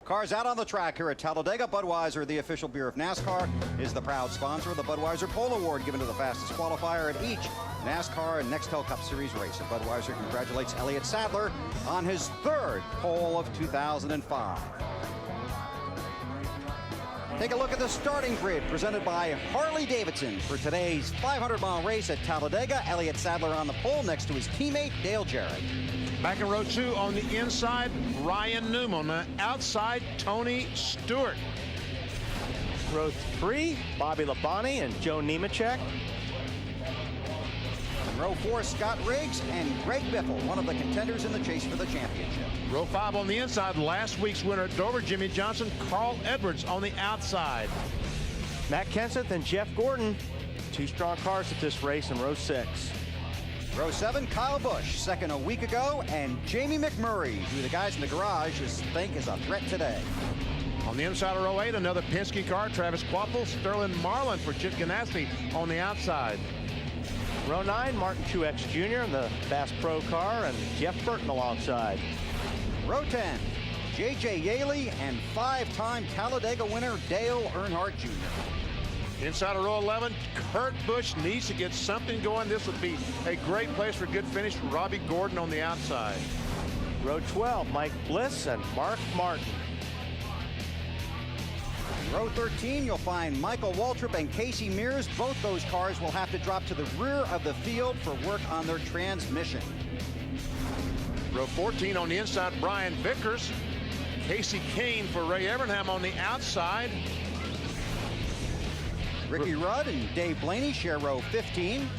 Cars out on the track here at Talladega. Budweiser, the official beer of NASCAR, is the proud sponsor of the Budweiser Pole Award, given to the fastest qualifier at each NASCAR and Nextel Cup Series race. And Budweiser congratulates Elliott Sadler on his third pole of 2005. Take a look at the starting grid presented by Harley-Davidson for today's 500-mile race at Talladega. Elliott Sadler on the pole next to his teammate Dale Jarrett. Back in row 2 on the inside, Ryan Newman. On the outside, Tony Stewart. Row 3, Bobby Labonte and Joe Nemechek. In row 4, Scott Riggs and Greg Biffle, one of the contenders in the chase for the championship. Row 5 on the inside, last week's winner at Dover, Jimmy Johnson. Carl Edwards on the outside. Matt Kenseth and Jeff Gordon, 2 strong cars at this race in row 6. Row 7, Kyle Busch, second a week ago, and Jamie McMurray, who the guys in the garage think is a threat today. On the inside of row 8, another Penske car, Travis Kvapil, Sterling Marlin for Chip Ganassi on the outside. Row 9, Martin Truex Jr. in the Bass Pro car, and Jeff Burton alongside. Row 10, J.J. Yaley and 5-time Talladega winner Dale Earnhardt Jr. Inside of row 11, Kurt Busch needs to get something going. This would be a great place for a good finish for Robbie Gordon on the outside. Row 12, Mike Bliss and Mark Martin. In row 13, you'll find Michael Waltrip and Casey Mears. Both those cars will have to drop to the rear of the field for work on their transmission. Row 14 on the inside, Brian Vickers. Casey Kane for Ray Evernham on the outside. Ricky Rudd and Dave Blaney share row 15.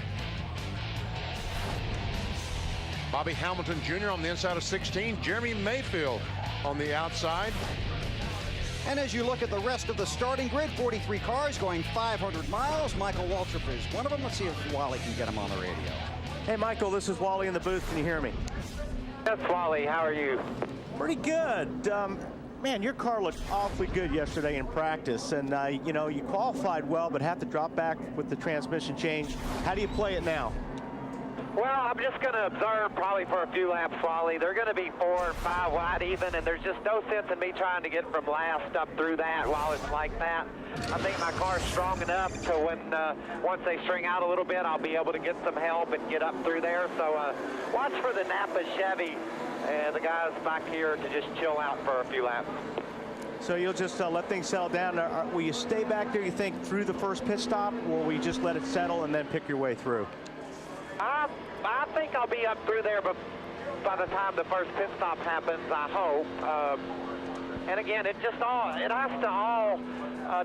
Bobby Hamilton Jr. on the inside of 16. Jeremy Mayfield on the outside. And as you look at the rest of the starting grid, 43 cars going 500 miles. Michael Waltrip is one of them. Let's see if Wally can get him on the radio. Hey, Michael, this is Wally in the booth. Can you hear me? That's Wally. How are you? Pretty good. Man, your car looked awfully good yesterday in practice, and you know, you qualified well, but have to drop back with the transmission change. How do you play it now? Well, I'm just going to observe probably for a few laps, Wally. They're going to be 4 or 5 wide even, and there's just no sense in me trying to get from last up through that while it's like that. I think my car's strong enough to when once they string out a little bit, I'll be able to get some help and get up through there. So watch for the Napa Chevy and the guys back here to just chill out for a few laps. So you'll just let things settle down. Will you stay back there, you think, through the first pit stop, or will you just let it settle and then pick your way through? I think I'll be up through there by the time the first pit stop happens, I hope. And again, it has to all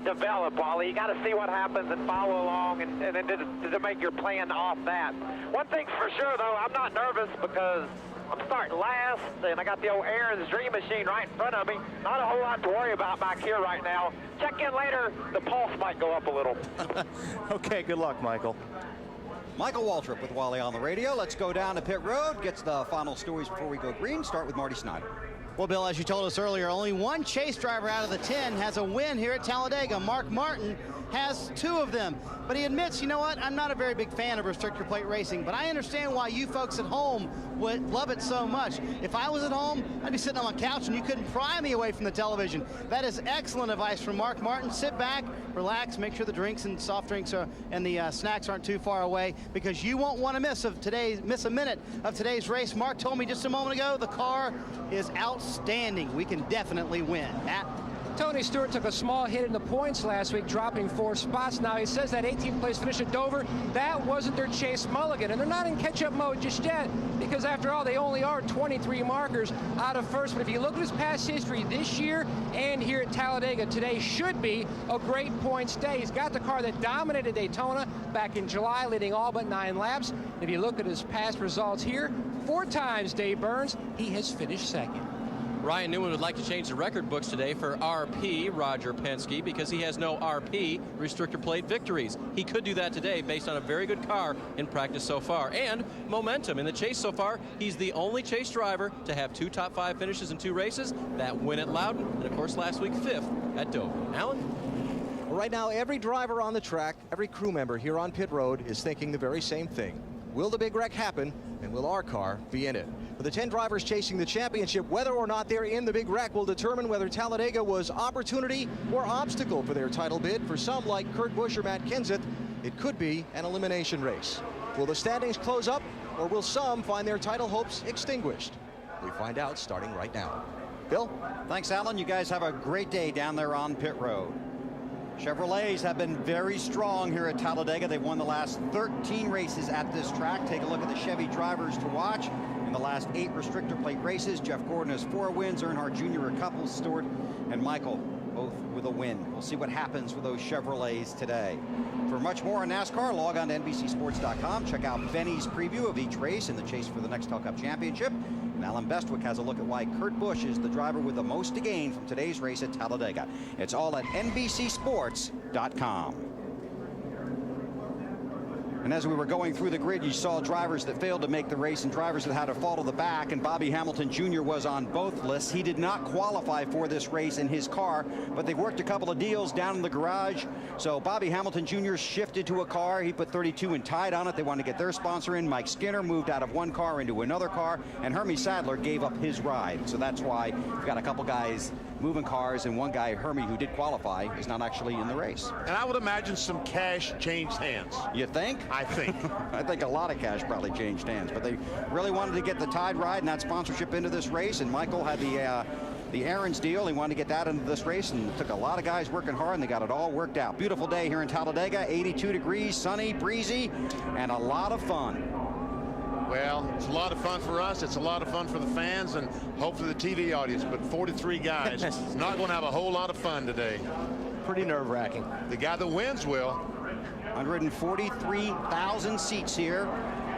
develop, Wally. You got to see what happens and follow along and then to make your plan off that. One thing's for sure, though, I'm not nervous because I'm starting last, and I got the old Aaron's Dream Machine right in front of me. Not a whole lot to worry about back here right now. Check in later. The pulse might go up a little. Okay, good luck, Michael. Michael Waltrip with Wally on the radio. Let's go down to pit road. Gets the final stories before we go green. Start with Marty Snyder. Well, Bill, as you told us earlier, only one chase driver out of the 10 has a win here at Talladega. Mark Martin has 2 of them. But he admits, you know what, I'm not a very big fan of restrictor plate racing, but I understand why you folks at home would love it so much. If I was at home, I'd be sitting on my couch and you couldn't pry me away from the television. That is excellent advice from Mark Martin. Sit back, relax, make sure the drinks and soft drinks and the snacks aren't too far away, because you won't want to miss a minute of today's race. Mark told me just a moment ago the car is outstanding. We can definitely win. Matt? Tony Stewart took a small hit in the points last week, dropping 4 spots. Now he says that 18th place finish at Dover, that wasn't their chase mulligan. And they're not in catch-up mode just yet, because after all, they only are 23 markers out of first. But if you look at his past history this year and here at Talladega, today should be a great points day. He's got the car that dominated Daytona back in July, leading all but 9 laps. If you look at his past results here, 4 times, Dave Burns, he has finished second. Ryan Newman would like to change the record books today for RP Roger Penske because he has no RP restrictor plate victories. He could do that today based on a very good car in practice so far. And momentum in the chase so far. He's the only chase driver to have 2 top 5 finishes in 2 races. That win at Loudon, and of course last week 5th at Dover. Alan? Right now, every driver on the track, every crew member here on pit road is thinking the very same thing. Will the big wreck happen, and will our car be in it? For the 10 drivers chasing the championship, whether or not they're in the big wreck will determine whether Talladega was opportunity or obstacle for their title bid. For some, like Kurt Busch or Matt Kenseth, it could be an elimination race. Will the standings close up, or will some find their title hopes extinguished? We find out starting right now. Bill? Thanks, Alan. You guys have a great day down there on pit road. Chevrolets have been very strong here at Talladega. They've won the last 13 races at this track. Take a look at the Chevy drivers to watch. In the last 8 restrictor plate races, Jeff Gordon has 4 wins, Earnhardt Jr. a couple, Stewart and Michael both with a win. We'll see what happens for those Chevrolets today. For much more on NASCAR, log on to NBCSports.com. Check out Benny's preview of each race in the chase for the Nextel Cup Championship. And Alan Bestwick has a look at why Kurt Busch is the driver with the most to gain from today's race at Talladega. It's all at NBCSports.com. And as we were going through the grid, you saw drivers that failed to make the race and drivers that had to fall to the back, and Bobby Hamilton Jr. was on both lists. He did not qualify for this race in his car, but they worked a couple of deals down in the garage. So Bobby Hamilton Jr. shifted to a car. He put 32 and tied on it. They wanted to get their sponsor in. Mike Skinner moved out of one car into another car, and Hermie Sadler gave up his ride. So that's why we've got a couple guys moving cars, and one guy, Hermie, who did qualify, is not actually in the race. And I would imagine some cash changed hands. You think? I think. I think a lot of cash probably changed hands, but they really wanted to get the Tide ride and that sponsorship into this race, and Michael had the Aaron's deal. He wanted to get that into this race, and it took a lot of guys working hard, and they got it all worked out. Beautiful day here in Talladega, 82 degrees, sunny, breezy, and a lot of fun. Well, it's a lot of fun for us. It's a lot of fun for the fans and hopefully the TV audience, but 43 guys not going to have a whole lot of fun today. Pretty nerve-wracking. The guy that wins will. 143,000 seats here.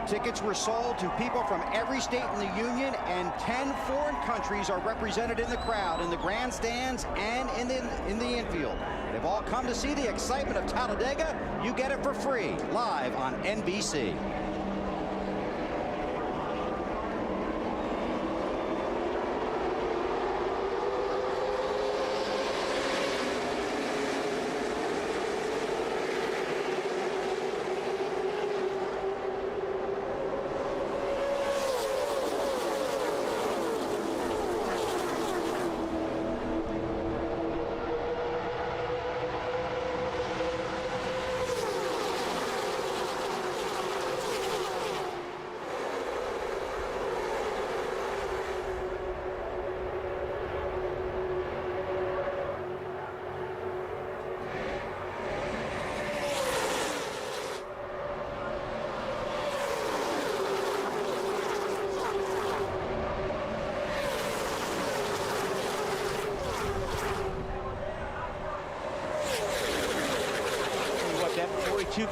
Tickets were sold to people from every state in the union, and 10 foreign countries are represented in the crowd, in the grandstands and in the infield. They've all come to see the excitement of Talladega. You get it for free, live on NBC.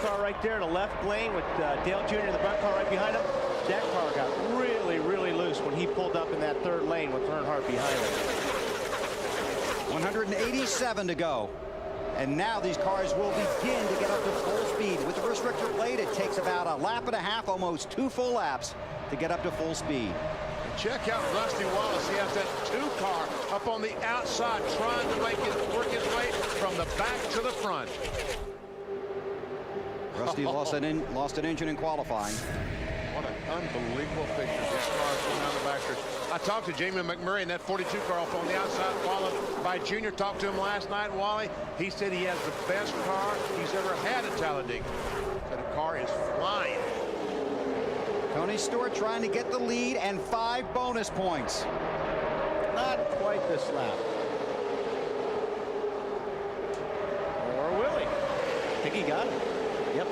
Car right there in the left lane with Dale Jr. in the front car right behind him. That car got really, really loose when he pulled up in that third lane with Earnhardt behind him. 187 to go. And now these cars will begin to get up to full speed. With the restrictor plate, it takes about a lap and a half, almost 2 full laps to get up to full speed. Check out Rusty Wallace. He has that 2 car up on the outside trying to work his way from the back to the front. Rusty lost an engine in qualifying. What an unbelievable picture. This car's going down the backstretch. I talked to Jamie McMurray in that 42 car off on the outside, followed by Junior. Talked to him last night, Wally. He said he has the best car he's ever had at Talladega. So the car is flying. Tony Stewart trying to get the lead and 5 bonus points. Not quite this lap. Or will he? I think he got it. Yep.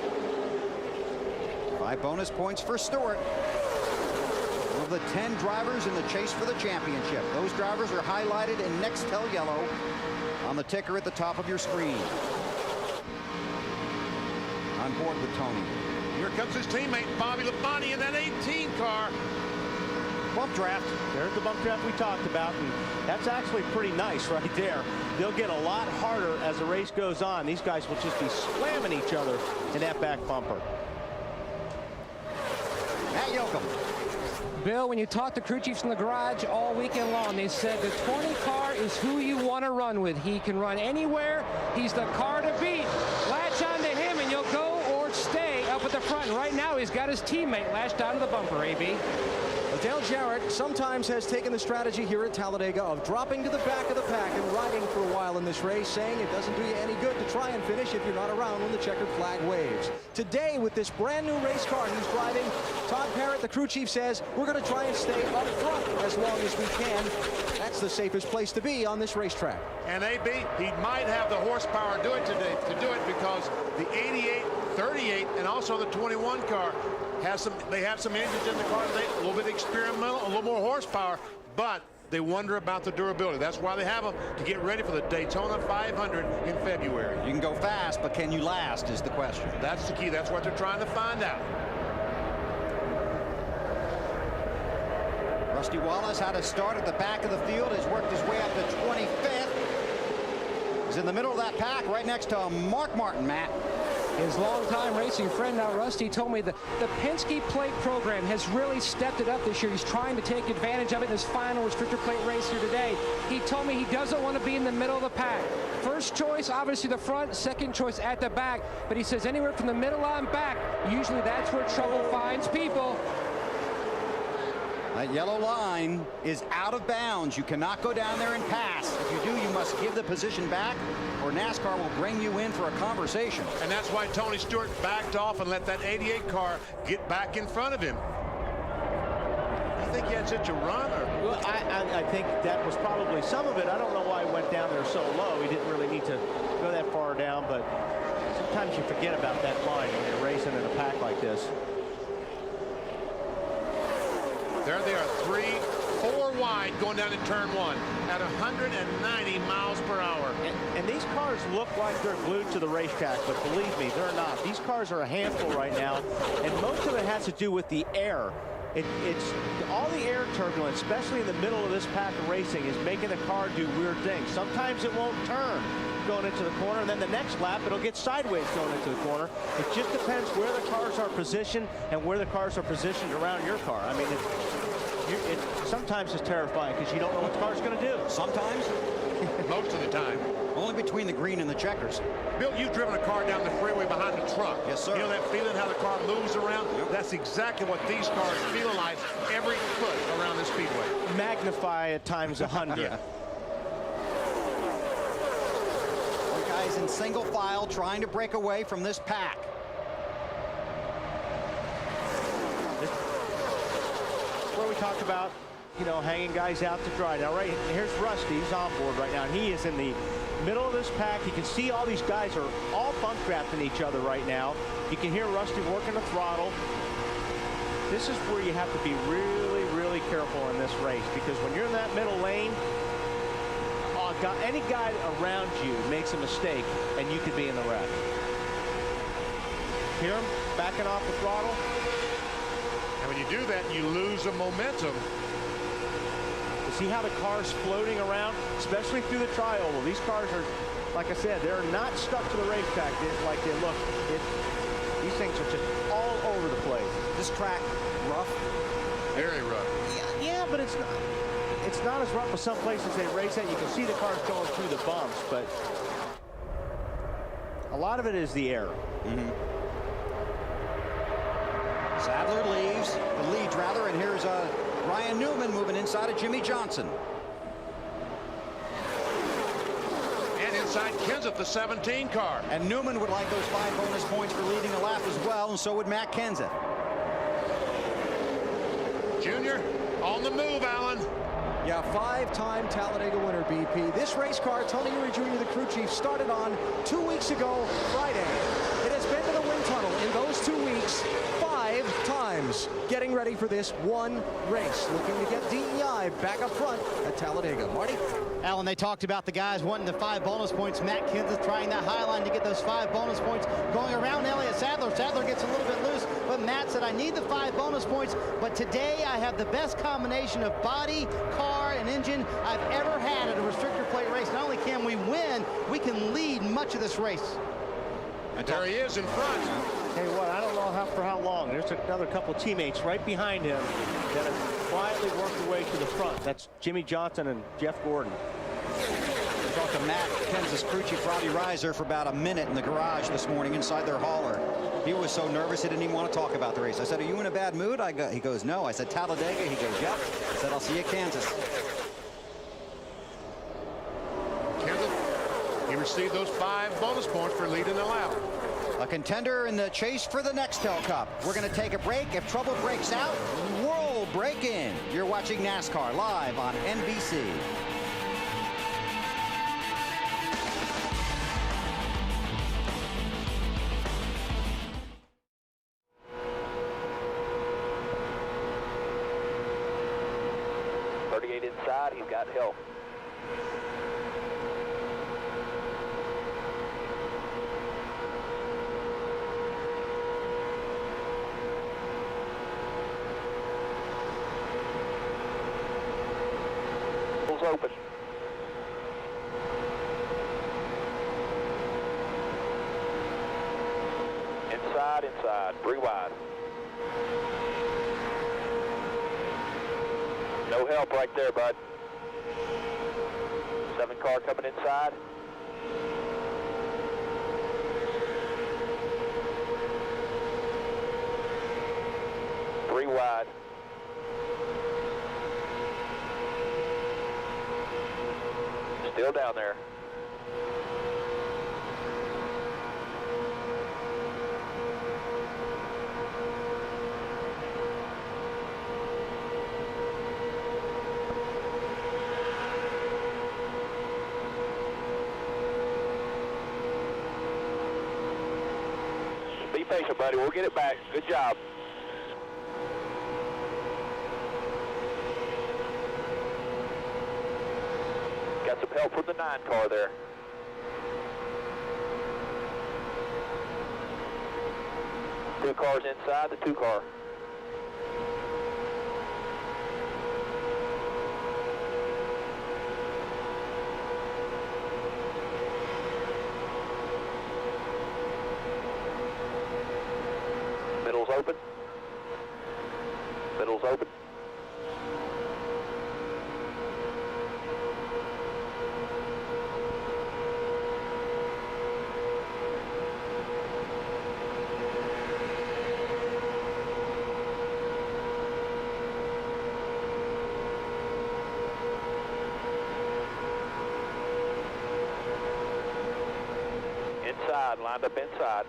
5 bonus points for Stewart. One of the 10 drivers in the chase for the championship. Those drivers are highlighted in Nextel yellow on the ticker at the top of your screen. On board with Tony. Here comes his teammate Bobby Labonte in that 18 car. Bump draft. There's the bump draft we talked about, and that's actually pretty nice right there. They'll get a lot harder as the race goes on. These guys will just be slamming each other in that back bumper. Matt Yoakum. Bill, when you talk to crew chiefs in the garage all weekend long, they said the 20 car is who you want to run with. He can run anywhere. He's the car to beat. Latch on to him and you'll go or stay up up at the front. And right now, he's got his teammate lashed onto the bumper, AB. Dale Jarrett sometimes has taken the strategy here at Talladega of dropping to the back of the pack and riding for a while in this race, saying it doesn't do you any good to try and finish if you're not around when the checkered flag waves. Today, with this brand new race car he's driving, Todd Parrott, the crew chief, says we're going to try and stay up front as long as we can. That's the safest place to be on this racetrack. And AB, he might have the horsepower to do it today, because the 88, 38, and also the 21 car they have some engines in the car today, a little bit experimental, a little more horsepower, but they wonder about the durability. That's why they have them, to get ready for the Daytona 500 in February. You can go fast, but can you last is the question. That's the key. That's what they're trying to find out. Rusty Wallace had a start at the back of the field, has worked his way up to 25th. He's in the middle of that pack right next to Mark Martin, Matt. His longtime racing friend, now Rusty, told me that the Penske plate program has really stepped it up this year. He's trying to take advantage of it in his final restrictor plate race here today. He told me he doesn't want to be in the middle of the pack. First choice, obviously the front, second choice at the back. But he says anywhere from the middle on back, usually that's where trouble finds people. That yellow line is out of bounds. You cannot go down there and pass. If you do, you must give the position back, or NASCAR will bring you in for a conversation. And that's why Tony Stewart backed off and let that 88 car get back in front of him. You think he had such a run? Or? Well, I think that was probably some of it. I don't know why he went down there so low. He didn't really need to go that far down, but sometimes you forget about that line when you're racing in a pack like this. There they are, 4 wide going down in turn 1 at 190 miles per hour. And these cars look like they're glued to the racetrack, but believe me, they're not. These cars are a handful right now, and most of it has to do with the air. It's all the air turbulence, especially in the middle of this pack of racing, is making the car do weird things. Sometimes it won't turn going into the corner, and then the next lap it'll get sideways going into the corner. It just depends where the cars are positioned and where the cars are positioned around your car. I mean, it sometimes is terrifying because you don't know what the car's going to do. Sometimes, most of the time. Only between the green and the checkers. Bill, you've driven a car down the freeway behind a truck. Yes, sir. You know that feeling how the car moves around? Yep. That's exactly what these cars feel like every foot around the speedway. Magnify at times 100. Yeah. Guys in single file trying to break away from this pack. Where we talked about, you know, hanging guys out to dry. Now, right here's Rusty. He's on board right now, and he is in the middle of this pack. You can see all these guys are all bump drafting each other right now. You can hear Rusty working the throttle. This is where you have to be really, really careful in this race, because when you're in that middle lane, any guy around you makes a mistake, and you could be in the wreck. Hear him backing off the throttle? And when you do that, you lose the momentum. You see how the car's floating around, especially through the tri-oval. These cars are, like I said, they're not stuck to the racetrack like they look. These things are just all over the place. This track rough? Very rough. Yeah, but it's not as rough as some places they race at. You can see the cars going through the bumps, but a lot of it is the air. Sadler leads, and here's Ryan Newman moving inside of Jimmy Johnson. And inside Kenseth, the 17 car. And Newman would like those 5 bonus points for leading a lap as well, and so would Matt Kenseth. Junior, on the move, Alan. Yeah, 5-time Talladega winner, BP. This race car, Tony Eury Jr., the crew chief, started on 2 weeks ago, Friday. It has been to the wind tunnel in those 2 weeks 5 times, getting ready for this one race, looking to get DEI back up front at Talladega. Marty? Alan, they talked about the guys wanting the 5 bonus points. Matt Kenseth trying that high line to get those 5 bonus points going around Elliott Sadler. Sadler gets a little bit loose, but Matt said, I need the 5 bonus points, but today I have the best combination of body, car, and engine I've ever had at a restrictor plate race. Not only can we win, we can lead much of this race. And there he is in front. Tell you what, I don't know for how long. There's another couple teammates right behind him that have quietly worked their way to the front. That's Jimmy Johnson and Jeff Gordon. Talked to Matt, Kansas crew chief Robbie Reiser for about a minute in the garage this morning inside their hauler. He was so nervous he didn't even want to talk about the race. I said, are you in a bad mood? He goes, no. I said, Talladega? He goes, yep. I said, I'll see you at Kansas. Kansas, he received those 5 bonus points for leading the lap. A contender in the chase for the Nextel Cup. We're going to take a break. If trouble breaks out, we'll break in. You're watching NASCAR live on NBC. Inside, he's got help. Pulls open. Inside, 3 wide. No help right there, bud. 7 car coming inside. Three wide. Still down there. Be patient, buddy. We'll get it back. Good job. Got some help from the 9 car there. Two cars inside the 2 car. Middle's open. Middle's open. Inside, lined up inside.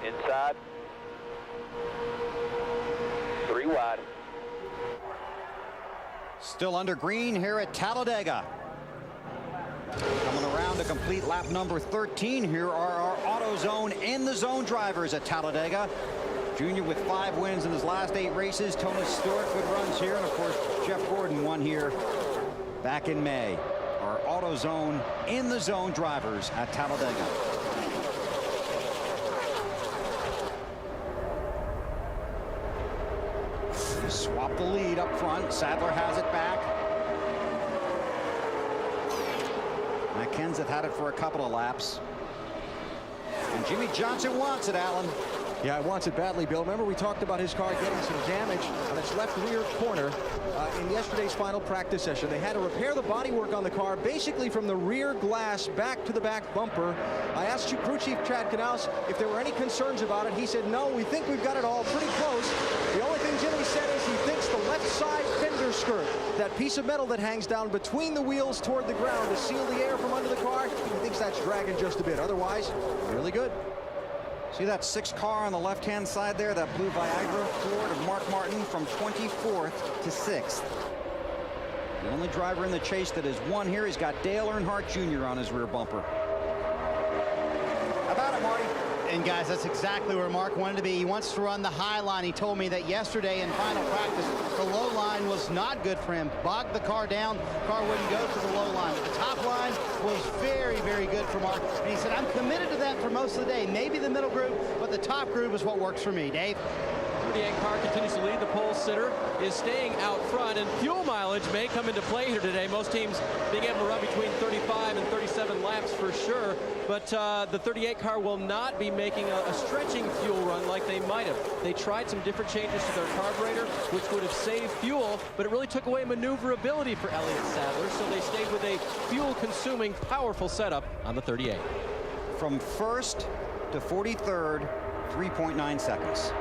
Inside. 3 wide. Still under green here at Talladega. Coming around to complete lap number 13 here are our AutoZone and the Zone drivers at Talladega. Junior with 5 wins in his last 8 races. Tony Stewart, good runs here. And of course, Jeff Gordon won here back in May. Our AutoZone and the Zone drivers at Talladega. Swap the lead up front. Sadler has it back. Matt Kenseth had it for a couple of laps. And Jimmy Johnson wants it, Alan. Yeah, it wants it badly, Bill. Remember, we talked about his car getting some damage on its left rear corner in yesterday's final practice session. They had to repair the bodywork on the car, basically from the rear glass back to the back bumper. I asked crew chief Chad Knaus if there were any concerns about it. He said, no, we think we've got it all pretty close. The only thing Jimmy said is he thinks the left side fender skirt, that piece of metal that hangs down between the wheels toward the ground to seal the air from under the car, he thinks that's dragging just a bit. Otherwise, really good. See that 6th car on the left-hand side there, that blue Viagra Ford of Mark Martin from 24th to 6th. The only driver in the chase that has won here, he's got Dale Earnhardt Jr. on his rear bumper. How about it, Marty? And guys, that's exactly where Mark wanted to be. He wants to run the high line. He told me that yesterday in final practice, the low line was not good for him. Bogged the car down. Car wouldn't go to the low line. But the top line was very, very good for Mark. And he said, I'm committed to that for most of the day. Maybe the middle group, but the top group is what works for me. Dave? 38 car continues to lead. The pole sitter is staying out front, and fuel mileage may come into play here today. Most teams being able to run between 35 and 37 laps for sure, but the 38 car will not be making a stretching fuel run like they might have. They tried some different changes to their carburetor, which would have saved fuel, but it really took away maneuverability for Elliott Sadler, so they stayed with a fuel-consuming, powerful setup on the 38. From first to 43rd, 3.9 seconds.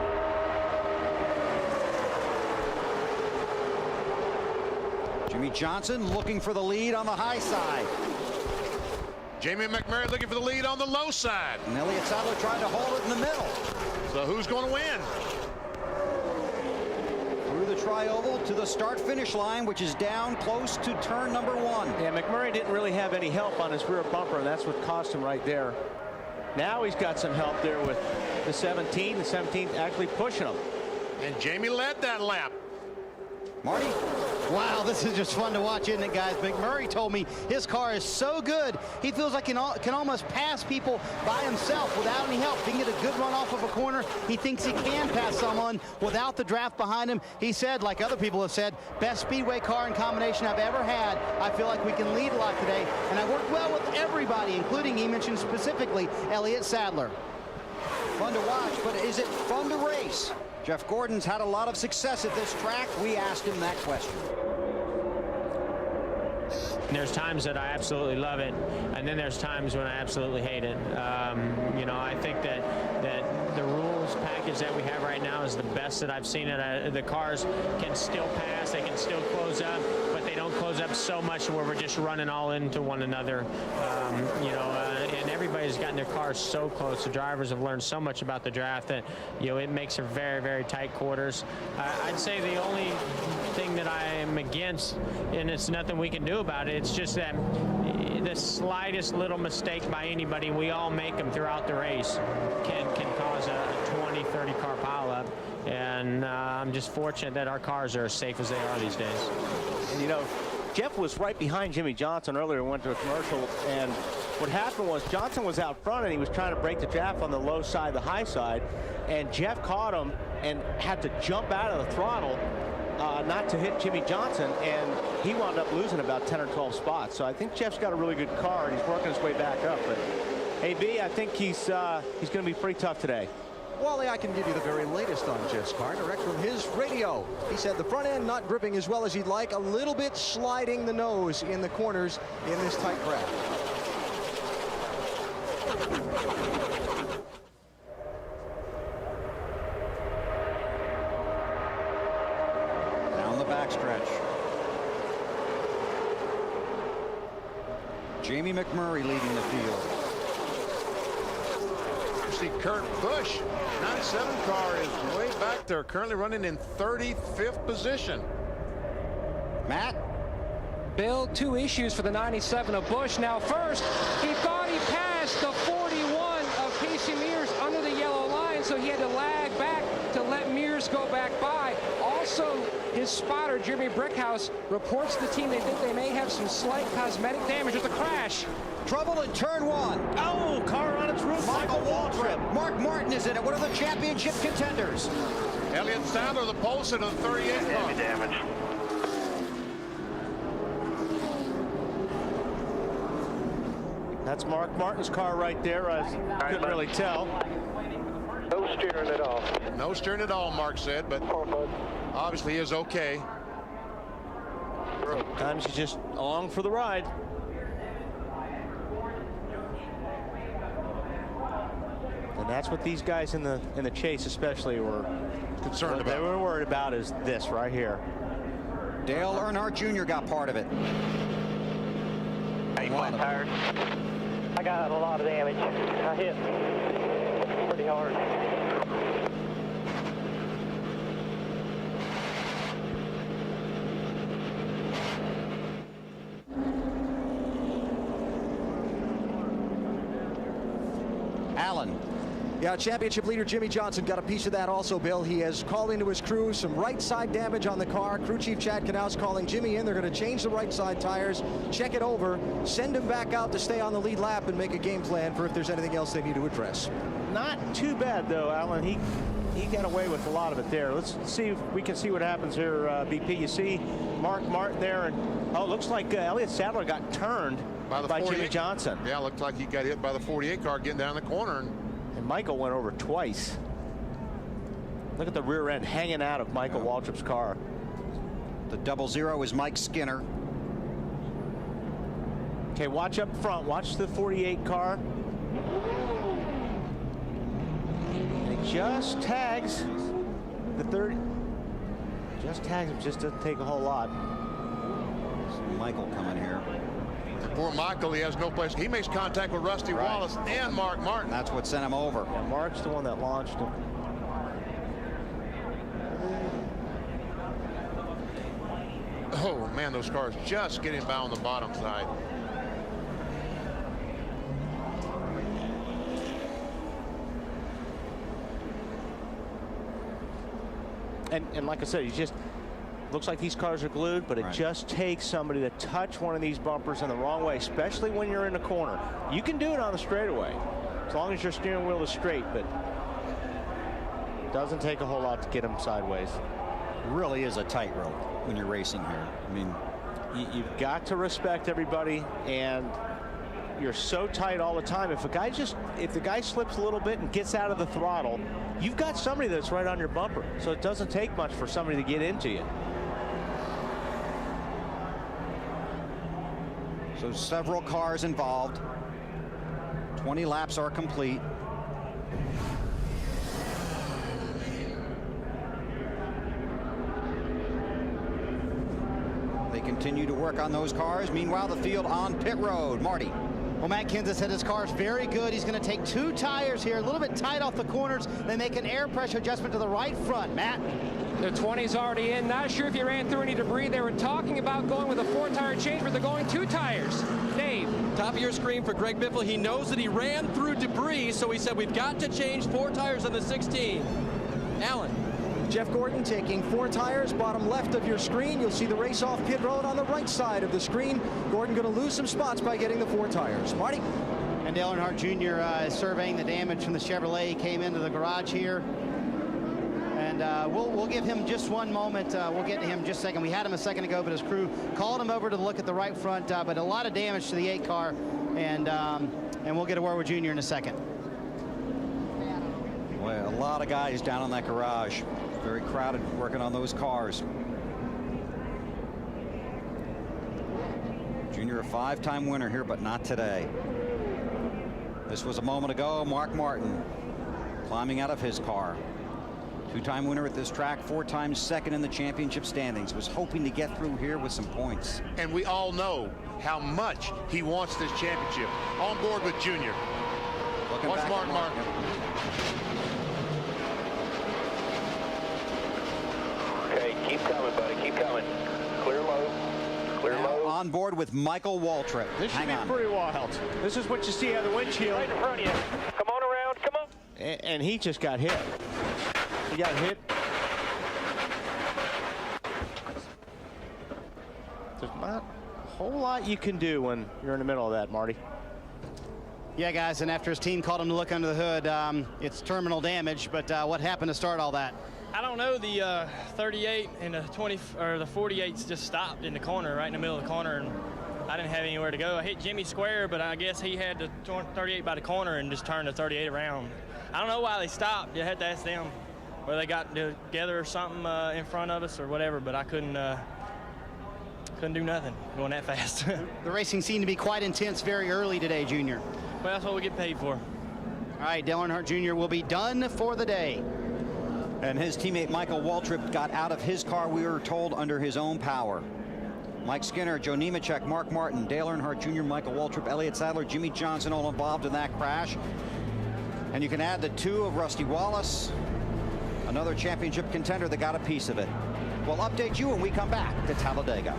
Jimmy Johnson looking for the lead on the high side. Jamie McMurray looking for the lead on the low side. And Elliott Sadler trying to hold it in the middle. So who's going to win? Through the tri-oval to the start-finish line, which is down close to turn number 1. Yeah, McMurray didn't really have any help on his rear bumper, and that's what cost him right there. Now he's got some help there with the 17. The 17th actually pushing him. And Jamie led that lap. Marty? Wow, this is just fun to watch, isn't it, guys? McMurray told me his car is so good, he feels like he can almost pass people by himself without any help. He can get a good run off of a corner. He thinks he can pass someone without the draft behind him. He said, like other people have said, best speedway car in combination I've ever had. I feel like we can lead a lot today, and I worked well with everybody, including, he mentioned specifically, Elliott Sadler. Fun to watch, but is it fun to race? Jeff Gordon's had a lot of success at this track. We asked him that question. There's times that I absolutely love it, and then there's times when I absolutely hate it. You know, I think that the rules package that we have right now is the best that I've seen it. The cars can still pass, they can still close up, but they don't close up so much where we're just running all into one another. You know, and everybody's gotten their cars so close. The drivers have learned so much about the draft that, you know, it makes for very, very tight quarters. I'd say the only thing that I am against, and it's nothing we can do about it, it's just that the slightest little mistake by anybody, we all make them throughout the race, can cause a 20, 30 car pileup. And I'm just fortunate that our cars are as safe as they are these days. And you know, Jeff was right behind Jimmy Johnson earlier, went to a commercial, and what happened was Johnson was out front and he was trying to break the draft on the low side, the high side, and Jeff caught him and had to jump out of the throttle not to hit Jimmy Johnson, and he wound up losing about 10 or 12 spots. So I think Jeff's got a really good car and he's working his way back up. But hey, B, I think he's going to be pretty tough today. Wally, I can give you the very latest on Jeff's car, direct from his radio. He said the front end not gripping as well as he'd like, a little bit sliding the nose in the corners in this tight crash. Down the backstretch. Jamie McMurray leading the field. See Kurt Busch, 97 car is way back there, currently running in 35th position. Matt? Bill, two issues for the 97 of Busch. Now first, he thought he passed the 41 of Casey Mears under the yellow line, so he had to lag back to let Mears go back by. Also, his spotter, Jeremy Brickhouse, reports to the team they think they may have some slight cosmetic damage with the crash. Trouble in turn 1. Oh, car on its roof. Michael Waltrip. Mark Martin is in it. One of the championship contenders. Elliott Sadler, the pole sitter, the 38 car. Damage. That's Mark Martin's car right there. I couldn't really tell. No steering at all. No steering at all, Mark said, but obviously he is okay. Sometimes he's just along for the ride. And that's what these guys in the chase especially were Concerned what they about. were worried about is this right here. Dale Earnhardt Jr. got part of it. Hey, flat tires. I got a lot of damage. I hit pretty hard. Allen Yeah, championship leader Jimmy Johnson got a piece of that also, Bill. He has called into his crew some right side damage on the car. Crew chief Chad Knaus calling Jimmy in. They're going to change the right side tires, check it over, send him back out to stay on the lead lap and make a game plan for if there's anything else they need to address. Not too bad, though, Alan. He got away with a lot of it there. Let's see if we can see what happens here, BP. You see Mark Martin there, and it looks like Elliott Sadler got turned by Jimmy Johnson. Yeah, looked like he got hit by the 48 car getting down the corner. And Michael went over twice. Look at the rear end hanging out of Michael Waltrip's car. The 00 is Mike Skinner. Okay, watch up front. Watch the 48 car. And he just tags the 30. Just tags him. Just doesn't take a whole lot. Michael coming here. Poor Michael, he has no place. He makes contact with Rusty Wallace and Mark Martin. That's what sent him over. Yeah, Mark's the one that launched him. Oh, man, those cars just getting by on the bottom side. And like I said, he just looks like these cars are glued, but it just takes somebody to touch one of these bumpers in the wrong way, especially when you're in the corner. You can do it on the straightaway, as long as your steering wheel is straight, but it doesn't take a whole lot to get them sideways. It really is a tightrope when you're racing here. I mean, you've got to respect everybody, and you're so tight all the time. If the guy slips a little bit and gets out of the throttle, you've got somebody that's right on your bumper, so it doesn't take much for somebody to get into you. So several cars involved. 20 laps are complete. They continue to work on those cars. Meanwhile, the field on pit road. Marty. Well, Matt Kenseth said his car's very good. He's going to take 2 tires here, a little bit tight off the corners. They make an air pressure adjustment to the right front. Matt? The 20's already in. Not sure if you ran through any debris. They were talking about going with a 4-tire change, but they're going 2 tires. Dave. Top of your screen for Greg Biffle. He knows that he ran through debris, so he said we've got to change 4 tires on the 16. Alan. Jeff Gordon taking 4 tires, bottom left of your screen. You'll see the race off pit road on the right side of the screen. Gordon going to lose some spots by getting the 4 tires. Marty? And Dale Earnhardt Jr. Is surveying the damage from the Chevrolet. He came into the garage here. And we'll give him just one moment. We'll get to him in just a second. We had him a second ago, but his crew called him over to look at the right front. But a lot of damage to the 8 car. And we'll get a word with Jr. in a second. Well, a lot of guys down in that garage. Very crowded working on those cars. Junior, a 5-time winner here, but not today. This was a moment ago. Mark Martin climbing out of his car. 2-time winner at this track, 4 times second in the championship standings. Was hoping to get through here with some points. And we all know how much he wants this championship. On board with Junior. Watch Mark Martin. Okay, keep coming, buddy. Keep coming. Clear low. Clear low. On board with Michael Waltrip. This should be pretty wild. This is what you see out of the windshield. Right in front of you. Come on around. Come on. And he just got hit. He got hit. There's not a whole lot you can do when you're in the middle of that, Marty. Yeah, guys, and after his team called him to look under the hood, it's terminal damage. But what happened to start all that? I don't know. The 38 and the 20 or the 48s just stopped in the corner, right in the middle of the corner, and I didn't have anywhere to go. I hit Jimmy square, but I guess he had the 38 by the corner and just turned the 38 around. I don't know why they stopped. You had to ask them, whether they got together or something in front of us or whatever. But I couldn't do nothing going that fast. The racing seemed to be quite intense very early today, Junior. Well, that's what we get paid for. All right, Dale Earnhardt Jr. will be done for the day. And his teammate Michael Waltrip got out of his car, we were told, under his own power. Mike Skinner, Joe Nemechek, Mark Martin, Dale Earnhardt Jr., Michael Waltrip, Elliott Sadler, Jimmy Johnson all involved in that crash. And you can add the 2 of Rusty Wallace, another championship contender that got a piece of it. We'll update you when we come back to Talladega.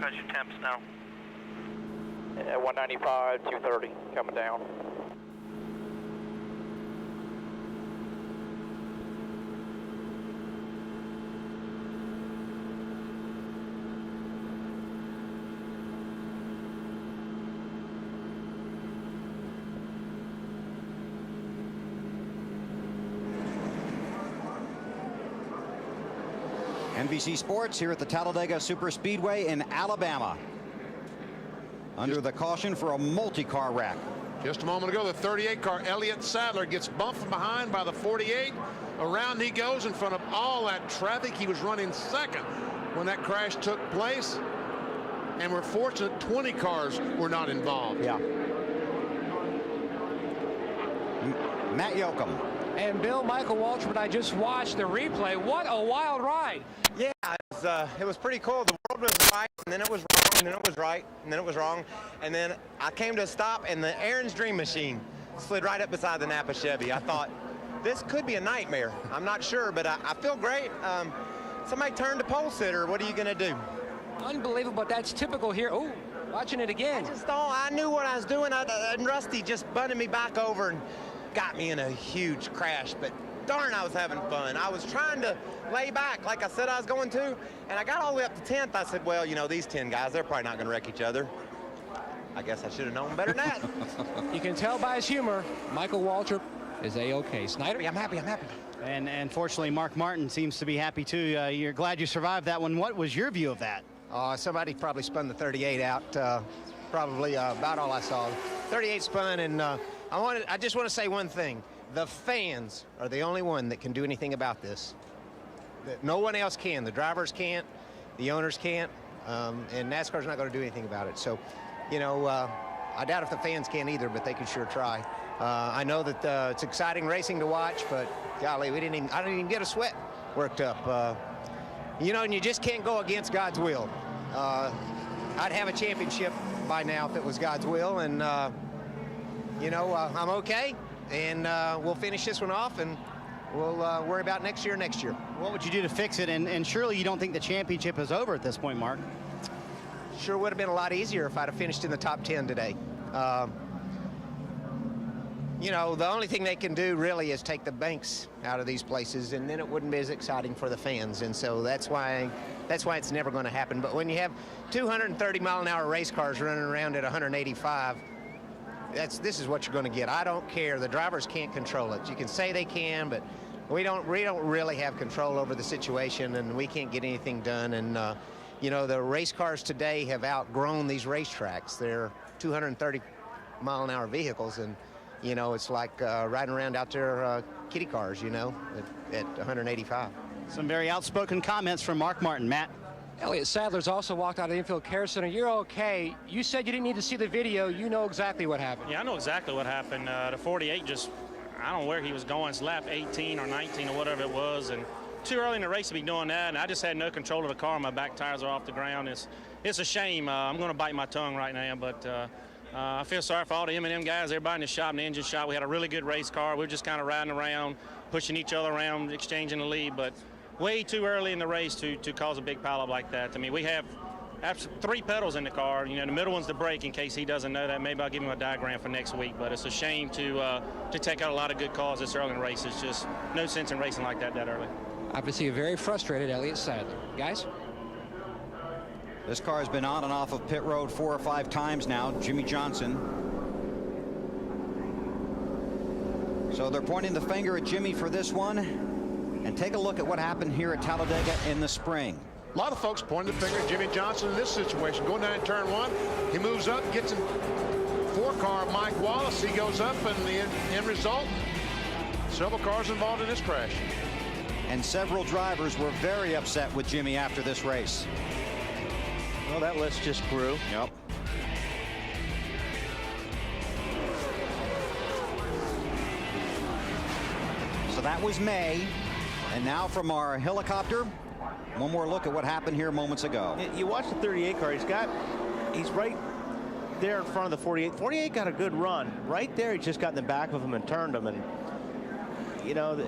How's your temps now? 195, 230, coming down. NBC Sports here at the Talladega Superspeedway in Alabama. Under the caution for a multi-car wreck. Just a moment ago, the 38 car, Elliott Sadler, gets bumped from behind by the 48. Around he goes in front of all that traffic. He was running second when that crash took place. And we're fortunate 20 cars were not involved. Yeah. Matt Yoakum. And Bill, Michael Waltrip, and I just watched the replay. What a wild ride. Yeah, it was pretty cool. The world was right, and then it was wrong, and then it was right, and then it was wrong. And then I came to a stop, and the Aaron's Dream Machine slid right up beside the Napa Chevy. I thought, this could be a nightmare. I'm not sure, but I feel great. Somebody turned a pole sitter. What are you going to do? Unbelievable, but that's typical here. Oh, watching it again. I knew what I was doing, and Rusty just bunted me back over and got me in a huge crash, but darn, I was having fun. I was trying to lay back like I said I was going to, and I got all the way up to 10th. I said, well, you know, these 10 guys, they're probably not going to wreck each other. I guess I should have known better than that. You can tell by his humor, Michael Waltrip is A-OK. Snyder? I'm happy. And fortunately, Mark Martin seems to be happy too. You're glad you survived that one. What was your view of that? Somebody probably spun the 38 out. Probably about all I saw. 38 spun, and I just want to say one thing. The fans are the only one that can do anything about this. No one else can. The drivers can't. The owners can't. And NASCAR's not going to do anything about it. So, you know, I doubt if the fans can either, but they can sure try. I know that it's exciting racing to watch, but golly, I didn't even get a sweat worked up. You know, and you just can't go against God's will. I'd have a championship by now if it was God's will, and you know, I'm okay, and we'll finish this one off, and we'll worry about next year. What would you do to fix it? And surely you don't think the championship is over at this point, Mark? Sure would have been a lot easier if I'd have finished in the top 10 today. You know, the only thing they can do really is take the banks out of these places, and then it wouldn't be as exciting for the fans. And so that's why it's never going to happen. But when you have 230-mile-an-hour race cars running around at 185, this is what you're going to get. I don't care. The drivers can't control it. You can say they can, but we don't really have control over the situation, and we can't get anything done. And you know, the race cars today have outgrown these racetracks. They're 230-mile-an-hour vehicles, and you know, it's like riding around out there kitty cars, you know, at 185. Some very outspoken comments from Mark Martin. Matt? Elliott Sadler's also walked out of the infield care center. You're okay. You said you didn't need to see the video. You know exactly what happened. Yeah, I know exactly what happened. The 48 I don't know where he was going. It's lap 18 or 19 or whatever it was, and too early in the race to be doing that, and I just had no control of the car. My back tires are off the ground. It's a shame. I'm going to bite my tongue right now, but I feel sorry for all the M&M guys, everybody in the shop, in the engine shop. We had a really good race car. We were just kind of riding around, pushing each other around, exchanging the lead, but way too early in the race to cause a big pileup like that. I mean, we have 3 pedals in the car. You know, the middle one's the brake, in case he doesn't know that. Maybe I'll give him a diagram for next week, but it's a shame to take out a lot of good cars this early in the race. It's just no sense in racing like that early. Obviously a very frustrated Elliott Sadler. Guys? This car has been on and off of pit road 4 or 5 times now. Jimmy Johnson. So they're pointing the finger at Jimmy for this one. And take a look at what happened here at Talladega in the spring. A lot of folks pointing the finger at Jimmy Johnson in this situation. Going down in turn 1, he moves up, gets in 4 car Mike Wallace. He goes up, and the end result, several cars involved in this crash. And several drivers were very upset with Jimmy after this race. Well, that list just grew. Yep. So that was May. And now from our helicopter, one more look at what happened here moments ago. You watch the 38 car. He's right there in front of the 48. 48 got a good run. Right there, he just got in the back of him and turned him. And, you know,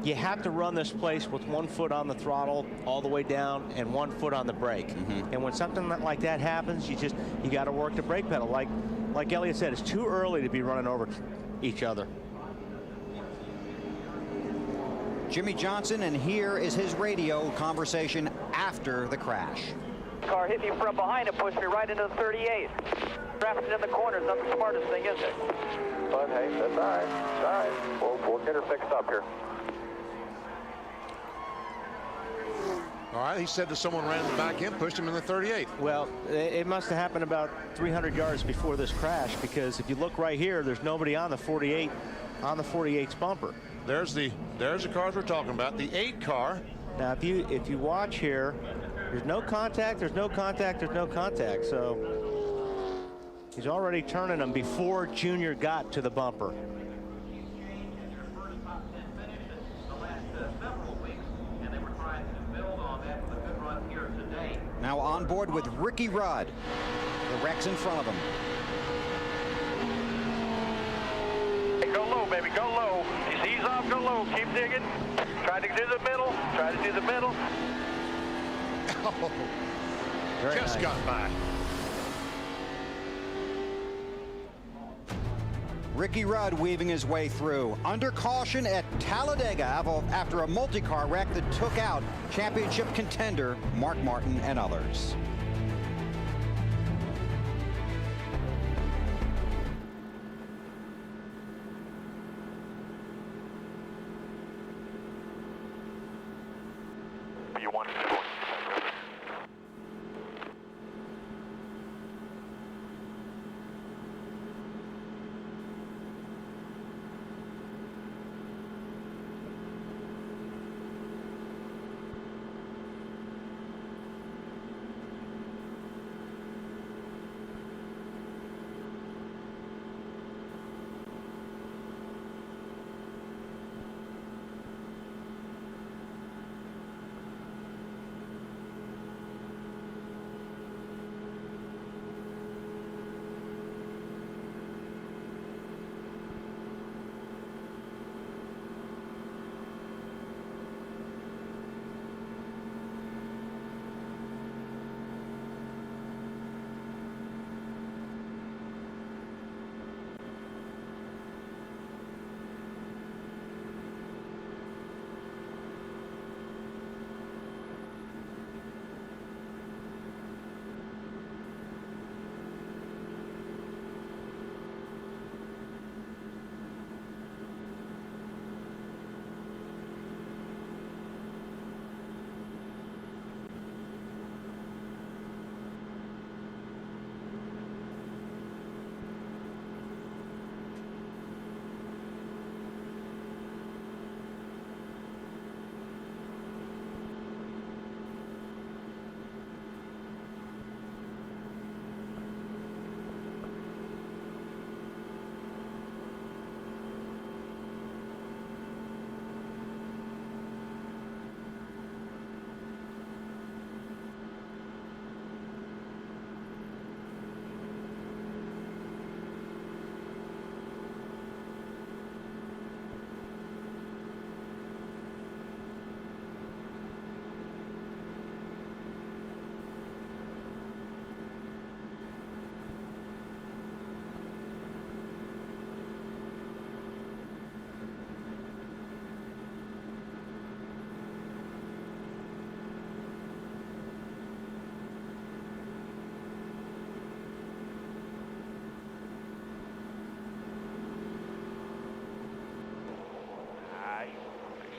you have to run this place with 1 foot on the throttle all the way down and 1 foot on the brake. And when something like that happens, you got to work the brake pedal. Like Elliott said, it's too early to be running over each other. Jimmy Johnson, and here is his radio conversation after the crash. Car hit me from behind and pushed me right into the 38. Drafting in the corner is not the smartest thing, is it? But hey, that's all right. It's all right. We'll get her fixed up here. All right, he said that someone ran the back end, pushed him in the 38. Well, it must have happened about 300 yards before this crash, because if you look right here, there's nobody on the 48, on the 48's bumper. There's the cars we're talking about, the 8 car. Now, if you watch here, there's no contact, there's no contact, there's no contact. So he's already turning them before Junior got to the bumper. Now on board with Ricky Rudd. The wreck's in front of him. Hey, go low, baby, go low. Ease off, go low, keep digging. Try to do the middle, try to do the middle. Oh, just nice. got by. Ricky Rudd weaving his way through. Under caution at Talladega after a multi-car wreck that took out championship contender Mark Martin and others.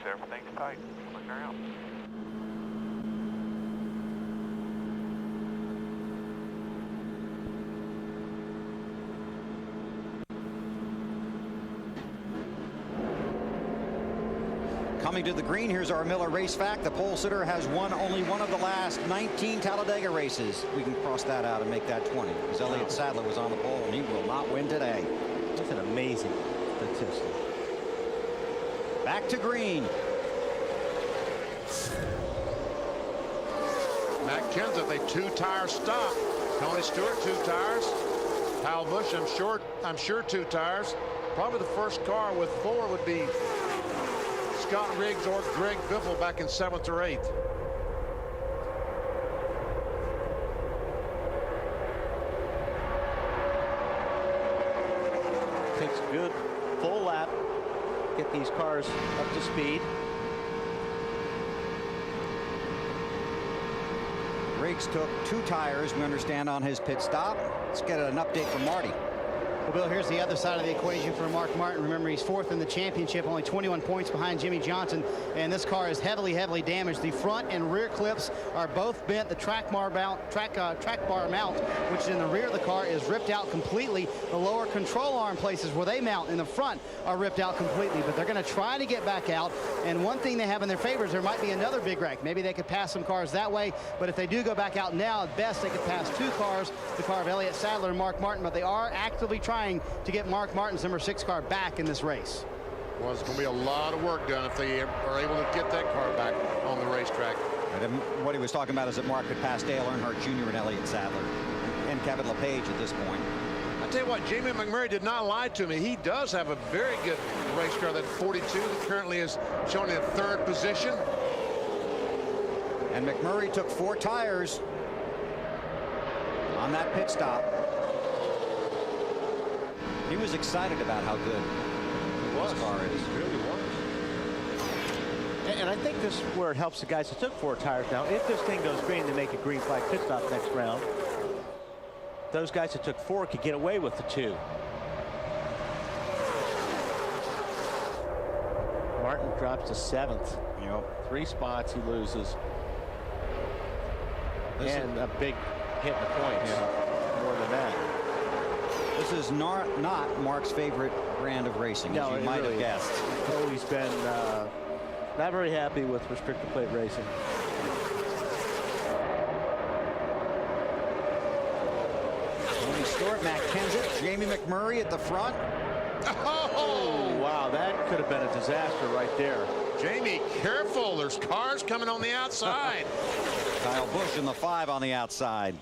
Everything's tight. Look around. Coming to the green, here's our Miller race fact. The pole sitter has won only one of the last 19 Talladega races. We can cross that out and make that 20, because Elliott Sadler was on the pole, and he will not win today. That's an amazing statistic. Back to green. Matt Kenseth, a 2-tire stop. Tony Stewart, 2 tires. Hal Busch, I'm sure 2 tires. Probably the first car with 4 would be Scott Riggs or Greg Biffle back in 7th or 8th. Takes a good full lap, get these cars up to speed. Riggs took 2 tires, we understand, on his pit stop. Let's get an update from Marty. Well, Bill, here's the other side of the equation for Mark Martin. Remember, he's 4th in the championship, only 21 points behind Jimmy Johnson, and this car is heavily damaged. The front and rear clips are both bent. The track bar mount, which is in the rear of the car, is ripped out completely. The lower control arm places where they mount in the front are ripped out completely, but they're going to try to get back out. And one thing they have in their favor is there might be another big wreck. Maybe they could pass some cars that way, but if they do go back out now, at best they could pass 2 cars, the car of Elliott Sadler and Mark Martin, but they are actively trying to get Mark Martin's number 6 car back in this race. Well, it's going to be a lot of work done if they are able to get that car back on the racetrack. And what he was talking about is that Mark could pass Dale Earnhardt Jr. and Elliott Sadler and Kevin LePage at this point. I tell you what, Jamie McMurray did not lie to me. He does have a very good race car, that 42 that currently is shown in 3rd position. And McMurray took 4 tires on that pit stop. He was excited about how good this car is. He really was. And I think this is where it helps the guys that took 4 tires now. If this thing goes green, they make a green flag pit stop next round. Those guys that took 4 could get away with the 2. Martin drops to 7th. Yep. 3 spots he loses. And a big hit in the points. Yeah. More than that. This is not Mark's favorite brand of racing, as you might have guessed. Oh, he's been not very happy with restrictor plate racing. Tony Stewart, Matt Kenseth, Jamie McMurray at the front. Oh, wow, that could have been a disaster right there. Jamie, careful. There's cars coming on the outside. Kyle Busch in the 5 on the outside.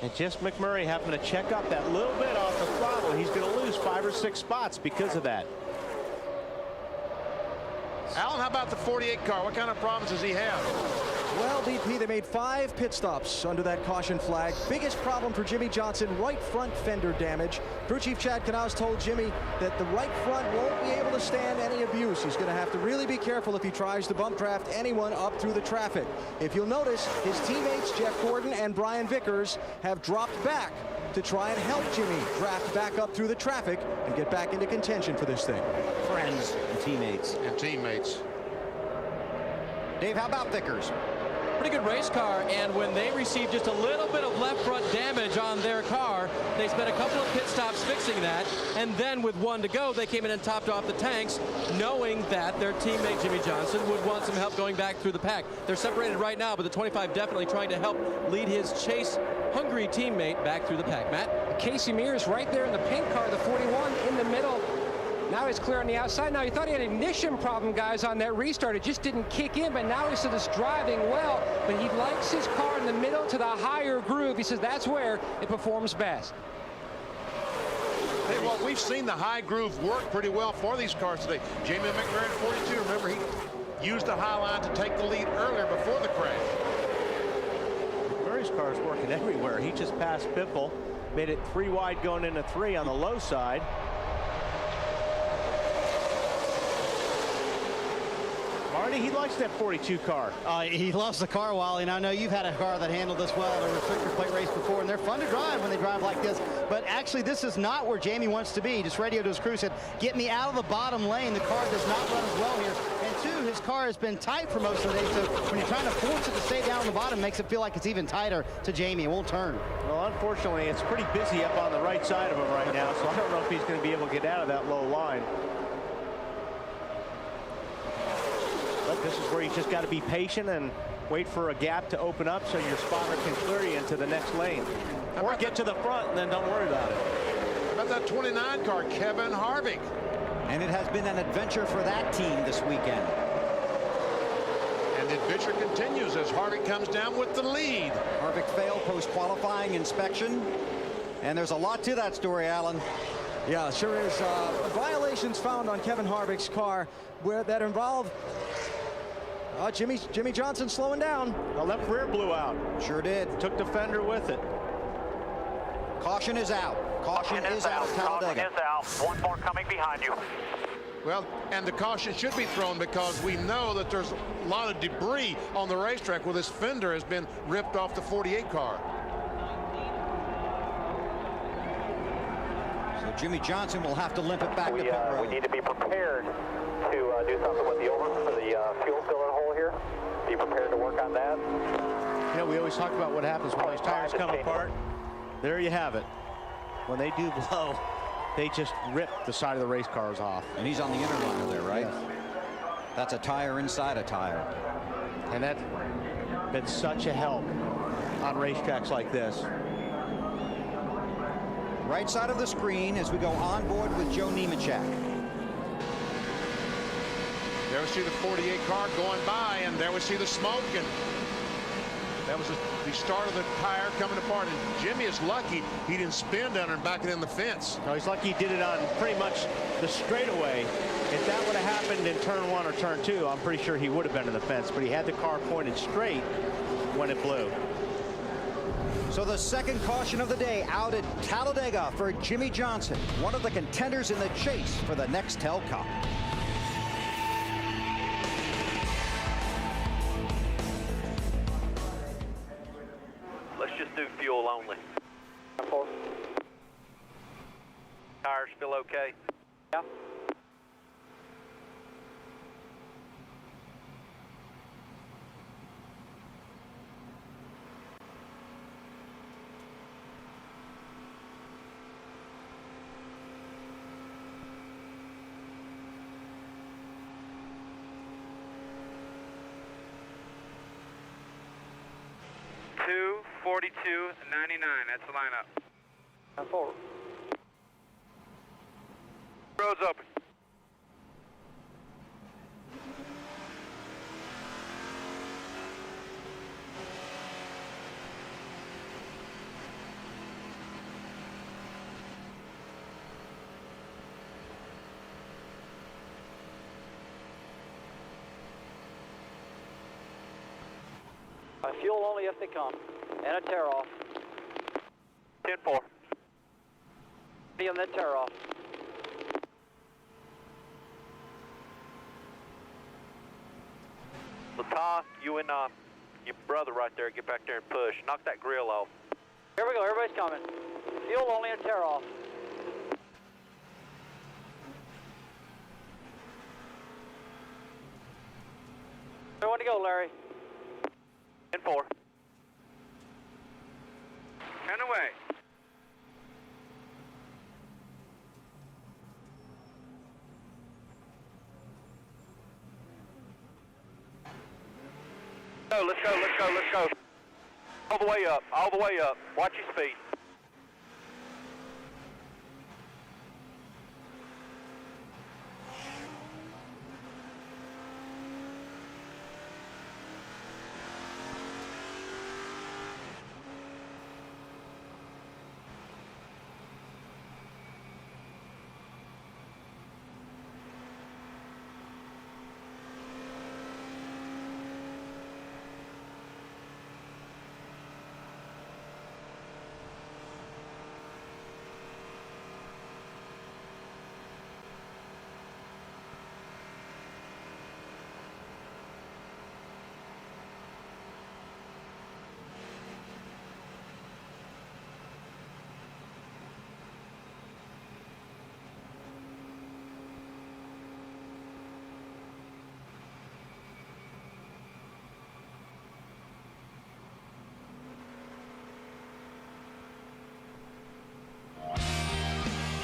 And just McMurray having to check up that little bit off the throttle. He's going to lose 5 or 6 spots because of that. Alan, how about the 48 car? What kind of problems does he have? Well, DP, they made 5 pit stops under that caution flag. Biggest problem for Jimmy Johnson, right front fender damage. Crew Chief Chad Knaus told Jimmy that the right front won't be able to stand any abuse. He's going to have to really be careful if he tries to bump draft anyone up through the traffic. If you'll notice, his teammates Jeff Gordon and Brian Vickers have dropped back to try and help Jimmy draft back up through the traffic and get back into contention for this thing. Friends and teammates. Dave, how about Vickers? Pretty good race car, and when they received just a little bit of left front damage on their car, they spent a couple of pit stops fixing that, and then with 1 to go, they came in and topped off the tanks, knowing that their teammate Jimmy Johnson would want some help going back through the pack. They're separated right now, but the 25 definitely trying to help lead his chase-hungry teammate back through the pack. Matt? Casey Mears right there in the pink car, the 41 in the middle. Now he's clear on the outside. Now, he thought he had an ignition problem, guys, on that restart. It just didn't kick in, but now he said it's driving well. But he likes his car in the middle to the higher groove. He says that's where it performs best. Hey, well, we've seen the high groove work pretty well for these cars today. Jamie McMurray at 42, remember, he used the high line to take the lead earlier before the crash. McMurray's car is working everywhere. He just passed Biffle, made it 3 wide going into 3 on the low side. Marty, he likes that 42 car. He loves the car, Wally, and I know you've had a car that handled this well at a restrictor plate race before, and they're fun to drive when they drive like this. But actually, this is not where Jamie wants to be. He just radioed to his crew, said, get me out of the bottom lane. The car does not run as well here. And 2, his car has been tight for most of the day, so when you're trying to force it to stay down on the bottom, it makes it feel like it's even tighter to Jamie. It won't turn. Well, unfortunately, it's pretty busy up on the right side of him right now, so I don't know if he's going to be able to get out of that low line. But this is where you just got to be patient and wait for a gap to open up so your spotter can clear you into the next lane. Or get to the front and then don't worry about it. How about that 29 car, Kevin Harvick? And it has been an adventure for that team this weekend. And the adventure continues as Harvick comes down with the lead. Harvick failed post-qualifying inspection. And there's a lot to that story, Alan. Yeah, sure is. Violations found on Kevin Harvick's car that involve Jimmy Johnson slowing down. The left rear blew out. Sure did. Took the fender with it. Caution is out. Caution is out of Talladega. Caution is out. One more coming behind you. Well, and the caution should be thrown because we know that there's a lot of debris on the racetrack where this fender has been ripped off the 48 car. So Jimmy Johnson will have to limp it back to pit road. We need to be prepared to do something with the fuel filler hole here. Be prepared to work on that. You know, we always talk about what happens when those tires come apart. There you have it. When they do blow, they just rip the side of the race cars off. And he's on the inner liner there, right? Yes. That's a tire inside a tire. And that's been such a help on racetracks like this. Right side of the screen as we go on board with Joe Nemechek. There we see the 48 car going by, and there we see the smoke, and that was the start of the tire coming apart. And Jimmy is lucky he didn't spin down and back it in the fence. No, he's lucky he did it on pretty much the straightaway. If that would have happened in turn 1 or turn 2, I'm pretty sure he would have been in the fence, but he had the car pointed straight when it blew. So the second caution of the day out at Talladega for Jimmy Johnson, one of the contenders in the chase for the Nextel Cup. Let's just do fuel only. Tires feel okay? Yeah. $242.99. That's the lineup. Forward. Road's open. Fuel only if they come. And a tear off. 10-4. And then tear off. Lata, you and your brother right there, get back there and push. Knock that grill off. Here we go, everybody's coming. Fuel only and tear off. Where want to go, Larry? 10-4. And away. Let's go, let's go, let's go. All the way up, all the way up. Watch your speed.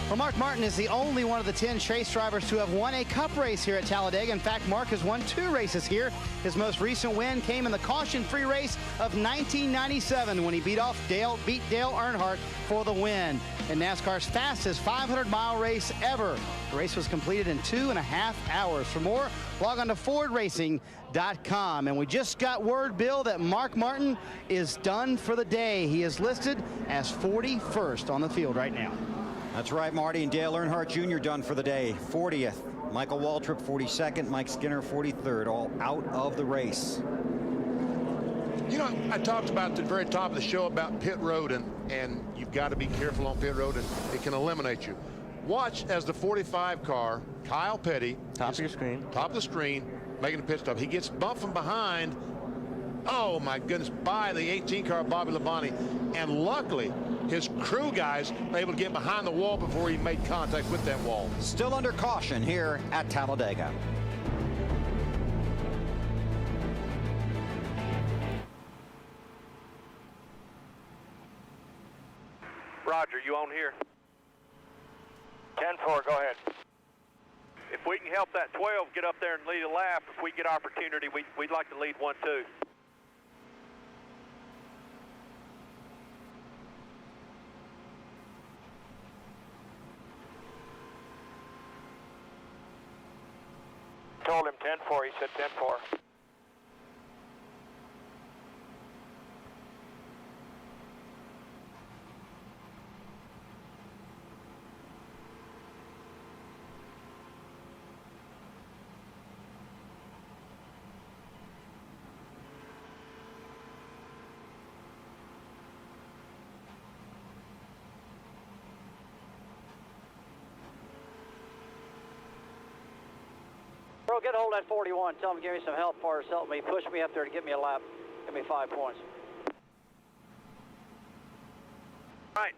Well, Mark Martin is the only one of the 10 chase drivers to have won a cup race here at Talladega. In fact, Mark has won 2 races here. His most recent win came in the caution-free race of 1997 when he beat Dale Earnhardt for the win in NASCAR's fastest 500-mile race ever. The race was completed in 2.5 hours. For more, log on to FordRacing.com. And we just got word, Bill, that Mark Martin is done for the day. He is listed as 41st on the field right now. That's right, Marty, and Dale Earnhardt Jr. done for the day. 40th. Michael Waltrip 42nd, Mike Skinner 43rd, all out of the race. You know, I talked about at the very top of the show about pit road, and you've got to be careful on pit road, and it can eliminate you. Watch as the 45 car, Kyle Petty, top of the screen, making a pit stop. He gets bumped from behind, oh my goodness, by the 18 car Bobby Labonte, and luckily his crew guys were able to get behind the wall before he made contact with that wall. Still under caution here at Talladega. Roger, you on here? 10-4, go ahead. If we can help that 12 get up there and lead a lap, if we get opportunity, we'd like to lead 1-2. Told him 10-4, he said 10-4. Bro, get a hold of that 41. Tell him to give me some help for us. Help me. Push me up there to get me a lap. Give me 5 points. Right.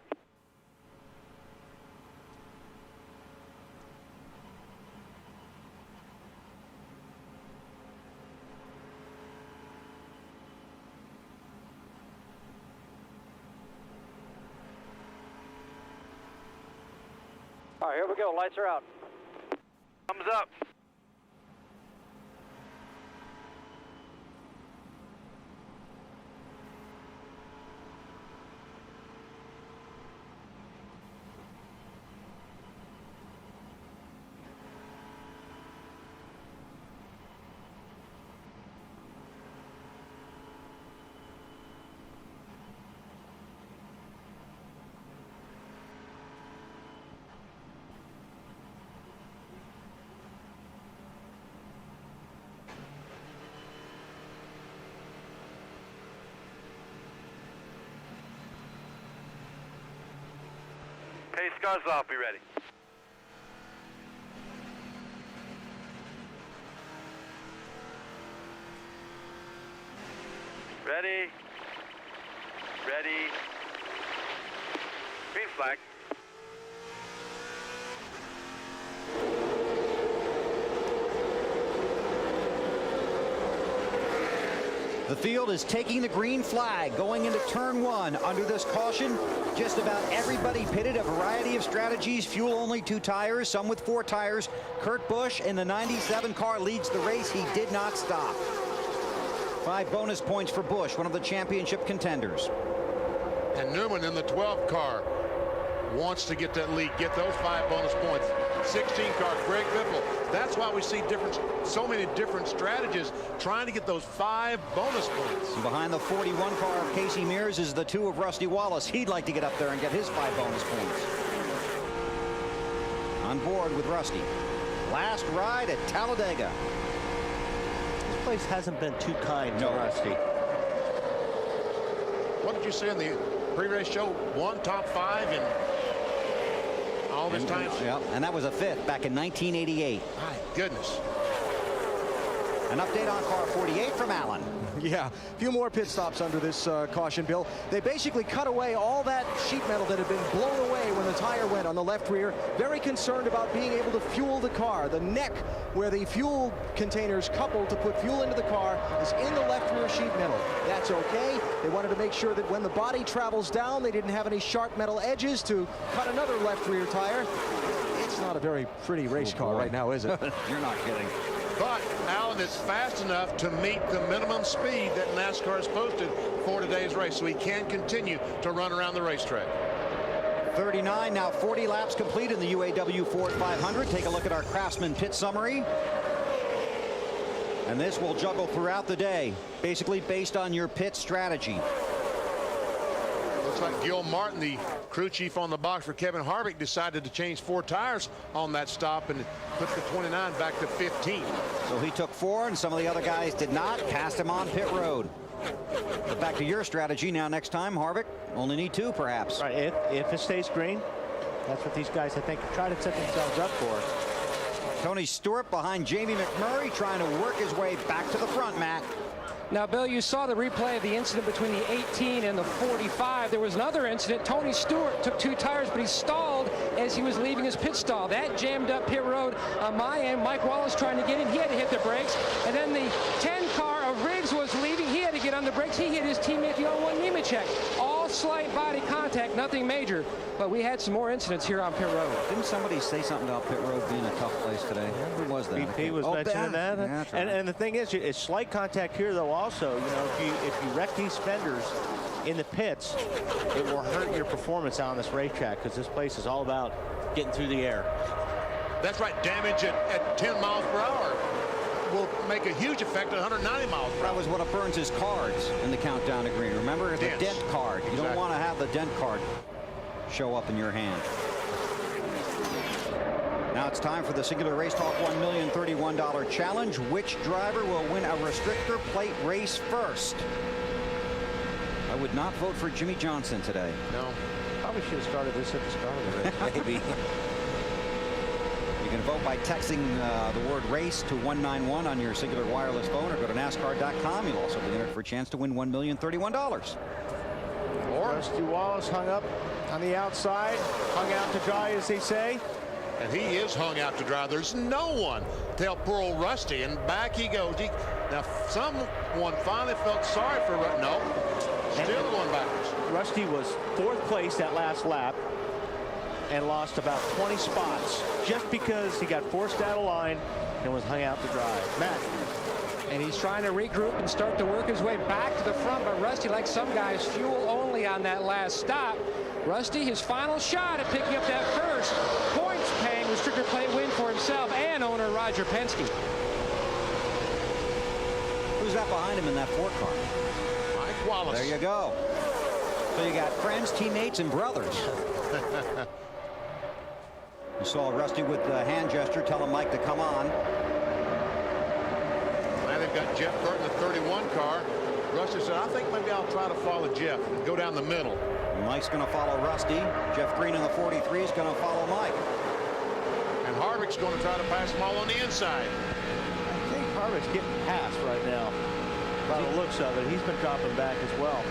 All right, here we go. Lights are out. Thumbs up. Pace cars off, be ready. Ready. Ready. Green flag. The field is taking the green flag going into turn 1. Under this caution, just about everybody pitted, a variety of strategies. Fuel only 2 tires, some with 4 tires. Kurt Busch in the 97 car leads the race. He did not stop. 5 bonus points for Busch, one of the championship contenders. And Newman in the 12 car wants to get that lead, get those 5 bonus points. 16 car, Greg Biffle. That's why we see so many different strategies trying to get those 5 bonus points. Behind the 41 car of Casey Mears is the 2 of Rusty Wallace. He'd like to get up there and get his 5 bonus points. On board with Rusty. Last ride at Talladega. This place hasn't been too kind to Rusty. What did you say in the pre-race show? 1 top 5 in all this time? Yeah, and that was a 5th back in 1988. My goodness. An update on car 48 from Allen. Yeah, a few more pit stops under this caution, Bill. They basically cut away all that sheet metal that had been blown away when the tire went on the left rear. Very concerned about being able to fuel the car. The neck where the fuel containers couple to put fuel into the car is in the left rear sheet metal. That's okay. They wanted to make sure that when the body travels down, they didn't have any sharp metal edges to cut another left rear tire. It's not a very pretty race car right now, is it? You're not kidding. But Allen is fast enough to meet the minimum speed that NASCAR has posted for today's race, so he can continue to run around the racetrack. 39, now 40 laps complete in the UAW-Ford 500. Take a look at our Craftsman pit summary. And this will juggle throughout the day, basically based on your pit strategy. Looks like Gil Martin, the crew chief on the box for Kevin Harvick, decided to change 4 tires on that stop and put the 29 back to 15. So he took 4, and some of the other guys did not. Cast him on pit road. But back to your strategy now. Next time, Harvick, only need 2, perhaps. Right. If it stays green, that's what these guys, I think, try to set themselves up for. Tony Stewart behind Jamie McMurray, trying to work his way back to the front, Matt. Now, Bill, you saw the replay of the incident between the 18 and the 45. There was another incident. Tony Stewart took 2 tires, but he stalled as he was leaving his pit stall. That jammed up pit road on my end. Mike Wallace trying to get in. He had to hit the brakes. And then the 10 car of Riggs was leaving. He had to get on the brakes. He hit his teammate, the 01 Nemechek. All slight body contact, nothing major. But we had some more incidents here on pit road. Didn't somebody say something about pit road being a tough place today? Who was that? BP was mentioning that. Yeah, right. And the thing is, it's slight contact here, though, also. You know, if you wreck these fenders in the pits, it will hurt your performance on this racetrack, because this place is all about getting through the air. That's right. Damage at 10 miles per hour will make a huge effect at 190 miles per hour. That was one of Burns' cards in the countdown to green. Remember, the Dents. dent card. You don't want to have the dent card show up in your hand. Now it's time for the Singular Race Talk $1,031 challenge. Which driver will win a restrictor plate race first? I would not vote for Jimmy Johnson today. No. Probably should have started this at the start of the race. Maybe. You can vote by texting the word race to 191 on your Singular wireless phone, or go to NASCAR.com. You'll also be entered for a chance to win $1,031. Rusty Wallace hung up on the outside, hung out to dry, as they say. And he is hung out to dry. There's no one to help poor old Rusty, and back he goes. Now, someone finally felt sorry for Rusty. No, still going backwards. Rusty was 4th place that last lap and lost about 20 spots just because he got forced out of line and was hung out to dry. Matt. And he's trying to regroup and start to work his way back to the front. But Rusty, like some guys, fuel only on that last stop. Rusty, his final shot at picking up that first points-paying restrictor plate win for himself and owner Roger Penske. Who's that behind him in that 4 car? Mike Wallace. There you go. So you got friends, teammates, and brothers. You saw Rusty with the hand gesture telling Mike to come on. Now they've got Jeff Burton, the 31 car. Rusty said, I think maybe I'll try to follow Jeff and go down the middle. Mike's going to follow Rusty. Jeff Green in the 43 is going to follow Mike. And Harvick's going to try to pass them all on the inside. I think Harvick's getting past right now. By the looks of it, he's been dropping back as well.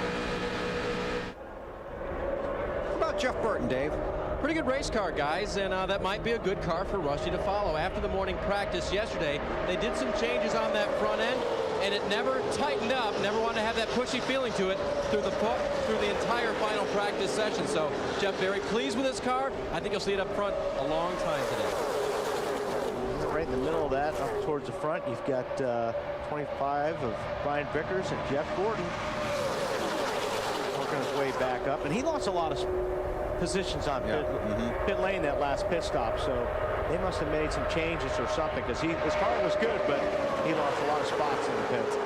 What about Jeff Burton, Dave? Pretty good race car, guys, and that might be a good car for Rusty to follow. After the morning practice yesterday, they did some changes on that front end, and it never tightened up, never wanted to have that pushy feeling to it through the entire final practice session. So Jeff very pleased with his car. I think you'll see it up front a long time today. Right in the middle of that, up towards the front, you've got 25 of Brian Vickers and Jeff Gordon working his way back up. And he lost a lot of positions on pit lane that last pit stop, so they must have made some changes or something, because his car was good, but he lost a lot of spots in the pits.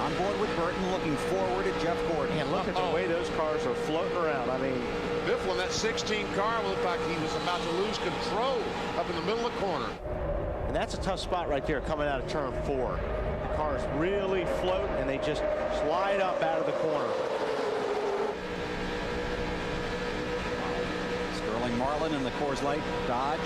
On board with Burton, looking forward at Jeff Gordon. And look at the way those cars are floating around. I mean, Biffle in that 16 car looked like he was about to lose control up in the middle of the corner. And that's a tough spot right there coming out of turn 4. The cars really float and they just slide up out of the corner. Sterling Marlin in the Coors Light Dodge.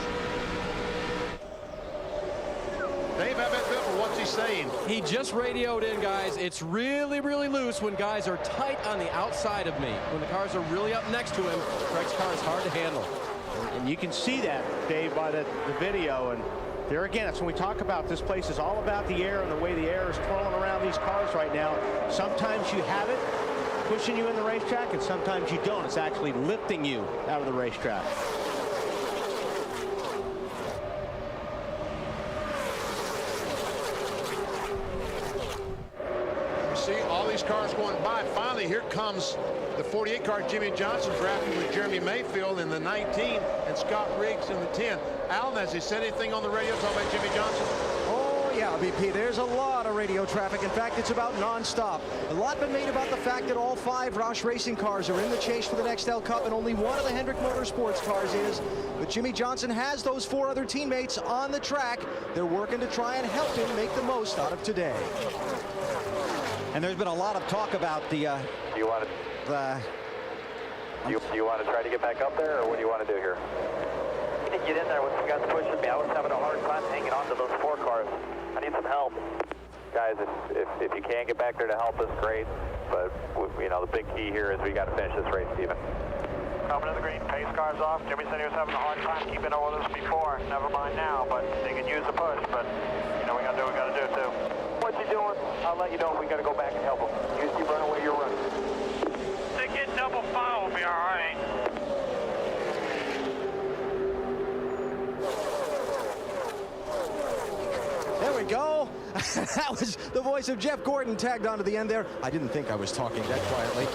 Dave, I bet Biffle, what's he saying? He just radioed in, guys. It's really, really loose when guys are tight on the outside of me. When the cars are really up next to him, Craig's car is hard to handle. And you can see that, Dave, by the video. And there again, it's when we talk about this place is all about the air and the way the air is twirling around these cars right now. Sometimes you have it pushing you in the racetrack, and sometimes you don't. It's actually lifting you out of the racetrack. See all these cars going by. Finally, here comes the 48 car Jimmy Johnson, drafting with Jeremy Mayfield in the 19 and Scott Riggs in the 10. Alan, has he said anything on the radio talking about Jimmy Johnson? Oh Yeah, BP, there's a lot of radio traffic. In fact, it's about nonstop. A lot been made about the fact that all 5 Roush Racing cars are in the chase for the Nextel Cup, and only one of the Hendrick Motorsports cars is. But Jimmy Johnson has those 4 other teammates on the track. They're working to try and help him make the most out of today. And there's been a lot of talk about the... you want to try to get back up there, or what do you want to do here? I need to get in there with some guys pushing me. I was having a hard time hanging on to those 4 cars. I need some help. Guys, if you can get back there to help us, great. But, you know, the big key here is we got to finish this race, Steven. Coming to the green, pace cars off. Jimmy said he was having a hard time keeping up with us before. Never mind now, but they could use the push. But, you know, we got to do what we got to do, too. What's he doing? I'll let you know if we got to go back and help him. You keep running where you're running. They get double file will be all right. There we go. That was the voice of Jeff Gordon tagged onto the end there. I didn't think I was talking that quietly.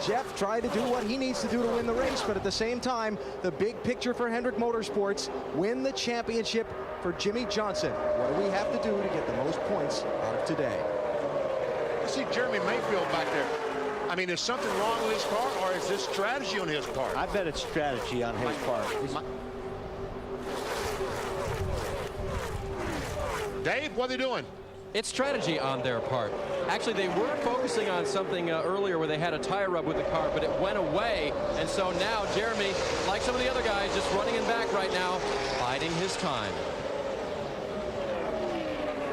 Jeff tried to do what he needs to do to win the race, but at the same time, the big picture for Hendrick Motorsports, win the championship for Jimmy Johnson. What do we have to do to get the most points out of today? I see Jeremy Mayfield back there. I mean, is something wrong with his car, or is this strategy on his part? I bet it's strategy on his part. Dave, what are they doing? It's strategy on their part. Actually, they were focusing on something earlier where they had a tire rub with the car, but it went away. And so now Jeremy, like some of the other guys, just running in back right now, biding his time.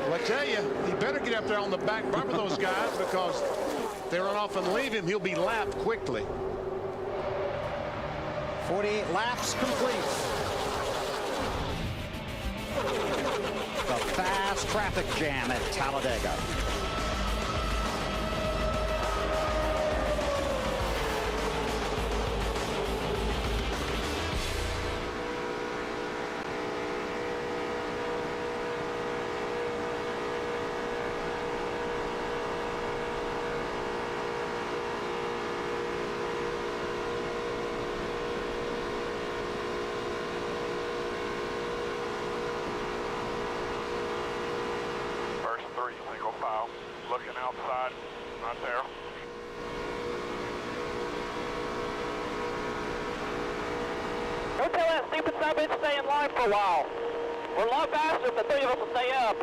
Well, I tell you, he better get up there on the back bumper of those guys, because if they run off and leave him, he'll be lapped quickly. 48 laps complete. The fast traffic jam at Talladega. Looking outside, not there. Go tell that stupid son of a bitch to stay in line for a while. We're a lot faster if the 3 of us will stay up.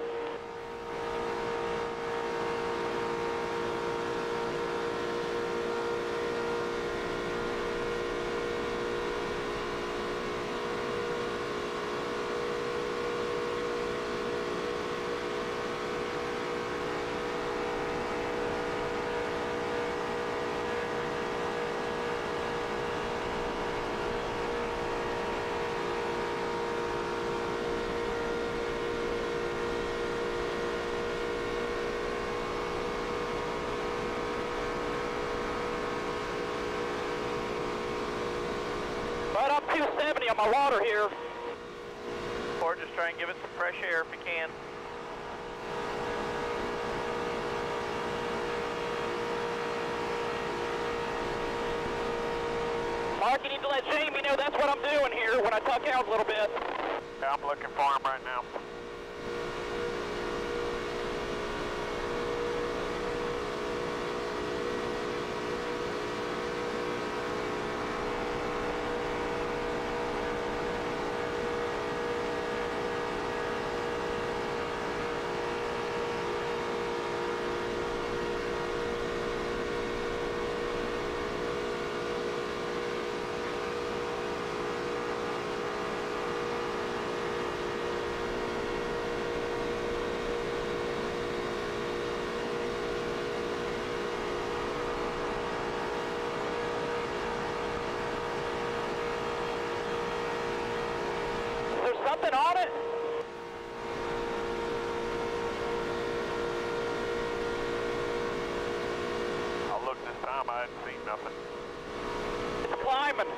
Right up 270 on my water here. Or just try and give it some fresh air if you can. Mark, you need to let Jamie know that's what I'm doing here when I tuck out a little bit. Yeah, I'm looking for him right now. Something on it? I looked this time, I hadn't seen nothing. It's climbing.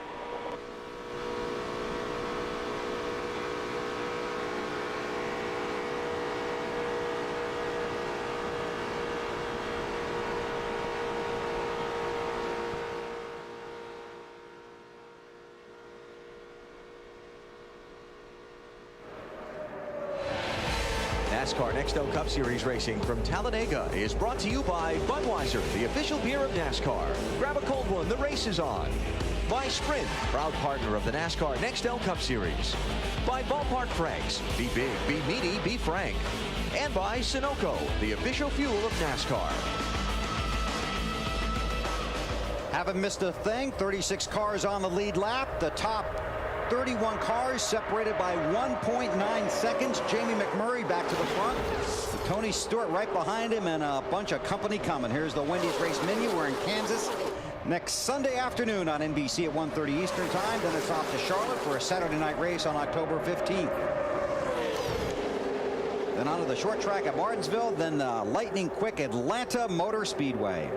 NASCAR Next L Cup Series racing from Talladega is brought to you by Budweiser, the official beer of NASCAR. Grab a cold one, the race is on. By Sprint, proud partner of the NASCAR Next L Cup Series. By Ballpark Franks, be big, be meaty, be frank. And by Sunoco, the official fuel of NASCAR. Haven't missed a thing. 36 cars on the lead lap. The top 31 cars separated by 1.9 seconds. Jamie McMurray back to the front. Tony Stewart right behind him, and a bunch of company coming. Here's the Wendy's race menu. We're in Kansas next Sunday afternoon on NBC at 1:30 Eastern Time. Then it's off to Charlotte for a Saturday night race on October 15th. Then on to the short track at Martinsville. Then the lightning quick Atlanta Motor Speedway.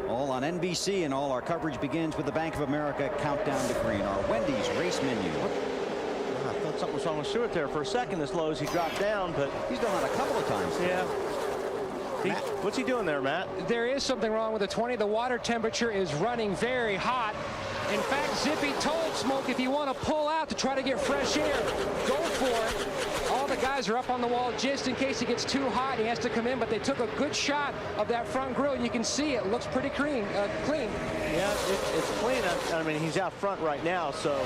All on NBC, and all our coverage begins with the Bank of America Countdown to Green, our Wendy's race menu. I thought something was wrong with Stewart there for a second. As low as he dropped down, but he's done that a couple of times. Yeah. What's he doing there, Matt? There is something wrong with the 20. The water temperature is running very hot. In fact, Zippy told Smoke, if you want to pull out to try to get fresh air, go for it. All the guys are up on the wall just in case it gets too hot and he has to come in, but they took a good shot of that front grille. You can see it looks pretty clean. Yeah, it's clean. I mean, he's out front right now, so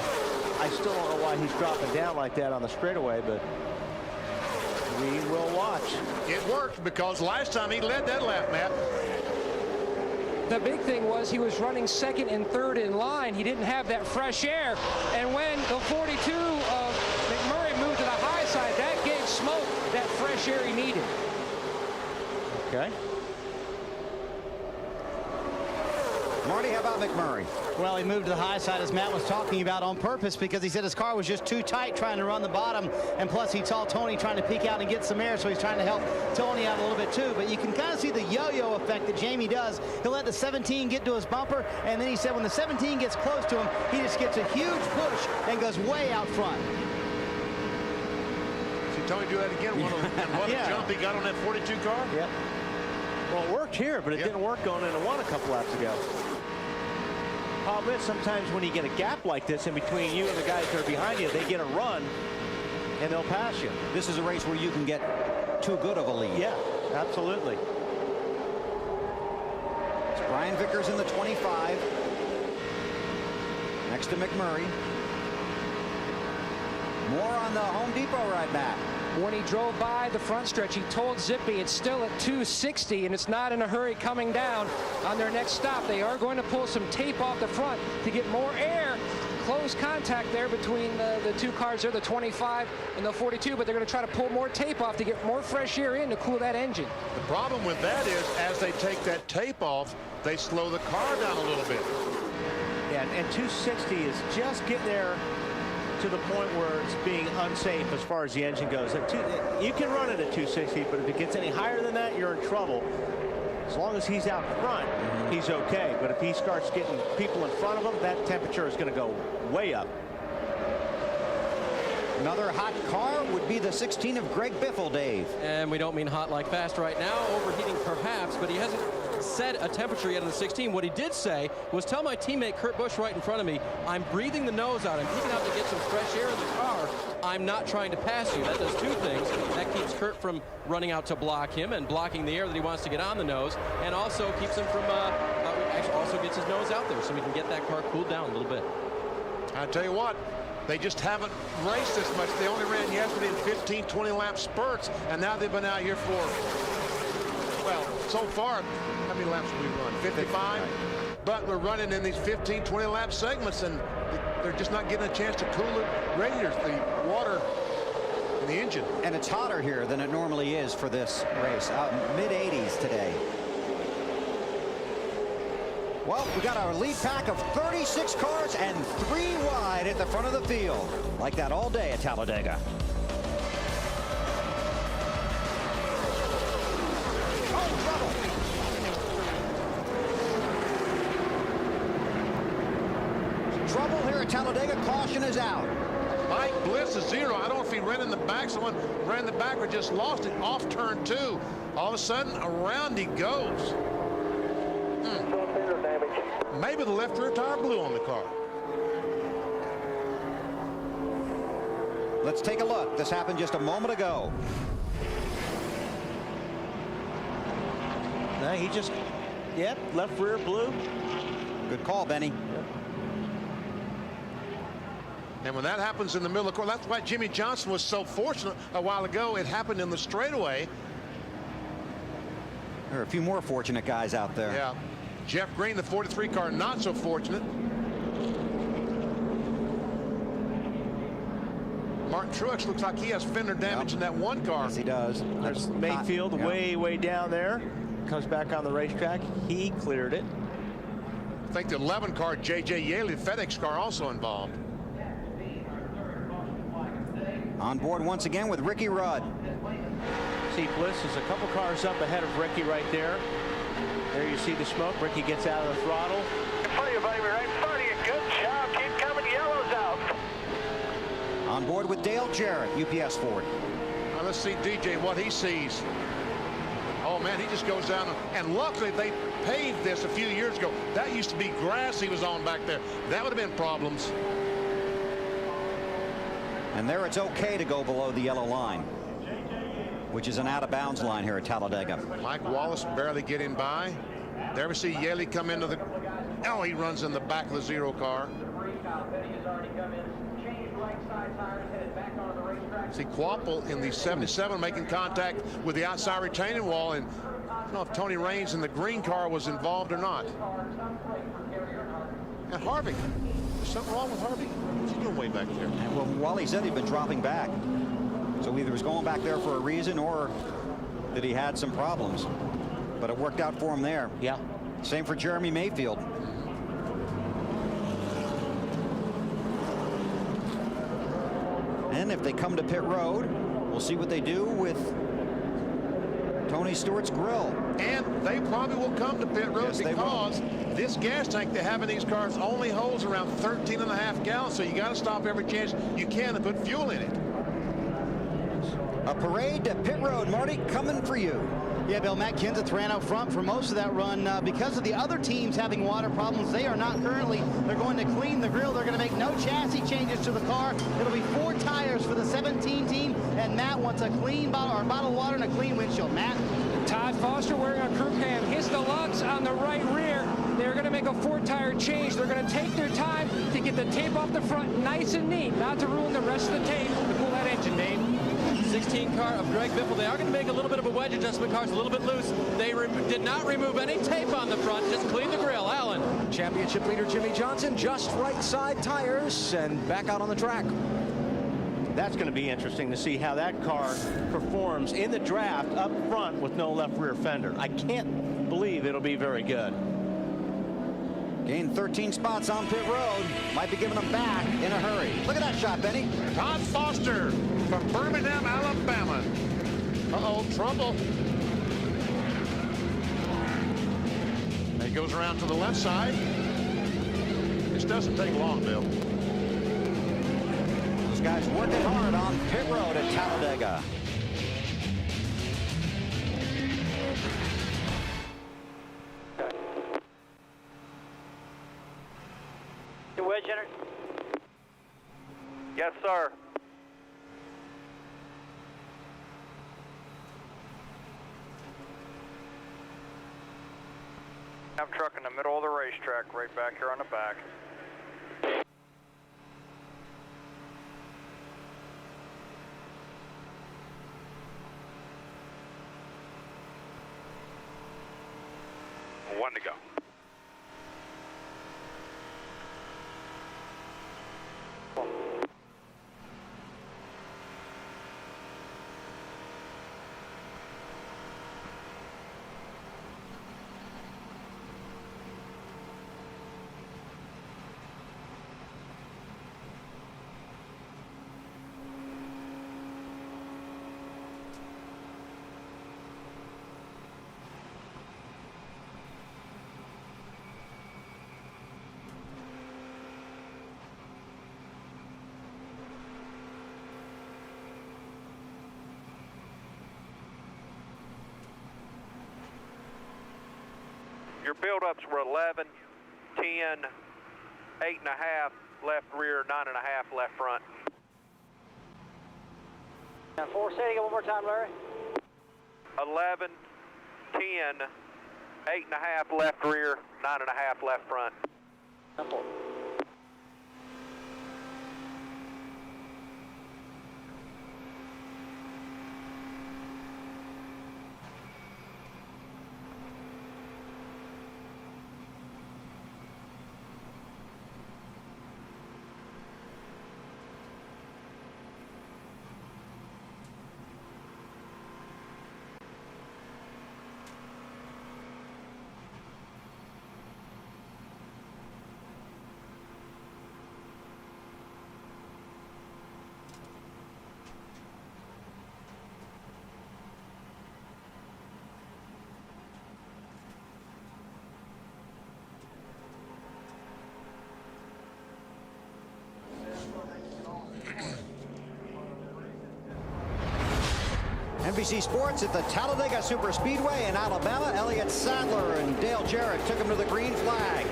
I still don't know why he's dropping down like that on the straightaway, but we will watch. It worked because last time he led that lap, Matt. The big thing was he was running second and third in line. He didn't have that fresh air. And when the 42 of McMurray moved to the high side, that gave Smoke that fresh air he needed. Okay. Marty, how about McMurray? Well, he moved to the high side, as Matt was talking about, on purpose, because he said his car was just too tight trying to run the bottom, and plus he saw Tony trying to peek out and get some air, so he's trying to help Tony out a little bit too. But you can kind of see the yo-yo effect that Jamie does. He'll let the 17 get to his bumper, and then he said when the 17 gets close to him, he just gets a huge push and goes way out front. See Tony do that again. What a jump he got on that 42 car. Yep. Well, it worked here, but it didn't work going into one a couple laps ago. Problem is, sometimes when you get a gap like this in between you and the guys that are behind you, they get a run and they'll pass you. This is a race where you can get too good of a lead. Yeah, absolutely. It's Brian Vickers in the 25. Next to McMurray. More on the Home Depot ride back. When he drove by the front stretch, he told Zippy it's still at 260 and it's not in a hurry coming down on their next stop. They are going to pull some tape off the front to get more air. Close contact there between the two cars there, the 25 and the 42, but they're going to try to pull more tape off to get more fresh air in to cool that engine. The problem with that is, as they take that tape off, they slow the car down a little bit. Yeah, and 260 is just getting there to the point where it's being unsafe as far as the engine goes. You can run it at 260, but if it gets any higher than that, you're in trouble. As long as he's out front, he's okay. But if he starts getting people in front of him, that temperature is going to go way up. Another hot car would be the 16 of Greg Biffle, Dave. And we don't mean hot like fast right now, overheating perhaps, but he hasn't said a temperature yet in the 16. What he did say was, tell my teammate Kurt Busch right in front of me, I'm breathing the nose out. I'm peeking out to get some fresh air in the car. I'm not trying to pass you. That does two things. That keeps Kurt from running out to block him and blocking the air that he wants to get on the nose, and also keeps him from, actually also gets his nose out there so we can get that car cooled down a little bit. I tell you what, they just haven't raced this much. They only ran yesterday in 15, 20 lap spurts, and now they've been out here for, well, so far, how many laps have we run? 55? But we're running in these 15, 20 lap segments, and they're just not getting a chance to cool the radiators, the water in the engine. And it's hotter here than it normally is for this race. Mid-80s today. Well, we got our lead pack of 36 cars and 3 wide at the front of the field. Like that all day at Talladega. Trouble here at Talladega. Caution is out. Mike Bliss is 0. I don't know if he ran in the back. Someone ran the back or just lost it off turn 2. All of a sudden, around he goes. Maybe the left rear tire blew on the car. Let's take a look. This happened just a moment ago. He just, left rear blue. Good call, Benny. And when that happens in the middle of the course, that's why Jimmy Johnson was so fortunate a while ago. It happened in the straightaway. There are a few more fortunate guys out there. Yeah. Jeff Green, the 43 car, not so fortunate. Martin Truex looks like he has fender damage in that one car. Yes, he does. There's Mayfield way down there. Comes back on the racetrack. He cleared it. I think the 11 car, J.J. Yaley, the FedEx car, also involved. On board once again with Ricky Rudd. See, Bliss is a couple cars up ahead of Ricky right there. There you see the smoke. Ricky gets out of the throttle. In front of you, buddy. We're right in front of you. Good job. Keep coming. Yellow's out. On board with Dale Jarrett, UPS-Ford. Now let's see DJ what he sees. Oh man, he just goes down, and luckily they paved this a few years ago. That used to be grass he was on back there. That would have been problems. And there it's okay to go below the yellow line, which is an out-of-bounds line here at Talladega. Mike Wallace barely getting by. There we see Yaley come into the... Oh, he runs in the back of the zero car. See Quapple in the 77 making contact with the outside retaining wall, and I don't know if Tony Raines in the green car was involved or not. And Harvick, is something wrong with Harvick? What's he doing way back there? And well, Wally said he'd been dropping back, so either he was going back there for a reason or that he had some problems, but it worked out for him there. Yeah. Same for Jeremy Mayfield. And if they come to pit road, we'll see what they do with Tony Stewart's grill. And they probably will come to pit road, yes, because this gas tank they have in these cars only holds around 13.5 gallons, so you got to stop every chance you can to put fuel in it. A parade to pit road, Marty, coming for you. Yeah, Bill, Matt Kenseth ran out front for most of that run. Because of the other teams having water problems, they are not currently. They're going to clean the grill. They're going to make no chassis changes to the car. It'll be 4 tires for the 17 team, and Matt wants a clean bottled water and a clean windshield. Matt? Todd Foster wearing a crew cam. His deluxe on the right rear. They're going to make a 4-tire change. They're going to take their time to get the tape off the front nice and neat, not to ruin the rest of the tape to pull that engine, Dave. 16 car of Greg Biffle. They are going to make a little bit of a wedge adjustment. Car's a little bit loose. They did not remove any tape on the front, just clean the grill. Alan. Championship leader Jimmy Johnson, just right side tires and back out on the track. That's going to be interesting to see how that car performs in the draft up front with no left rear fender. I can't believe it'll be very good. Gained 13 spots on pit road. Might be giving them back in a hurry. Look at that shot, Benny. Todd Foster from Birmingham, Alabama. Uh-oh, trouble. He goes around to the left side. This doesn't take long, Bill. Those guys working hard on pit road at Talladega. Wedge enter. Yes, sir. I'm truck in the middle of the racetrack, right back here on the back. One to go. Your build-ups were 11, 10, 8.5 left rear, 9.5 left front. 4, say it again one more time, Larry. 11, 10, 8.5 left rear, 9.5 left front. Simple. NBC Sports at the Talladega Superspeedway in Alabama. Elliott Sadler and Dale Jarrett took him to the green flag.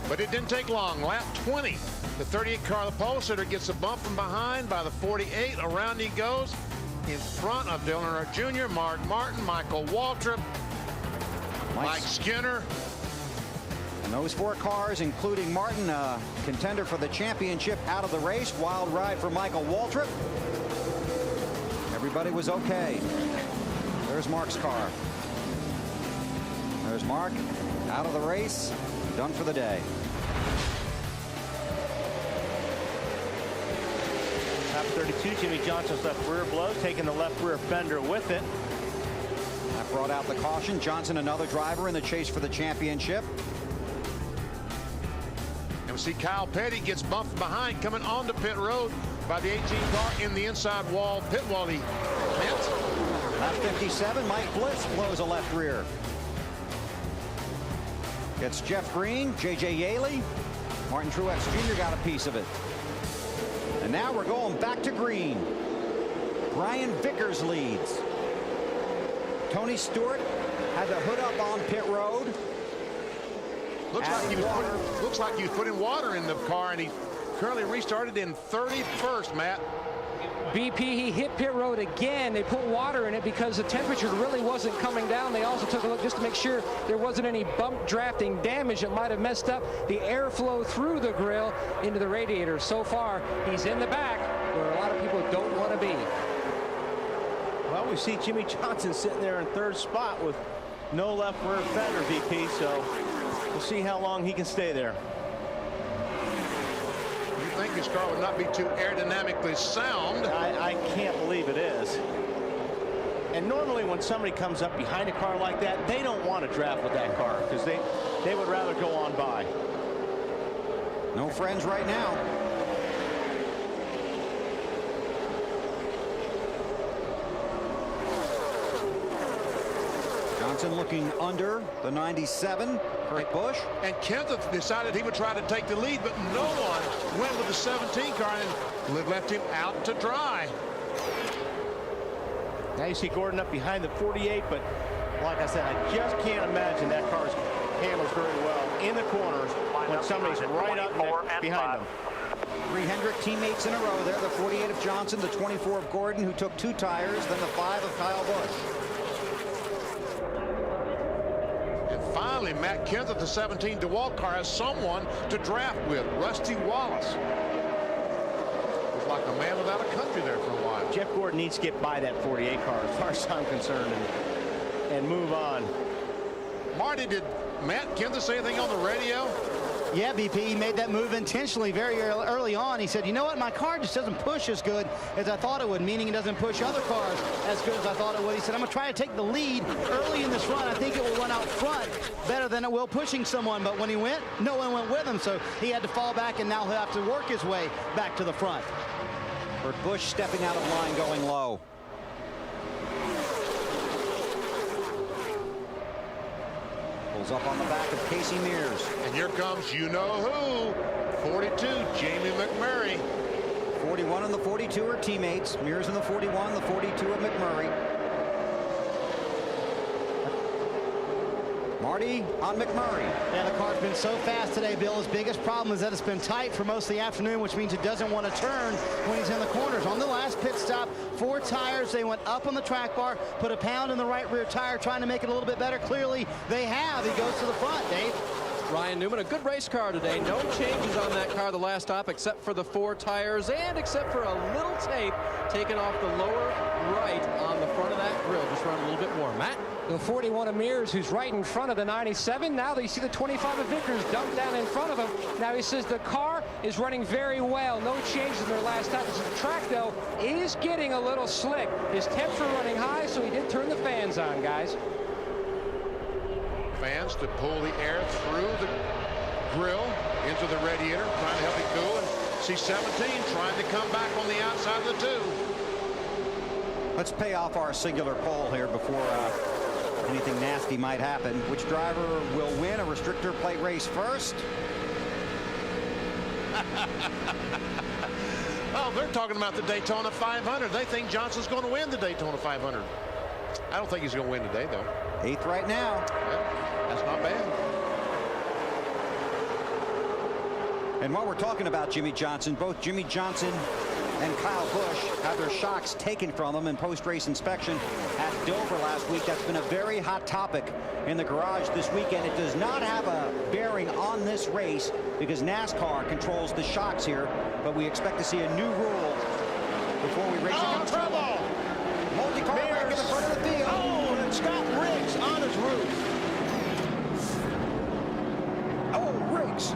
But it didn't take long. Lap 20. The 38 car, the pole sitter, gets a bump from behind by the 48. Around he goes in front of Dale Earnhardt Jr., Mark Martin, Michael Waltrip, Mike Skinner. And those 4 cars, including Martin, contender for the championship, out of the race. Wild ride for Michael Waltrip. Everybody was okay. There's Mark's car. There's Mark, out of the race, done for the day. Lap 32, Jimmy Johnson's left rear blow, taking the left rear fender with it. That brought out the caution. Johnson, another driver in the chase for the championship. And we see Kyle Petty gets bumped behind, coming onto pit road by the 18 car in the inside wall pit wall. He hit. Lap 57, Mike Bliss blows a left rear. Gets Jeff Green, J.J. Yaley. Martin Truex Jr. got a piece of it. And now we're going back to green. Brian Vickers leads. Tony Stewart had the hood up on pit road. Looks like he was putting water in the car, and he currently restarted in 31st, Matt. BP, he hit pit road again. They put water in it because the temperature really wasn't coming down. They also took a look just to make sure there wasn't any bump drafting damage that might have messed up the airflow through the grill into the radiator. So far, he's in the back where a lot of people don't want to be. Well, we see Jimmy Johnson sitting there in 3rd spot with no left rear fender, VP, so we'll see how long he can stay there. You think his car would not be too aerodynamically sound? I can't believe it is. And normally when somebody comes up behind a car like that, they don't want to draft with that car because they would rather go on by. No friends right now. Johnson looking under the 97, Kurt Busch. And Kenseth decided he would try to take the lead, but no one went with the 17 car and left him out to dry. Now you see Gordon up behind the 48, but like I said, I just can't imagine that car handles very well in the corners when somebody's right up behind them. 3 Hendrick teammates in a row there. The 48 of Johnson, the 24 of Gordon, who took 2 tires, then the 5 of Kyle Busch. Finally, Matt Kenseth, the 17 DeWalt car, has someone to draft with. Rusty Wallace. Looks like a man without a country there for a while. Jeff Gordon needs to get by that 48 car as far as I'm concerned and move on. Marty, did Matt Kenseth say anything on the radio? Yeah, BP, he made that move intentionally very early on. He said, you know what, my car just doesn't push as good as I thought it would, meaning it doesn't push other cars as good as I thought it would. He said, I'm going to try to take the lead early in this run. I think it will run out front better than it will pushing someone. But when he went, no one went with him, so he had to fall back, and now he'll have to work his way back to the front. Kurt Busch stepping out of line, going low. Pulls up on the back of Casey Mears. And here comes you-know-who, 42, Jamie McMurray. 41 and the 42 are teammates. Mears in the 41, the 42 of McMurray. Marty on McMurray. Yeah, the car's been so fast today, Bill. His biggest problem is that it's been tight for most of the afternoon, which means it doesn't want to turn when he's in the corners. On the last pit stop, 4 tires. They went up on the track bar, put a pound in the right rear tire, trying to make it a little bit better. Clearly, they have. He goes to the front, Dave. Ryan Newman, a good race car today. No changes on that car the last stop except for the 4 tires and except for a little tape taken off the lower right on the front of that grill. Just run a little bit more. Matt? The 41 of Mears, who's right in front of the 97. Now they see the 25 of Vickers dumped down in front of him. Now he says the car is running very well. No changes in their last stop. The track, though, is getting a little slick. His temps are running high, so he did turn the fans on, guys. Fans to pull the air through the grill into the radiator, trying to help it cool. And C-17 trying to come back on the outside of the 2. Let's pay off our singular poll here before anything nasty might happen. Which driver will win a restrictor plate race first? Oh, they're talking about the Daytona 500. They think Johnson's going to win the Daytona 500. I don't think he's going to win today, though. 8th right now. Yeah, that's not bad. And while we're talking about Jimmy Johnson, both Jimmy Johnson and Kyle Busch had their shocks taken from them in post-race inspection at Dover last week. That's been a very hot topic in the garage this weekend. It does not have a bearing on this race because NASCAR controls the shocks here, but we expect to see a new rule before we race again. Trouble! Multi-car back in the front of the field. Oh, and Scott Riggs on his roof. Oh, Riggs.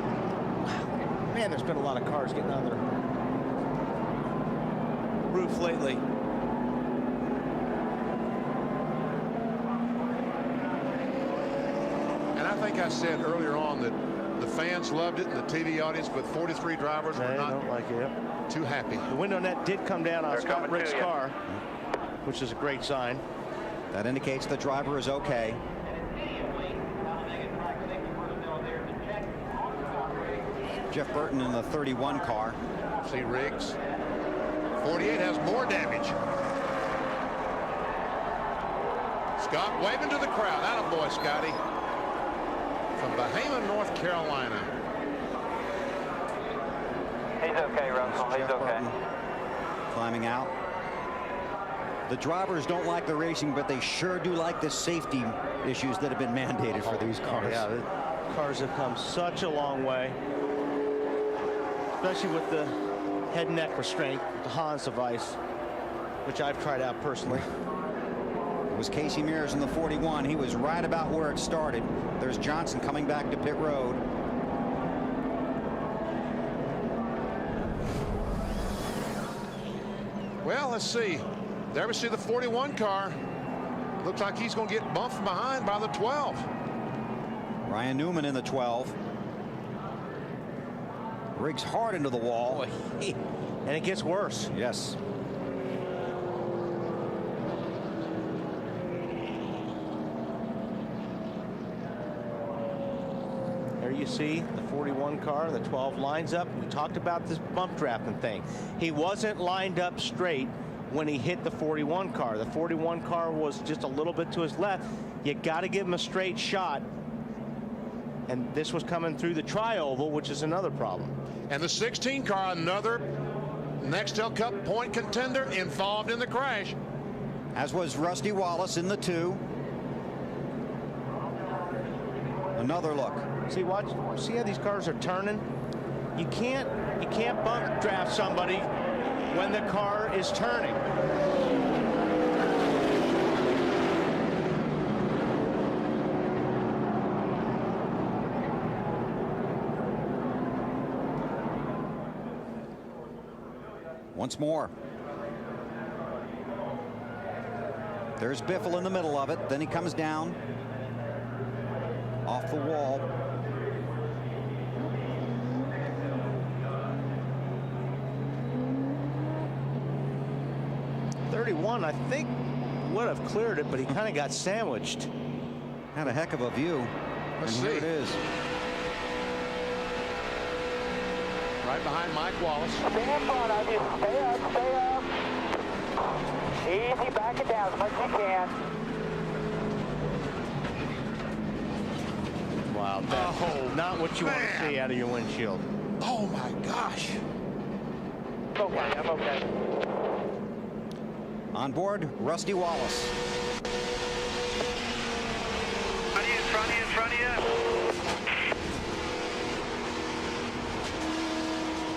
Man, there's been a lot of cars getting on their roof lately. And I think I said earlier on that the fans loved it and the TV audience, but 43 drivers were not don't like it. too happy. The window net did come down on Scott Riggs' car, which is a great sign. That indicates the driver is okay. Jeff Burton in the 31 car. See Riggs. 48 has more damage. Scott waving to the crowd. Attaboy, Scotty. From Bahama, North Carolina. He's okay, Russell. He's okay. Climbing out. The drivers don't like the racing, but they sure do like the safety issues that have been mandated for these cars. Yeah, the cars have come such a long way, especially with the head and neck restraint, the Hans device, which I've tried out personally. It was Casey Mears in the 41. He was right about where it started. There's Johnson coming back to pit road. Well, let's see. There we see the 41 car. Looks like he's going to get bumped from behind by the 12. Ryan Newman in the 12. Riggs hard into the wall. And it gets worse. Yes. There you see the 41 car, the 12 lines up. We talked about this bump drafting thing. He wasn't lined up straight when he hit the 41 car. The 41 car was just a little bit to his left. You got to give him a straight shot. And this was coming through the tri-oval, which is another problem. And the 16 car, another Nextel Cup point contender, involved in the crash. As was Rusty Wallace in the 2. Another look. See how these cars are turning? You can't bump draft somebody when the car is turning. Once more. There's Biffle in the middle of it. Then he comes down off the wall. I think would have cleared it, but he kind of got sandwiched. Had a heck of a view. Let's and here see. it is. Right behind Mike Wallace. Stay in front of you. Stay up, stay up. Easy, back it down as much as you can. Wow, that's not what you want to see out of your windshield. Oh my gosh. Okay, I'm okay. On board, Rusty Wallace. In front of you.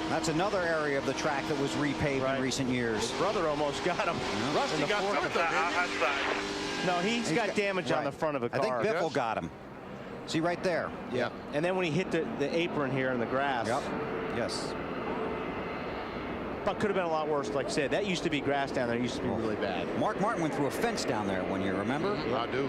That's another area of the track that was repaved in recent years. His brother almost got him. Rusty got through it though, didn't No, he's got damage on the front of a car. I think Biffle got him. See right there. Yeah. And then when he hit the apron here in the grass. Yep. Yes. But could have been a lot worse, like I said. That used to be grass down there. It used to be really bad. Mark Martin went through a fence down there one year, remember? I do.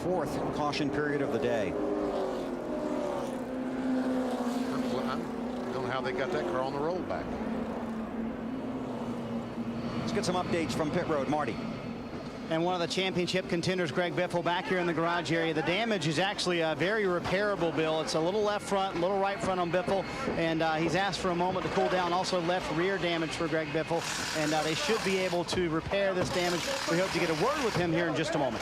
Fourth caution period of the day. I don't know how they got that car on the rollback. Let's get some updates from pit road. Marty. And one of the championship contenders, Greg Biffle, back here in the garage area. The damage is actually very repairable, Bill. It's a little left front, a little right front on Biffle, and he's asked for a moment to cool down. Also left rear damage for Greg Biffle, and they should be able to repair this damage. We hope to get a word with him here in just a moment.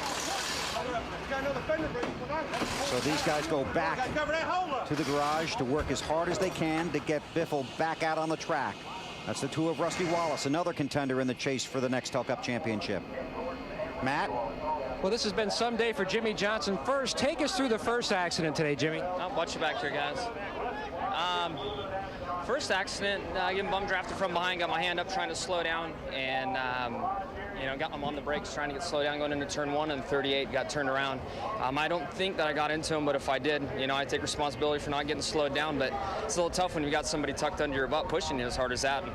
So these guys go back to the garage to work as hard as they can to get Biffle back out on the track. That's the two of Rusty Wallace, another contender in the chase for the Nextel Cup Championship. Matt? Well, this has been some day for Jimmy Johnson. First, take us through the first accident today, Jimmy. Not much back here, guys. First accident, getting bum drafted from behind, got my hand up trying to slow down, and you know, I'm on the brakes trying to get slowed down going into turn 1, and 38 got turned around. I don't think that I got into him, but if I did, you know, I take responsibility for not getting slowed down, but it's a little tough when you got somebody tucked under your butt pushing you as hard as that. And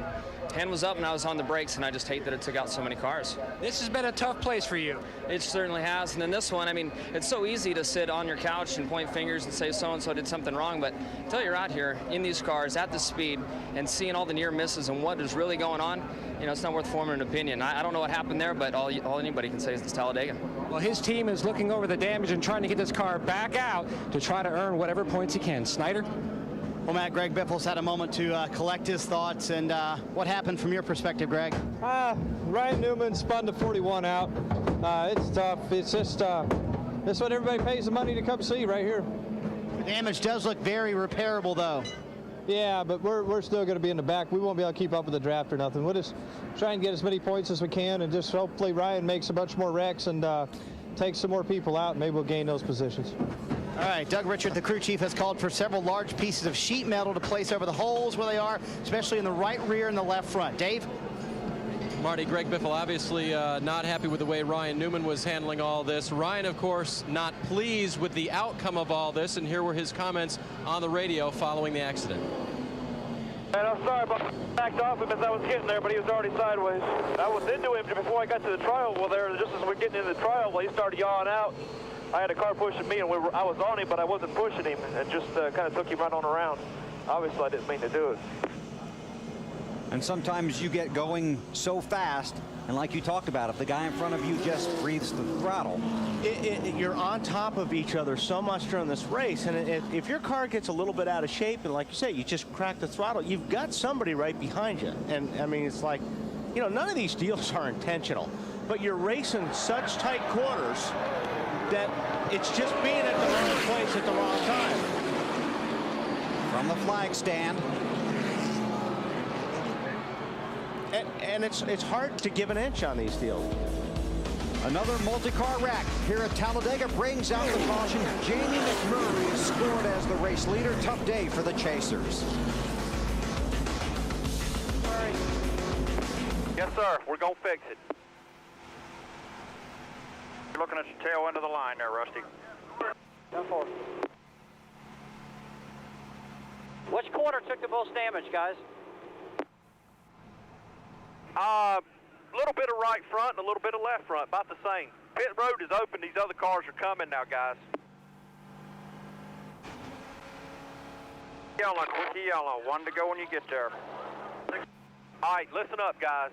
hand was up and I was on the brakes, and I just hate that it took out so many cars. This has been a tough place for you. It certainly has. And then this one, I mean, it's so easy to sit on your couch and point fingers and say so-and-so did something wrong, but until you're out here in these cars at the speed and seeing all the near misses and what is really going on, you know, it's not worth forming an opinion. I don't know what happened there, but all anybody can say is it's Talladega. Well, his team is looking over the damage and trying to get this car back out to try to earn whatever points he can. Snyder? Well, Matt, Greg Biffle's had a moment to collect his thoughts. And what happened from your perspective, Greg? Ryan Newman spun the 41 out. It's tough. It's just that's what everybody pays the money to come see right here. The damage does look very repairable, though. Yeah, but we're still going to be in the back. We won't be able to keep up with the draft or nothing. We'll just try and get as many points as we can, and just hopefully Ryan makes a bunch more wrecks and takes some more people out, and maybe we'll gain those positions. All right, Doug Richard, the crew chief, has called for several large pieces of sheet metal to place over the holes where they are, especially in the right rear and the left front. Dave? Marty, Greg Biffle obviously not happy with the way Ryan Newman was handling all this. Ryan, of course, not pleased with the outcome of all this, and here were his comments on the radio following the accident. And I'm sorry about backed off him as I was getting there, but he was already sideways. I was into him before I got to the trial. Well, there, just as we're getting into the trial, well, he started yawing out. I had a car pushing me, and I was on him, but I wasn't pushing him, and just kind of took him right on around. Obviously, I didn't mean to do it. And sometimes you get going so fast, and like you talked about, if the guy in front of you just breathes the throttle. You're on top of each other so much during this race, and if your car gets a little bit out of shape, and like you say, you just crack the throttle, you've got somebody right behind you. And I mean, it's like, you know, none of these deals are intentional, but you're racing such tight quarters that it's just being at the wrong place at the wrong time. From the flag stand. And it's hard to give an inch on these deals. Another multi-car wreck here at Talladega brings out the caution. Jamie McMurray is scored as the race leader. Tough day for the chasers. Yes, sir. We're going to fix it. You're looking at your tail end of the line there, Rusty. 10-4. Which corner took the most damage, guys? A little bit of right front and a little bit of left front, about the same. Pit road is open. These other cars are coming now, guys. Quick yellow. One to go when you get there. All right, listen up, guys.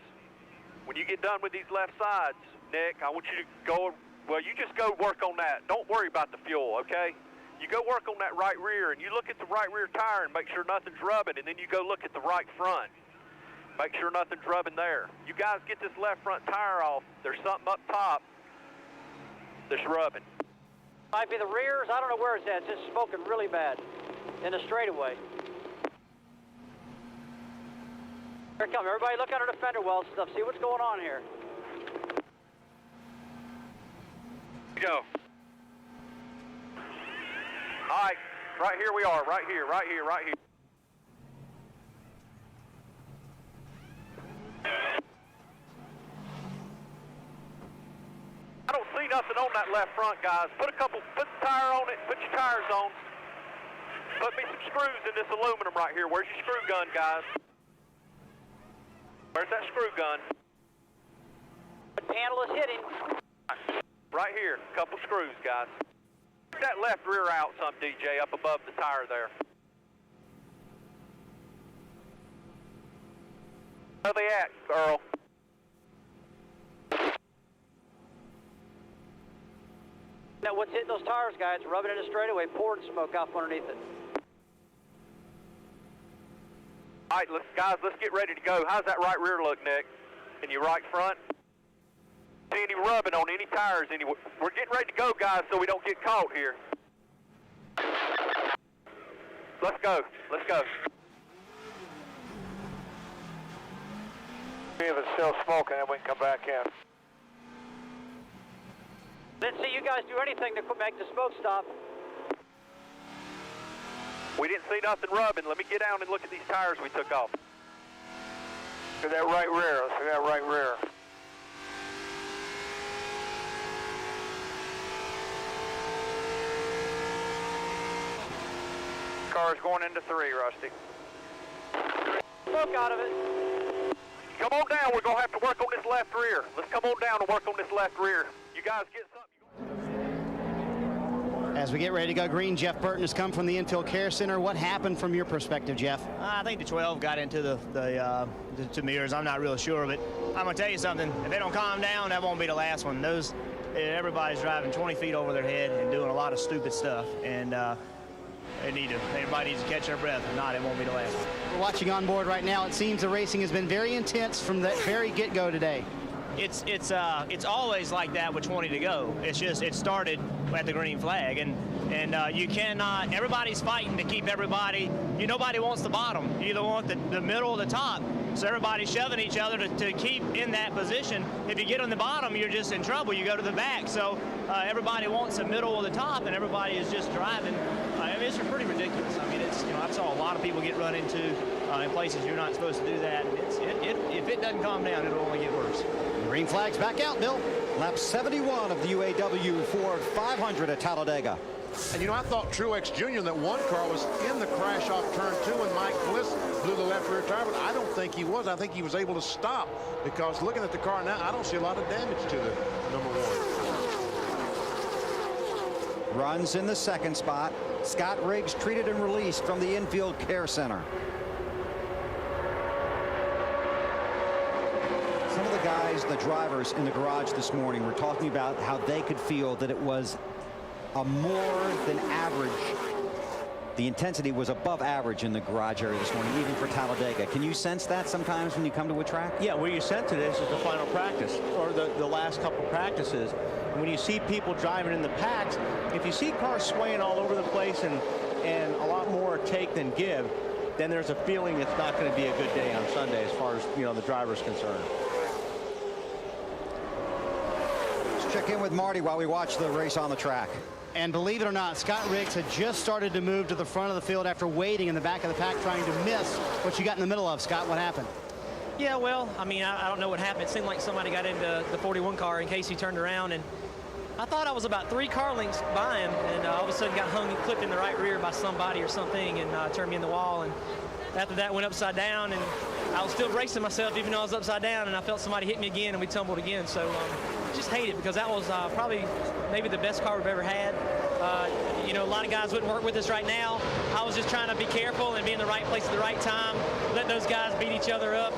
When you get done with these left sides, Nick, I want you to go, well, you just go work on that. Don't worry about the fuel, okay? You go work on that right rear, and you look at the right rear tire and make sure nothing's rubbing, and then you go look at the right front. Make sure nothing's rubbing there. You guys get this left front tire off. There's something up top that's rubbing. Might be the rears. I don't know where it's at. It's just smoking really bad in the straightaway. Here it comes. Everybody look under the fender wells and stuff. See what's going on here. Go. All right, right here we are. Right here, right here, right here. I don't see nothing on that left front, guys. Put the tire on it, put your tires on. Put me some screws in this aluminum right here. Where's your screw gun, guys? Where's that screw gun? What panel is hitting? Right here, couple screws, guys. Get that left rear out some, DJ, up above the tire there. Where they at, Earl? Now, what's hitting those tires, guys? Rubbing in the straightaway, pouring smoke off underneath it. All right, guys, let's get ready to go. How's that right rear look, Nick? And your right front? See any rubbing on any tires anywhere? We're getting ready to go, guys, so we don't get caught here. Let's go. Let's go. See if it's still smoking, and we can come back in. Let's see you guys do anything to make the smoke stop. We didn't see nothing rubbing. Let me get down and look at these tires we took off. See that right rear. Let's see that right rear. Car's going into 3, Rusty. Smoke out of it. Come on down. We're going to have to work on this left rear. Let's come on down and work on this left rear. You guys get something. As we get ready to go green, Jeff Burton has come from the Infield Care Center. What happened from your perspective, Jeff? I think the 12 got into the mirrors. I'm not real sure, but I'm going to tell you something. If they don't calm down, that won't be the last one. Everybody's driving 20 feet over their head and doing a lot of stupid stuff, and everybody needs to catch their breath. If not, it won't be the last one. We're watching on board right now. It seems the racing has been very intense from the very get-go today. It's always like that with 20 to go. It's just it started at the green flag, and you cannot. Everybody's fighting to keep everybody. Nobody wants the bottom. You either want the middle or the top. So everybody's shoving each other to keep in that position. If you get on the bottom, you're just in trouble. You go to the back. So everybody wants the middle or the top, and everybody is just driving. I mean, it's pretty ridiculous. I mean, I saw a lot of people get run into in places you're not supposed to do that. If it doesn't calm down, it'll only get worse. Green flag's back out, Bill. Lap 71 of the UAW-Ford 500 at Talladega. And I thought Truex Jr. that one car was in the crash off turn 2 when Mike Bliss blew the left rear tire, but I don't think he was. I think he was able to stop, because looking at the car now, I don't see a lot of damage to the number 1. Runs in the second spot. Scott Riggs treated and released from the Infield Care Center. Some of the guys, the drivers in the garage this morning, were talking about how they could feel that it was a more than average. The intensity was above average in the garage area this morning, even for Talladega. Can you sense that sometimes when you come to a track? Yeah, where you sense it is the final practice, or the last couple practices. When you see people driving in the packs, if you see cars swaying all over the place and a lot more take than give, then there's a feeling it's not going to be a good day on Sunday as far as the driver's concerned. Let's check in with Marty while we watch the race on the track. And believe it or not, Scott Riggs had just started to move to the front of the field after waiting in the back of the pack, trying to miss what you got in the middle of. Scott, what happened? Yeah, well, I mean, I don't know what happened. It seemed like somebody got into the 41 car in case he turned around, and I thought I was about 3 car lengths by him, and all of a sudden got hung and clipped in the right rear by somebody or something, and turned me in the wall. And after that, went upside down, and I was still bracing myself even though I was upside down, and I felt somebody hit me again, and we tumbled again. So just hate it, because that was probably maybe the best car we've ever had. A lot of guys wouldn't work with us right now. I was just trying to be careful and be in the right place at the right time, let those guys beat each other up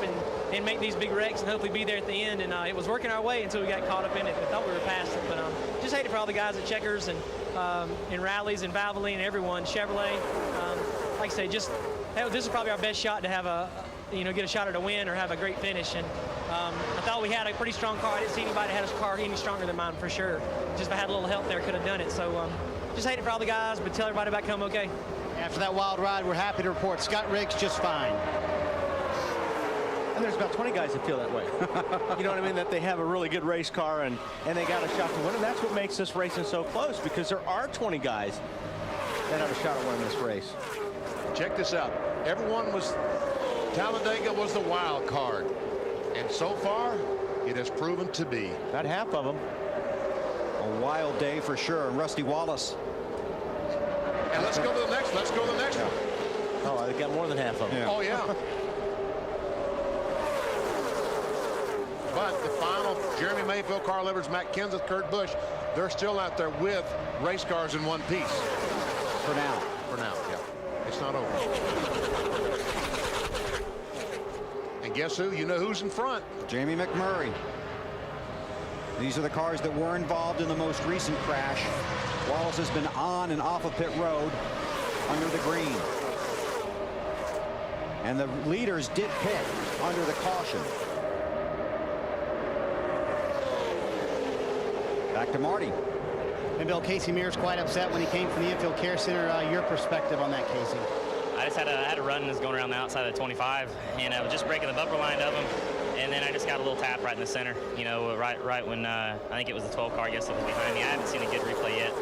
and make these big wrecks and hopefully be there at the end. And it was working our way until we got caught up in it. We thought we were past it, but just hate it for all the guys at Checkers and in Rallies and Valvoline and everyone, Chevrolet. Like I say, this is probably our best shot to have a get a shot at a win or have a great finish. And I thought we had a pretty strong car. I didn't see anybody that had a car any stronger than mine for sure. Just if I had a little help there, could have done it. So just hate it for all the guys, but tell everybody back home okay. After that wild ride, we're happy to report Scott Riggs just fine. And there's about 20 guys that feel that way. You know what I mean? That they have a really good race car and they got a shot to win. And that's what makes this racing so close, because there are 20 guys that have a shot at winning this race. Check this out. Talladega was the wild card. And so far, it has proven to be. About half of them. A wild day for sure. And Rusty Wallace. And let's go to the next. Let's go to the next one. Oh, they got more than half of them. Yeah. Oh, yeah. But the final, Jeremy Mayfield, Carl Edwards, Matt Kenseth, Kurt Busch, they're still out there with race cars in one piece. For now. For now, yeah. It's not over. And guess who? You know who's in front? Jamie McMurray. These are the cars that were involved in the most recent crash. Wallace has been on and off of pit road under the green. And the leaders did pit under the caution. Back to Marty. And Bill, Casey Mears quite upset when he came from the Infield Care Center. Your perspective on that, Casey? I just had a run that's going around the outside of the 25, and I was just breaking the bumper line of them, and then I just got a little tap right in the center. Right when I think it was the 12 car. I guess it was behind me. I haven't seen a good replay yet,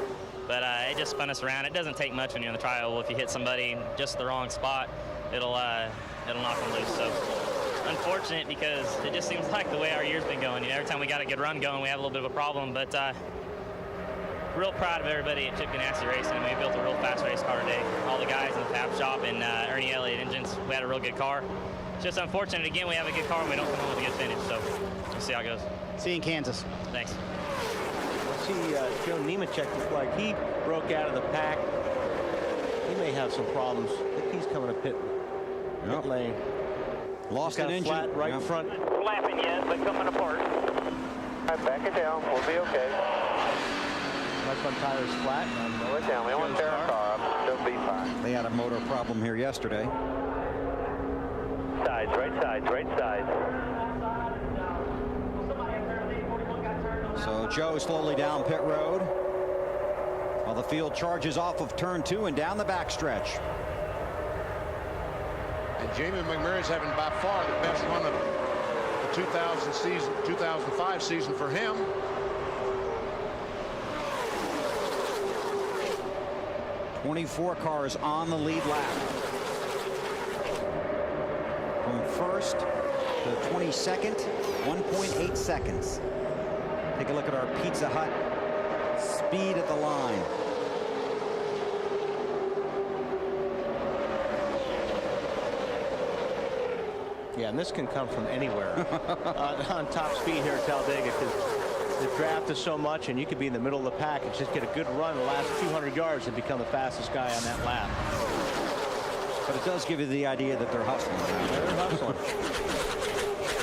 but it just spun us around. It doesn't take much when you're in the trial. If you hit somebody just the wrong spot, it'll knock them loose. So unfortunate, because it just seems like the way our year's been going. Every time we got a good run going, we have a little bit of a problem. But real proud of everybody at Chip Ganassi Racing. We built a real fast race car today. All the guys in the Pap shop and Ernie Elliott Engines, we had a real good car. It's just unfortunate, again, we have a good car and we don't come home with a good finish. So we'll see how it goes. See you in Kansas. Thanks. See, Joe Nemechek looked like he broke out of the pack. He may have some problems. I think he's coming to pit lane. Lost an engine. Flat right front. Flapping yet, but coming apart. All right, back it down. We'll be okay. Right front tire is flat. Slow it down. We don't want to tear our car up. It'll be fine. They had a motor problem here yesterday. Sides, right sides, right sides. So Joe slowly down pit road while the field charges off of turn 2 and down the backstretch. And Jamie McMurray's having by far the best run of the 2005 season for him. .24 cars on the lead lap. From first to 22nd, 1.8 seconds. Take a look at our Pizza Hut speed at the line. Yeah, and this can come from anywhere on top speed here at Talladega, because the draft is so much, and you could be in the middle of the pack and just get a good run the last 200 yards and become the fastest guy on that lap. But it does give you the idea that they're hustling. They're hustling.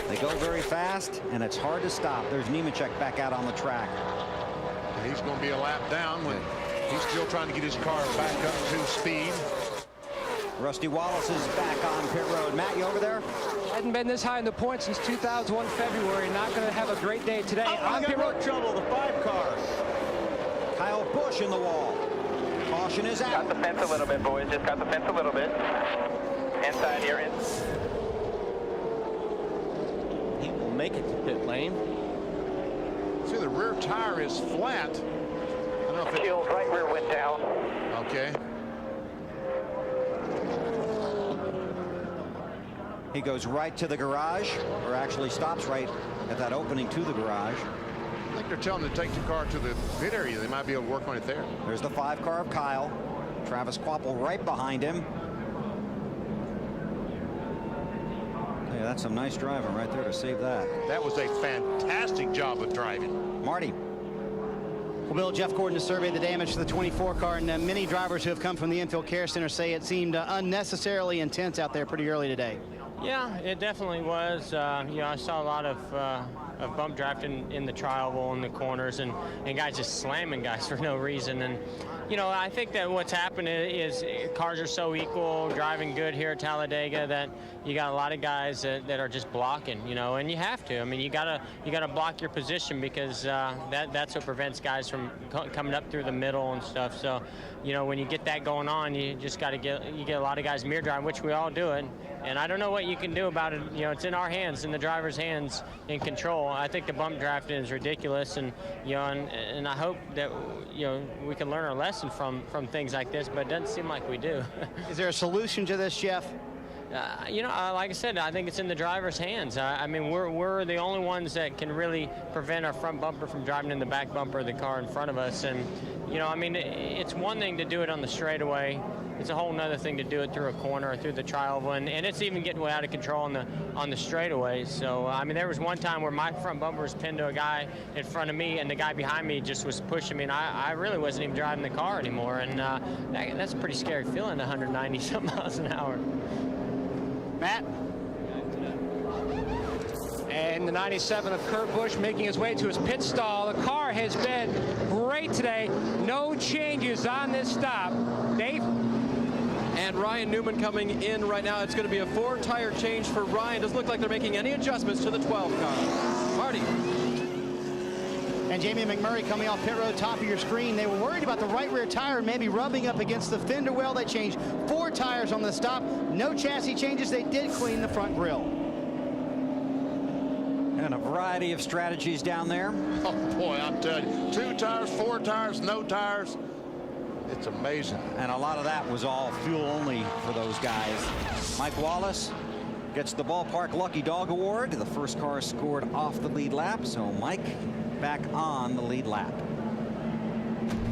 They go very fast, and it's hard to stop. There's Nemechek back out on the track. And he's going to be a lap down when he's still trying to get his car back up to speed. Rusty Wallace is back on pit road. Matt, you over there? Hadn't been this high in the points since 2001 February. Not going to have a great day today. On pit road trouble, the 5 car. Kyle Busch in the wall. Caution is out. Got the fence a little bit, boys. Just got the fence a little bit. Inside here. He will make it to pit lane. See, the rear tire is flat. I don't know if it... Killed, right rear went down. Okay. He goes right to the garage, or actually stops right at that opening to the garage. I think they're telling him to take the car to the pit area. They might be able to work on it there. There's the 5 car of Kyle. Travis Kvapil right behind him. Yeah, that's some nice driving right there to save that. That was a fantastic job of driving. Marty. Well, Bill, Jeff Gordon has surveyed the damage to the 24 car, and many drivers who have come from the Infield Care Center say it seemed unnecessarily intense out there pretty early today. Yeah, it definitely was. I saw a lot of bump drafting in the trial oval in the corners, and guys just slamming guys for no reason. And I think that what's happened is cars are so equal, driving good here at Talladega, that you got a lot of guys that are just blocking. And you have to. I mean, you gotta block your position, because that's what prevents guys from coming up through the middle and stuff. So, when you get that going on, you just got to get a lot of guys mirror driving, which we all do it. And I don't know what you can do about it. It's in our hands, in the driver's hands, in control. I think the bump drafting is ridiculous, and and I hope that we can learn our lesson from things like this, but it doesn't seem like we do. Is there a solution to this, Jeff? Like I said, I think it's in the driver's hands. I mean, we're the only ones that can really prevent our front bumper from driving in the back bumper of the car in front of us. And, I mean, it's one thing to do it on the straightaway. It's a whole nother thing to do it through a corner or through the trial, and it's even getting way out of control on the straightaway. So, I mean, there was one time where my front bumper was pinned to a guy in front of me, and the guy behind me just was pushing me, and I really wasn't even driving the car anymore. And that's a pretty scary feeling, 190-something miles an hour. Matt? And the 97 of Kurt Busch making his way to his pit stall. The car has been great today. No changes on this stop. Dave? And Ryan Newman coming in right now. It's going to be a 4-tire change for Ryan. Doesn't look like they're making any adjustments to the 12 car. Marty. And Jamie McMurray coming off pit road, top of your screen. They were worried about the right rear tire maybe rubbing up against the fender well. They changed 4 tires on the stop. No chassis changes. They did clean the front grille. And a variety of strategies down there. Oh, boy, I'm telling you. 2 tires, 4 tires, no tires. It's amazing. And a lot of that was all fuel only for those guys. Mike Wallace gets the Ballpark Lucky Dog Award. The first car scored off the lead lap, so Mike back on the lead lap.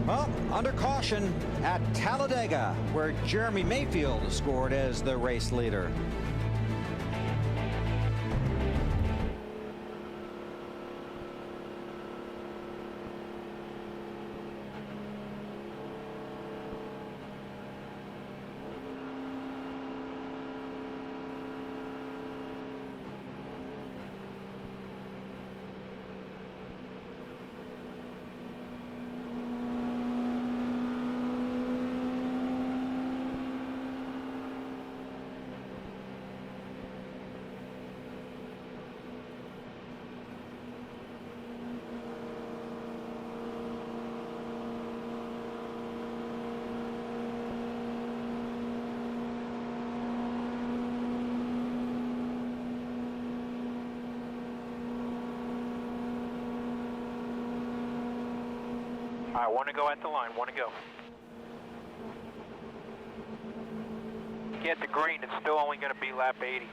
Well, under caution at Talladega, where Jeremy Mayfield scored as the race leader. All right, 1 to go at the line, 1 to go. Get the green, it's still only going to be lap 80.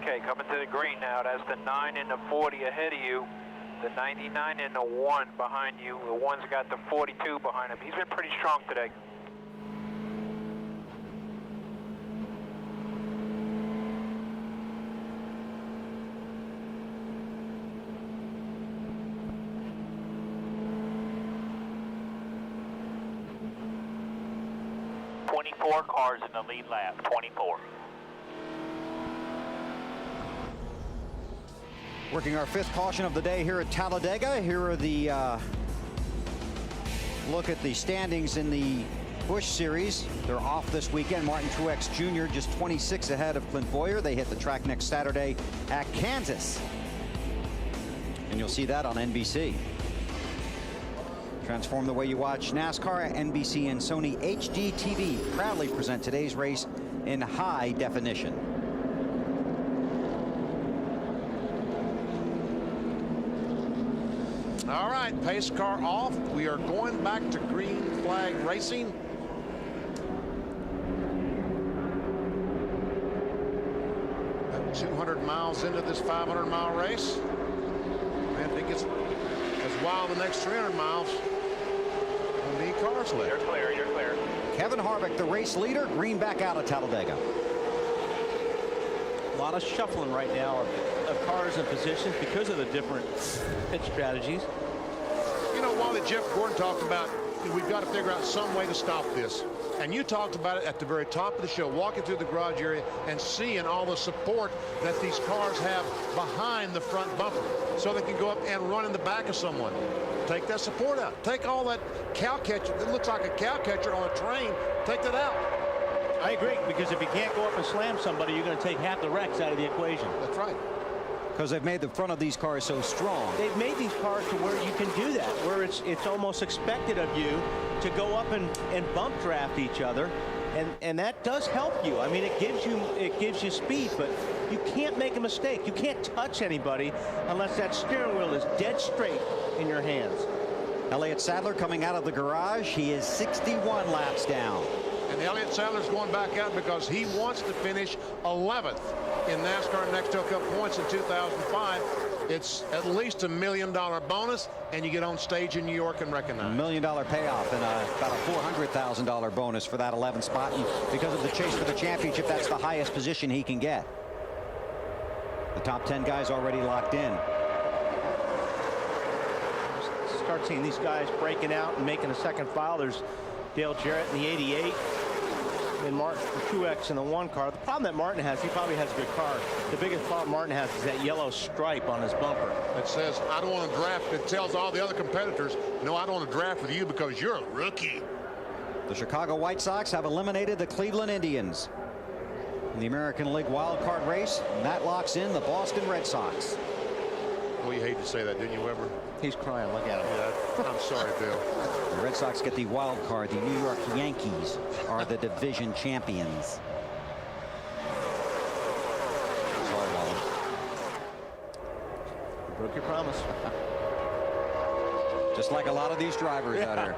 Okay, coming to the green now. That's the 9 and the 40 ahead of you. The 99 and the 1 behind you. The 1's got the 42 behind him. He's been pretty strong today. 24 cars in the lead lap, 24. Working our 5th caution of the day here at Talladega. Here are the look at the standings in the Busch Series. They're off this weekend. Martin Truex Jr. just 26 ahead of Clint Bowyer. They hit the track next Saturday at Kansas. And you'll see that on NBC. Transform the way you watch NASCAR. NBC and Sony HD TV proudly present today's race in high definition. All right, pace car off. We are going back to green flag racing. About 200 miles into this 500-mile race. And if it gets as wild the next 300 miles, we'll need cars left. You're clear, you're clear. Kevin Harvick, the race leader, green back out of Talladega. A lot of shuffling right now of cars and positions because of the different pit strategies. You know, Wally, Jeff Gordon talked about we've got to figure out some way to stop this. And you talked about it at the very top of the show, walking through the garage area and seeing all the support that these cars have behind the front bumper so they can go up and run in the back of someone. Take that support out. Take all that cow catcher. It looks like a cow catcher on a train. Take that out. I agree, because if you can't go up and slam somebody, you're going to take half the wrecks out of the equation. That's right. Because they've made the front of these cars so strong. They've made these cars to where you can do that, where it's almost expected of you to go up and bump draft each other, and that does help you. I mean, it gives you speed, but you can't make a mistake. You can't touch anybody unless that steering wheel is dead straight in your hands. Elliott Sadler coming out of the garage. He is 61 laps down. And Elliott Sadler's going back out because he wants to finish 11th in NASCAR Nextel Cup points in 2005. It's at least $1 million bonus, and you get on stage in New York and recognized. $1 million payoff and about a $400,000 bonus for that 11th spot. And because of the chase for the championship, that's the highest position he can get. The top 10 guys already locked in. Start seeing these guys breaking out and making a second file. There's Dale Jarrett in the 88. And Martin Truex in the 1 car. The problem that Martin has, he probably has a good car. The biggest problem Martin has is that yellow stripe on his bumper. It says, I don't want to draft. It tells all the other competitors, no, I don't want to draft with you because you're a rookie. The Chicago White Sox have eliminated the Cleveland Indians in the American League wild card race, and that locks in the Boston Red Sox. Well, you hate to say that, didn't you, Weber? He's crying. Look at him. Yeah, I'm sorry, Bill. The Red Sox get the wild card. The New York Yankees are the division champions. Sorry, Wally. You broke your promise. Just like a lot of these drivers out here.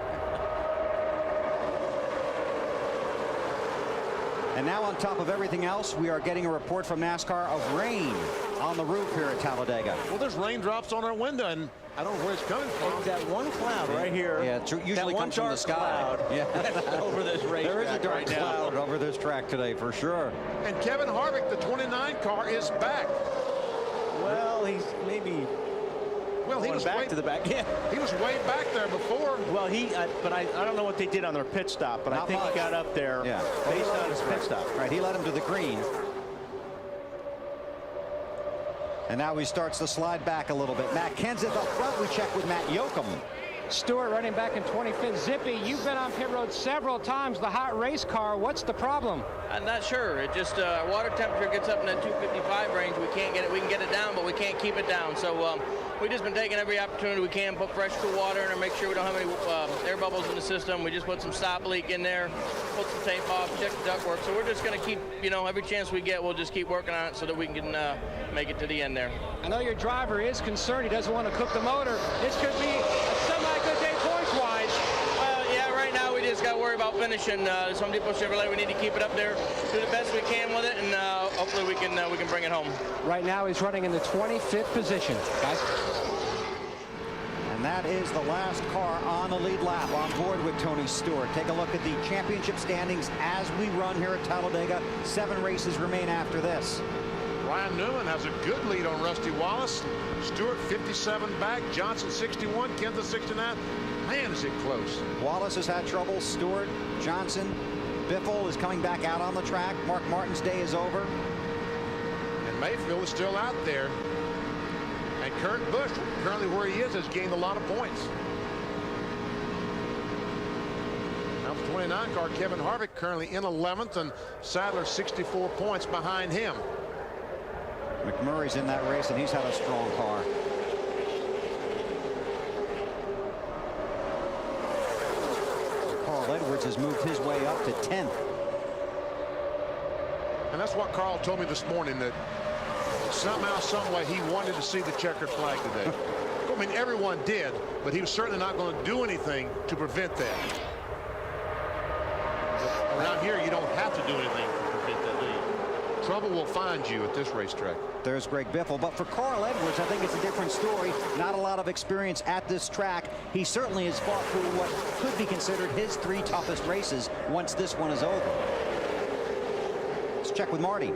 And now, on top of everything else, we are getting a report from NASCAR of rain on the roof here at Talladega. Well, there's raindrops on our window, and I don't know where it's coming from. It's that one cloud right here. Yeah, it usually comes from the sky. Yeah. Over this race. There is a dark cloud over this track today, for sure. And Kevin Harvick, the 29 car, is back. Well, he's maybe. Well, he was back way to the back. Yeah, he was way back there before. Well, but I don't know what they did on their pit stop, but I think he got up there based on his pit stop. Right, he led him to the green. And now he starts to slide back a little bit. Matt Kenseth up front. We check with Matt Yoakum. Stewart running back in 25th. Zippy, you've been on pit road several times. The hot race car, what's the problem? I'm not sure. It just water temperature gets up in that 255 range. We can't get it. We can get it down, but we can't keep it down. So we've just been taking every opportunity we can, put fresh cool water in and make sure we don't have any air bubbles in the system. We just put some stop leak in there, put some tape off, check the ductwork. So we're just going to keep, every chance we get, we'll just keep working on it so that we can make it to the end there. I know your driver is concerned. He doesn't want to cook the motor. This could be a semi-good day points-wise. Well, yeah, right now we just got to worry about finishing. Some people Chevrolet, we need to keep it up there, do the best we can with it, and hopefully we can bring it home. Right now he's running in the 25th position, guys. And that is the last car on the lead lap on board with Tony Stewart. Take a look at the championship standings as we run here at Talladega. 7 races remain after this. Ryan Newman has a good lead on Rusty Wallace. Stewart 57 back, Johnson 61, Kenseth 69. Man, is it close. Wallace has had trouble. Stewart, Johnson, Biffle is coming back out on the track. Mark Martin's day is over. And Mayfield is still out there. And Kurt Busch, currently where he is, has gained a lot of points. Now the 29 car, Kevin Harvick, currently in 11th, and Sadler 64 points behind him. McMurray's in that race, and he's had a strong car. Carl Edwards has moved his way up to 10th. And that's what Carl told me this morning, that somehow, some way, he wanted to see the checkered flag today. I mean, everyone did, but he was certainly not going to do anything to prevent that. But around here, you don't have to do anything to prevent that, do you? Trouble will find you at this racetrack. There's Greg Biffle, but for Carl Edwards, I think it's a different story. Not a lot of experience at this track. He certainly has fought through what could be considered his 3 toughest races once this one is over. Let's check with Marty.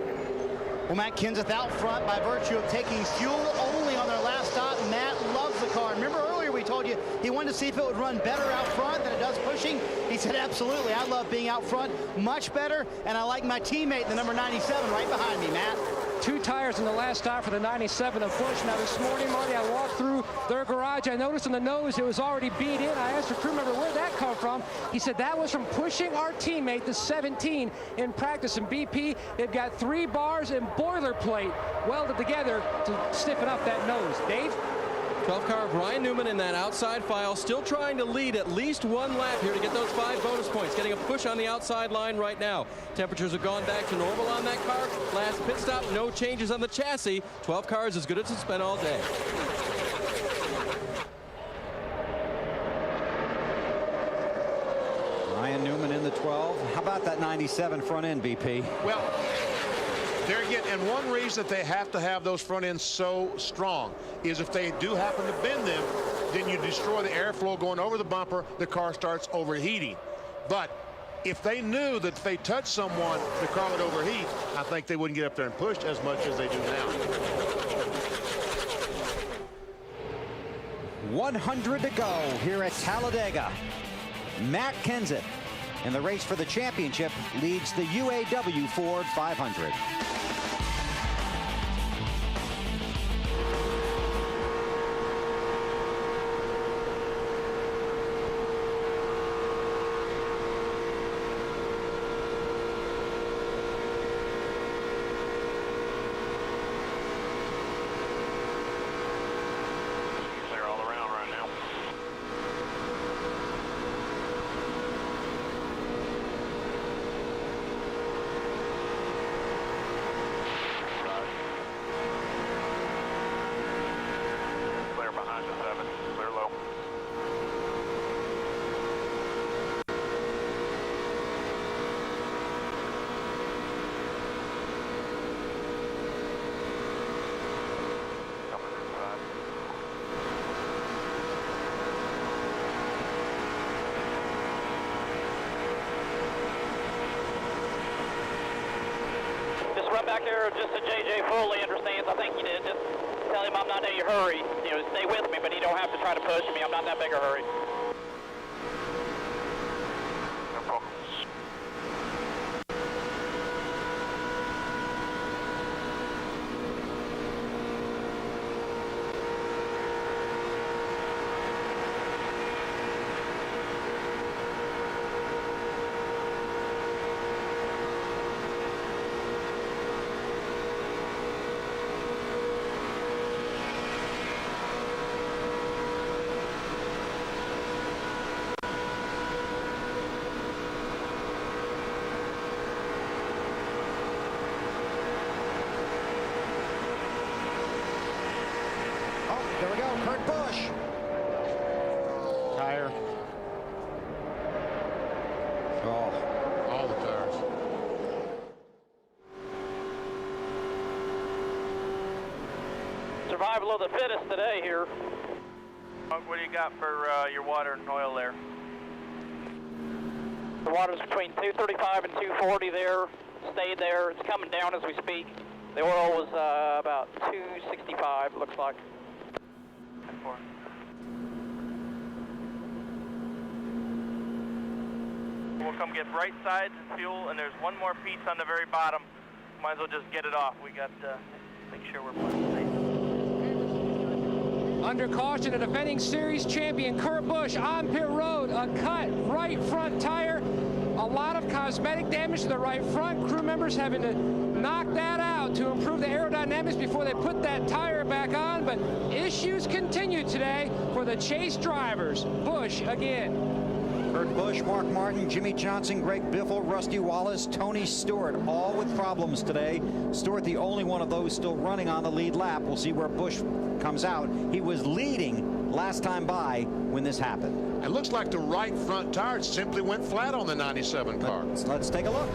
Well, Matt Kenseth out front by virtue of taking fuel only on their last stop. Matt loves the car. Remember earlier we told you he wanted to see if it would run better out front than it does pushing. He said, absolutely. I love being out front much better, and I like my teammate, the number 97, right behind me, Matt. 2 tires in the last stop for the 97 of Busch. Now this morning, Marty, I walked through their garage. I noticed on the nose it was already beat in. I asked the crew member where'd that come from. He said that was from pushing our teammate, the 17, in practice. In BP, they've got 3 bars and boilerplate welded together to stiffen up that nose. Dave? 12 car of Ryan Newman in that outside file, still trying to lead at least 1 lap here to get those 5 bonus points. Getting a push on the outside line right now. Temperatures have gone back to normal on that car. Last pit stop, no changes on the chassis. 12 cars as good as it's been all day. Ryan Newman in the 12. How about that 97 front end, BP? Well, there again, and one reason that they have to have those front ends so strong is if they do happen to bend them, then you destroy the airflow going over the bumper, the car starts overheating. But if they knew that if they touched someone, the car would overheat, I think they wouldn't get up there and push as much as they do now. 100 to go here at Talladega. Matt Kenseth in the race for the championship leads the UAW-Ford 500. Clear all around right now. Clear behind the 7. Clear low. Coming inside. Just run back there just so JJ fully understands. I think you did. Just tell him I'm not in a hurry. You know, stay with me, but you don't have to try to push me. I'm not in that big a hurry. No problem. There we go, Kurt Busch. Tire. Oh, all the tires. Survival of the fittest today here. What do you got for your water and oil there? The water's between 235 and 240 there. Stayed there. It's coming down as we speak. The oil was about 265, it looks like. We'll come get bright sides and fuel, and there's one more piece on the very bottom. Might as well just get it off. We got to make sure we're putting safe. Under caution, the defending series champion Kurt Busch on pit road. A cut right front tire. A lot of cosmetic damage to the right front. Crew members having to knock that out to improve the aerodynamics before they put that tire back on. But issues continue today for the Chase drivers. Busch again. Kurt Busch, Mark Martin, Jimmy Johnson, Greg Biffle, Rusty Wallace, Tony Stewart, all with problems today. Stewart, the only one of those still running on the lead lap. We'll see where Busch comes out. He was leading last time by when this happened. It looks like the right front tire simply went flat on the 97 car. Let's take a look.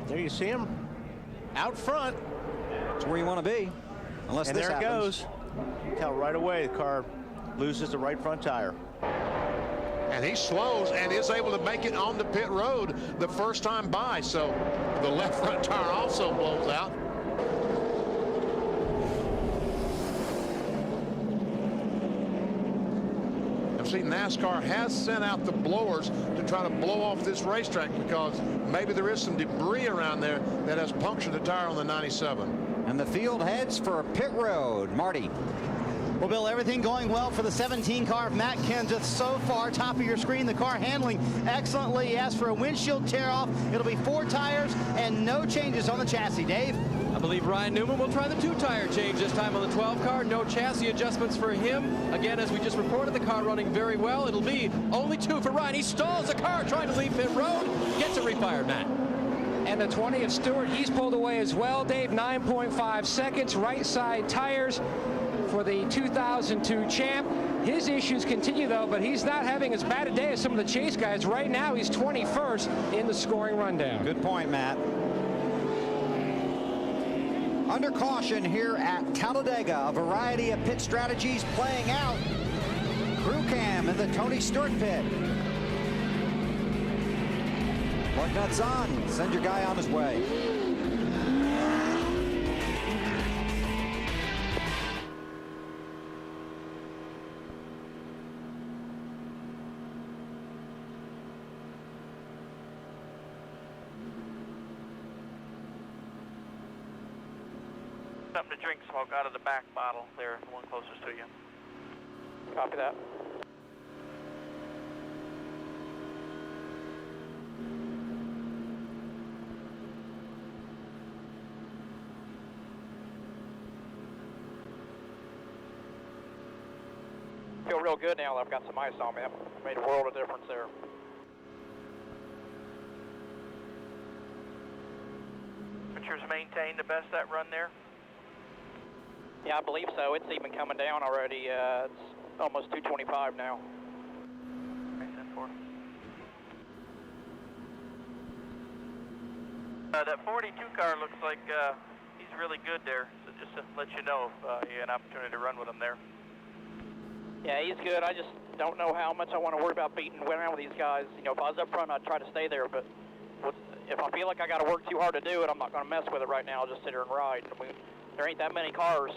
There you see him out front. That's where you want to be, unless and this there happens. it goes. Tell right away the car loses the right front tire. And he slows and is able to make it on the pit road the first time by. So the left front tire also blows out. I've seen NASCAR has sent out the blowers to try to blow off this racetrack because maybe there is some debris around there that has punctured the tire on the 97. And the field heads for pit road. Marty. Well, Bill, everything going well for the 17 car of Matt Kenseth so far. Top of your screen, the car handling excellently. As for a windshield tear off, it'll be 4 tires and no changes on the chassis. Dave? I believe Ryan Newman will try the 2-tire change this time on the 12 car. No chassis adjustments for him. Again, as we just reported, the car running very well. It'll be only 2 for Ryan. He stalls the car trying to leave pit road. Gets it refired, Matt. And the 20 of Stewart, he's pulled away as well, Dave. 9.5 seconds. Right side tires for the 2002 champ. His issues continue, though, but he's not having as bad a day as some of the Chase guys. Right now, he's 21st in the scoring rundown. Good point, Matt. Under caution here at Talladega, a variety of pit strategies playing out. Crew cam in the Tony Stewart pit. Lug nuts on. Send your guy on his way. Something to drink, smoke out of the back bottle there, the one closest to you. Copy that. Feel real good now that I've got some ice on me. That made a world of difference there. Temperatures maintained the best that run there? Yeah, I believe so. It's even coming down already. It's almost 225 now. That 42 car looks like he's really good there. So just to let you know if you had an opportunity to run with him there. Yeah, he's good. I just don't know how much I want to worry about beating around with these guys. You know, if I was up front, I'd try to stay there. But if I feel like I got to work too hard to do it, I'm not going to mess with it right now. I'll just sit here and ride. I mean, there ain't that many cars.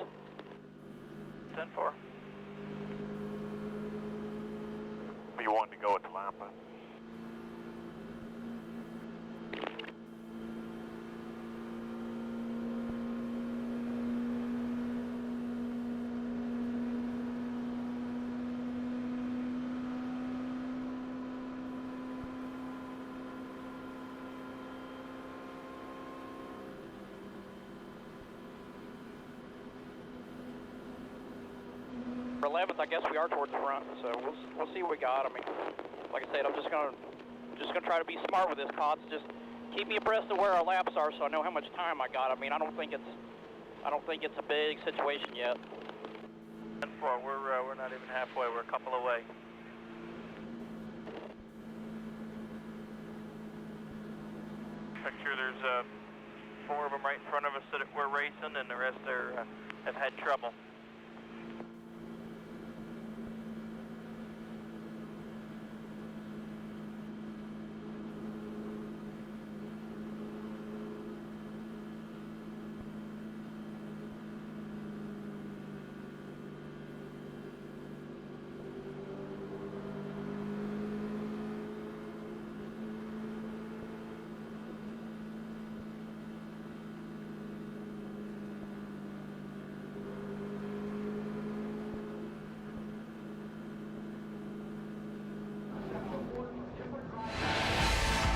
10-4. You wanted to go at the Lampa. For 11th, I guess we are towards the front, so we'll see what we got. I mean, like I said, I'm just gonna try to be smart with this, Cots. Just keep me abreast of where our laps are, so I know how much time I got. I mean, I don't think it's a big situation yet. 10-4. We're not even halfway. We're a couple away. Picture there's 4 of them right in front of us that we're racing, and the rest have had trouble.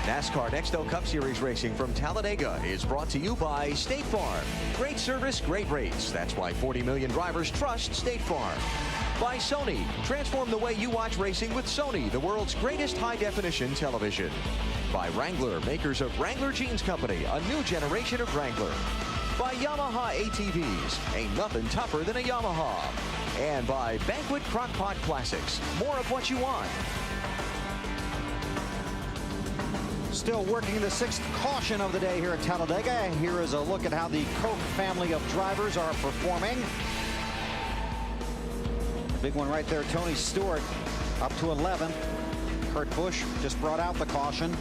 NASCAR Nextel Cup Series racing from Talladega is brought to you by State Farm. Great service, great rates. That's why 40 million drivers trust State Farm. By Sony. Transform the way you watch racing with Sony, the world's greatest high-definition television. By Wrangler, makers of Wrangler Jeans Company, a new generation of Wrangler. By Yamaha ATVs. Ain't nothing tougher than a Yamaha. And by Banquet Crock-Pot Classics. More of what you want. Still working the 6th caution of the day here at Talladega. Here is a look at how the Koch family of drivers are performing. Big one right there, Tony Stewart up to 11. Kurt Busch just brought out the caution.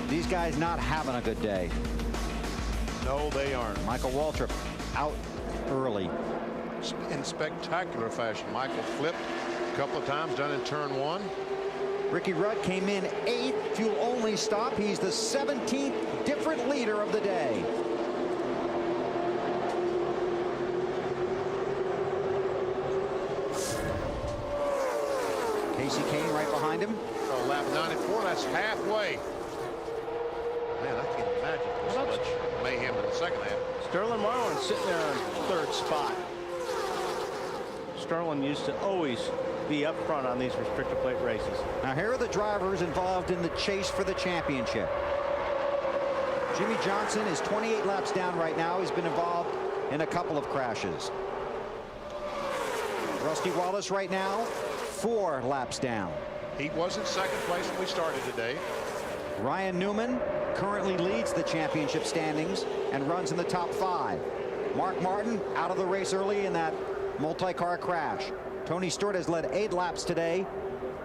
These guys not having a good day. No, they aren't. Michael Waltrip out early. In spectacular fashion. Michael flipped a couple of times, done in turn 1. Ricky Rudd came in 8th, fuel only stop. He's the 17th different leader of the day. Casey Kane right behind him. So lap 94, that's halfway. Man, I can't imagine this much mayhem in the second half. Sterling Marlin sitting there in 3rd spot. Sterling used to always be up front on these restrictor plate races. Now here are the drivers involved in the chase for the championship. Jimmy Johnson is 28 laps down right now. He's been involved in a couple of crashes. Rusty Wallace right now 4 laps down. He was in 2nd place when we started today. Ryan Newman currently leads the championship standings and runs in the top 5. Mark Martin out of the race early in that multi-car crash. Tony Stewart has led 8 laps today,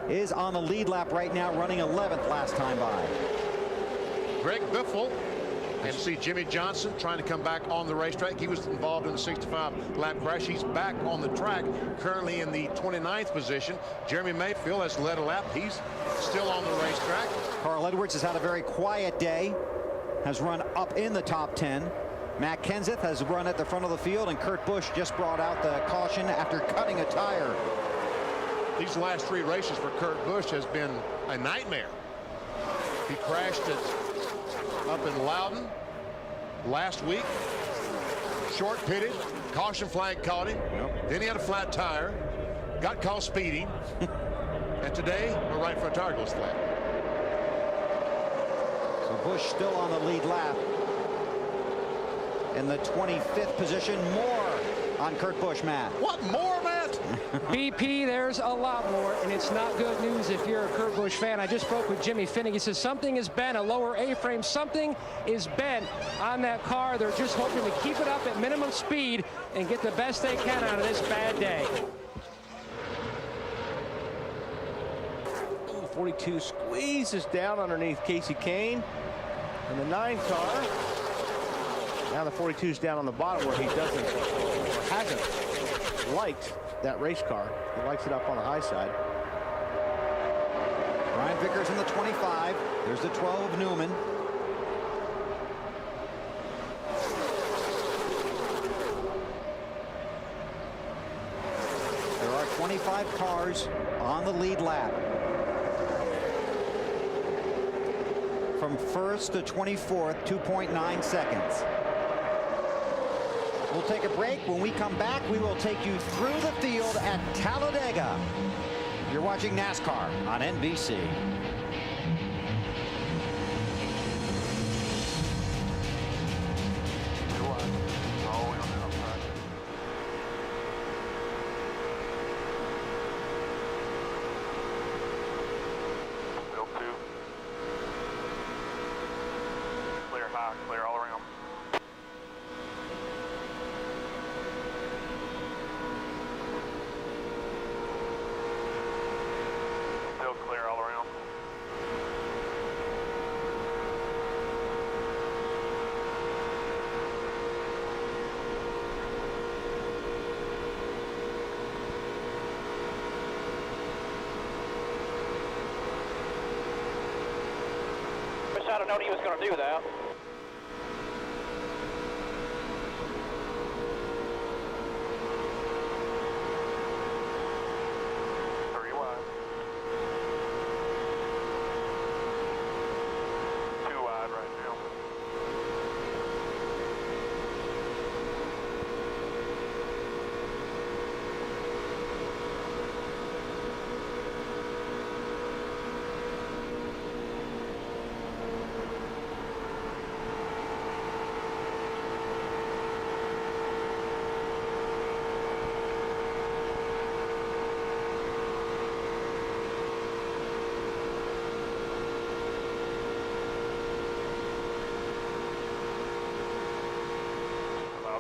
is on the lead lap right now, running 11th last time by. Greg Biffle, and see Jimmy Johnson trying to come back on the racetrack. He was involved in the 65 lap crash. He's back on the track, currently in the 29th position. Jeremy Mayfield has led a lap. He's still on the racetrack. Carl Edwards has had a very quiet day, has run up in the top 10. Matt Kenseth has run at the front of the field, and Kurt Busch just brought out the caution after cutting a tire. These last 3 races for Kurt Busch has been a nightmare. He crashed it up in Loudon last week, short pitted, caution flag caught him. Then he had a flat tire, got caught speeding, and today we're right for a tire goes flat. So Busch still on the lead lap. In the 25th position, more on Kurt Busch, Matt. What more, Matt? BP, there's a lot more, and it's not good news if you're a Kurt Busch fan. I just spoke with Jimmy Finnick. He says something is bent, a lower A-frame, something is bent on that car. They're just hoping to keep it up at minimum speed and get the best they can out of this bad day. 42 squeezes down underneath Casey Kane in the 9 car. Now the 42's down on the bottom where he doesn't or hasn't liked that race car. He likes it up on the high side. Brian Vickers in the 25. There's the 12 of Newman. There are 25 cars on the lead lap. From 1st to 24th, 2.9 seconds. We'll take a break. When we come back, we will take you through the field at Talladega. You're watching NASCAR on NBC. Clear high, clear all around. Still clear all around. Wish I'd have known he was going to do that.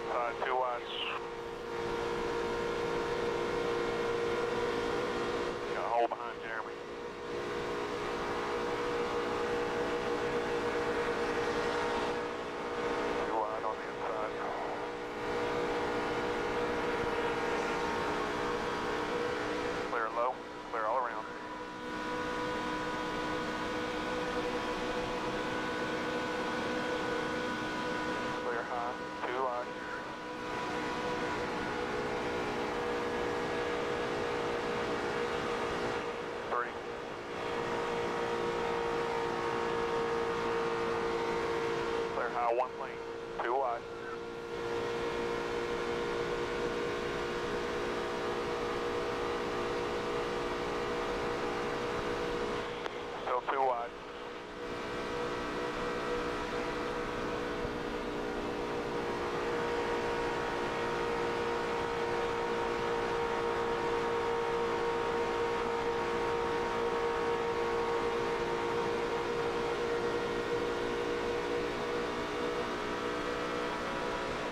outside, 2 wide. Got a hole behind Jeremy. Too wide on the inside. Clear low, clear all around. Clear high, 2 wide. Three. Clear high, 1 lane, 2 wide. Still 2 wide.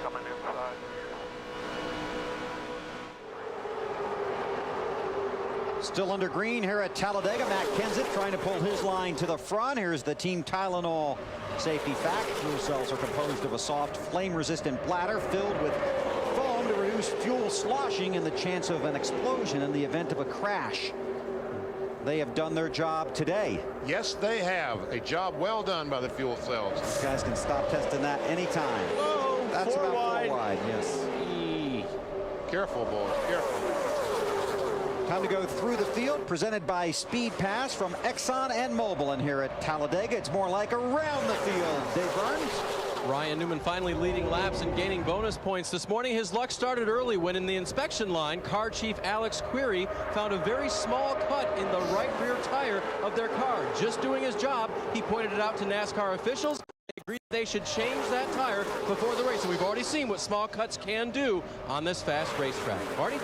Coming inside. Still under green here at Talladega. Matt Kenseth trying to pull his line to the front. Here's the Team Tylenol safety fact. Fuel cells are composed of a soft, flame-resistant bladder filled with foam to reduce fuel sloshing and the chance of an explosion in the event of a crash. They have done their job today. Yes, they have. A job well done by the fuel cells. These guys can stop testing that anytime. Whoa, That's four about wide. 4 wide, yes. Careful, boys, careful. Time to go through the field, presented by Speed Pass from Exxon and Mobil. And here at Talladega, it's more like around the field. Dave Burns. Ryan Newman finally leading laps and gaining bonus points this morning. His luck started early when in the inspection line, car chief Alex Query found a very small cut in the right rear tire of their car. Just doing his job, he pointed it out to NASCAR officials. They agreed they should change that tire before the race. And we've already seen what small cuts can do on this fast racetrack. Marty?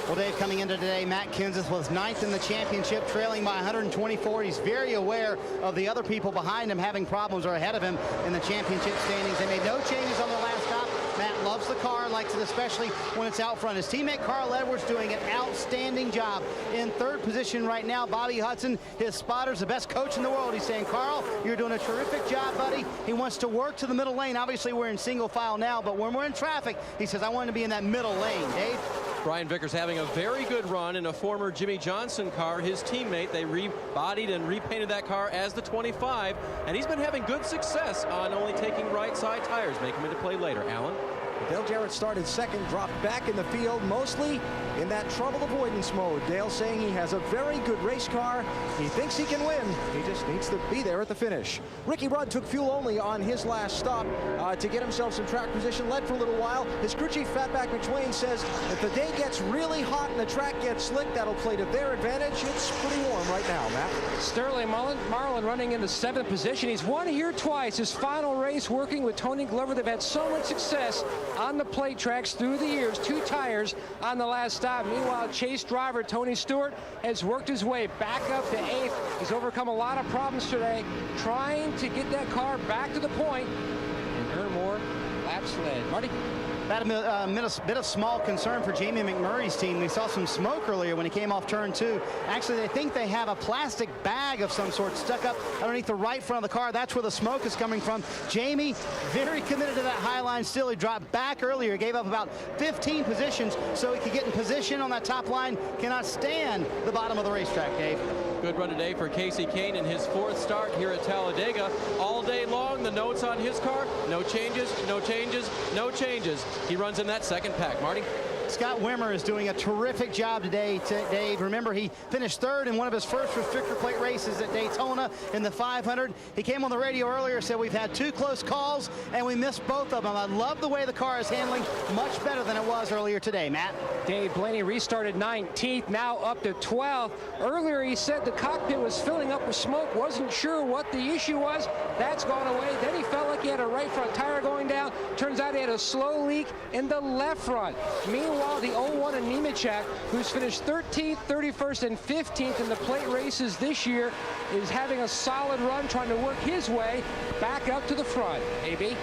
Well, Dave, coming into today, Matt Kenseth was 9th in the championship, trailing by 124. He's very aware of the other people behind him having problems or ahead of him in the championship standings. They made no changes on their last stop. Matt loves the car, likes it especially when it's out front. His teammate Carl Edwards doing an outstanding job. In 3rd position right now, Bobby Hudson, his spotter's the best coach in the world. He's saying, Carl, you're doing a terrific job, buddy. He wants to work to the middle lane. Obviously, we're in single file now, but when we're in traffic, he says, I want to be in that middle lane. Dave? Brian Vickers having a very good run in a former Jimmy Johnson car. His teammate, they rebodied and repainted that car as the 25, and he's been having good success on only taking right side tires, making him into play later. Alan? Dale Jarrett started second, dropped back in the field, mostly in that trouble avoidance mode. Dale saying he has a very good race car. He thinks he can win. He just needs to be there at the finish. Ricky Rudd took fuel only on his last stop to get himself some track position, led for a little while. His crew chief, Fatback McSwain, says if the day gets really hot and the track gets slick, that'll play to their advantage. It's pretty warm right now, Matt. Sterling Marlin running in the 7th position. He's won here twice. His final race working with Tony Glover. They've had so much success on the plate tracks through the years. 2 tires on the last stop. Meanwhile, Chase driver Tony Stewart has worked his way back up to 8th. He's overcome a lot of problems today, trying to get that car back to the point and earn more laps led. Marty? That a bit of small concern for Jamie McMurray's team. We saw some smoke earlier when he came off turn 2. Actually, they think they have a plastic bag of some sort stuck up underneath the right front of the car. That's where the smoke is coming from. Jamie, very committed to that high line still. He dropped back earlier, gave up about 15 positions so he could get in position on that top line. Cannot stand the bottom of the racetrack, Dave. Good run today for Casey Kane in his 4th start here at Talladega. All day long, the notes on his car, no changes, no changes, no changes. He runs in that 2nd pack. Marty? Scott Wimmer is doing a terrific job today, Dave. Remember, he finished 3rd in one of his first restrictor plate races at Daytona in the 500. He came on the radio earlier, said we've had 2 close calls, and we missed both of them. I love the way the car is handling, much better than it was earlier today. Matt? Dave Blaney restarted 19th, now up to 12th. Earlier, he said the cockpit was filling up with smoke, wasn't sure what the issue was. That's gone away. Then he felt like he had a right front tire going down. Turns out he had a slow leak in the left front. Meanwhile, the 01 in Nemechek, who's finished 13th, 31st, and 15th in the plate races this year, is having a solid run, trying to work his way back up to the front. AB?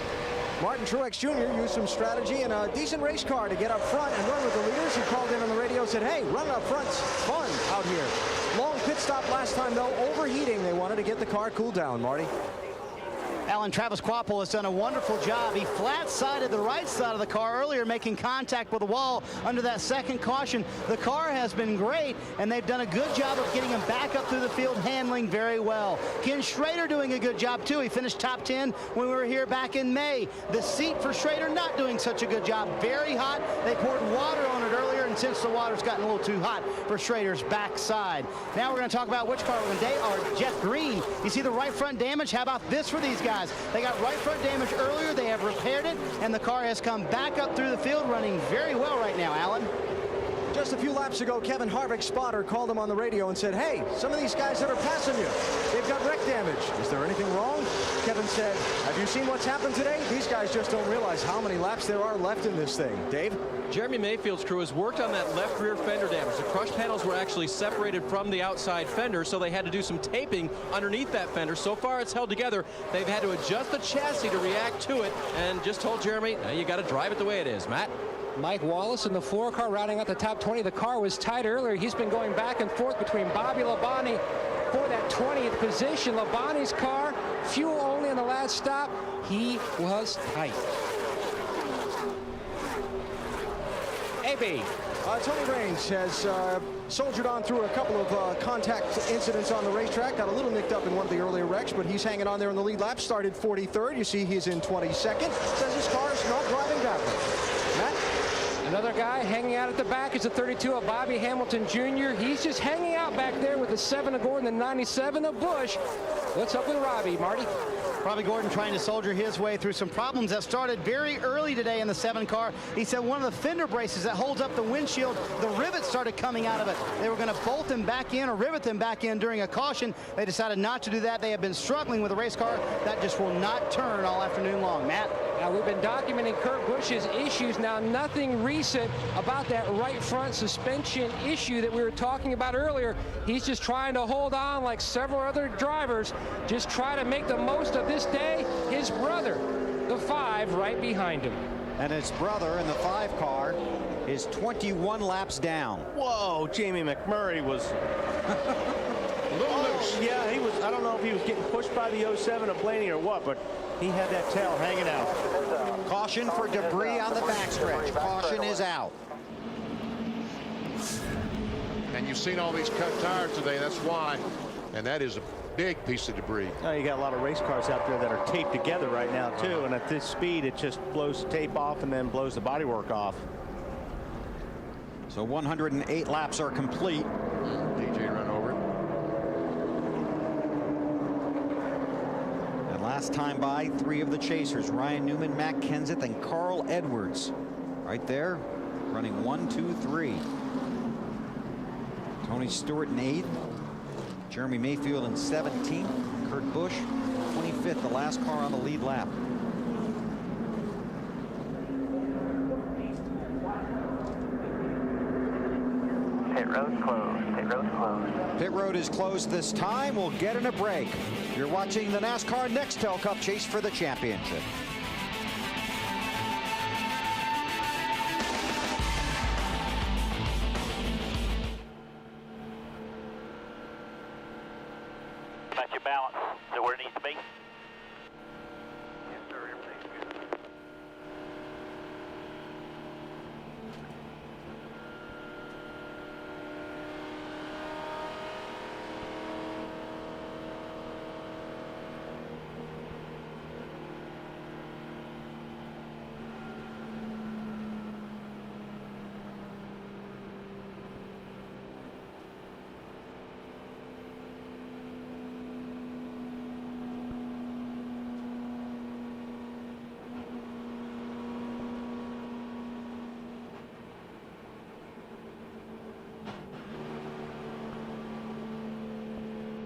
Martin Truex Jr. used some strategy and a decent race car to get up front and run with the leaders. He called in on the radio and said, hey, running up front's fun out here. Long pit stop last time, though, overheating. They wanted to get the car cooled down, Marty. Alan, Travis Quapple has done a wonderful job. He flat-sided the right side of the car earlier, making contact with the wall under that second caution. The car has been great, and they've done a good job of getting him back up through the field, handling very well. Ken Schrader doing a good job, too. He finished top 10 when we were here back in May. The seat for Schrader not doing such a good job. Very hot. They poured water on it earlier, and since the water's gotten a little too hot for Schrader's backside. Now we're going to talk about which car we're going to date. Our Jeff Green. You see the right front damage? How about this for these guys? They got right front damage earlier. They have repaired it, and the car has come back up through the field, running very well right now, Alan. Just a few laps ago, Kevin Harvick's spotter called him on the radio and said, hey, some of these guys that are passing you, they've got wreck damage. Is there anything wrong? Kevin said, have you seen what's happened today? These guys just don't realize how many laps there are left in this thing. Dave? Jeremy Mayfield's crew has worked on that left rear fender damage. The crush panels were actually separated from the outside fender, so they had to do some taping underneath that fender. So far, it's held together. They've had to adjust the chassis to react to it, and just told Jeremy, you got to drive it the way it is. Matt? Mike Wallace in the 4 car rounding out the top 20. The car was tight earlier. He's been going back and forth between Bobby Labonte for that 20th position. Labonte's car, fuel only in the last stop. He was tight. AB. Tony Raines has soldiered on through a couple of contact incidents on the racetrack. Got a little nicked up in one of the earlier wrecks, but he's hanging on there in the lead lap. Started 43rd. You see he's in 22nd. Says his car is not driving backwards. Matt? Another guy hanging out at the back is the 32 of Bobby Hamilton Jr. He's just hanging out back there with the 7 of Gordon, the 97 of Busch. What's up with Robbie, Marty? Robbie Gordon trying to soldier his way through some problems that started very early today in the 7 car. He said one of the fender braces that holds up the windshield, the rivets started coming out of it. They were going to bolt them back in or rivet them back in during a caution. They decided not to do that. They have been struggling with the race car. That just will not turn all afternoon long. Matt? Now, we've been documenting Kurt Busch's issues. Now, nothing recent about that right front suspension issue that we were talking about earlier. He's just trying to hold on like several other drivers, just try to make the most of this day. His brother, the 5, right behind him. And his brother in the 5 car is 21 laps down. Whoa, Jamie McMurray was a little loose. Yeah, he was. I don't know if he was getting pushed by the 07 of Blaney or what, but he had that tail hanging out. Caution for debris on the backstretch. Caution is out. And you've seen all these cut tires today. That's why. And that is a big piece of debris. Oh, you got a lot of race cars out there that are taped together right now, too. And at this speed, it just blows the tape off and then blows the bodywork off. So 108 laps are complete. DJ run over. And last time by, 3 of the chasers, Ryan Newman, Matt Kenseth, and Carl Edwards. Right there, running 1, 2, 3. Tony Stewart in 8th. Jeremy Mayfield in 17th. Kurt Busch, 25th, the last car on the lead lap. Pit road closed. Pit road closed. Pit road is closed this time. We'll get in a break. You're watching the NASCAR Nextel Cup chase for the championship. That's your balance. Is that where it needs to be? Yes, sir. Everything's good.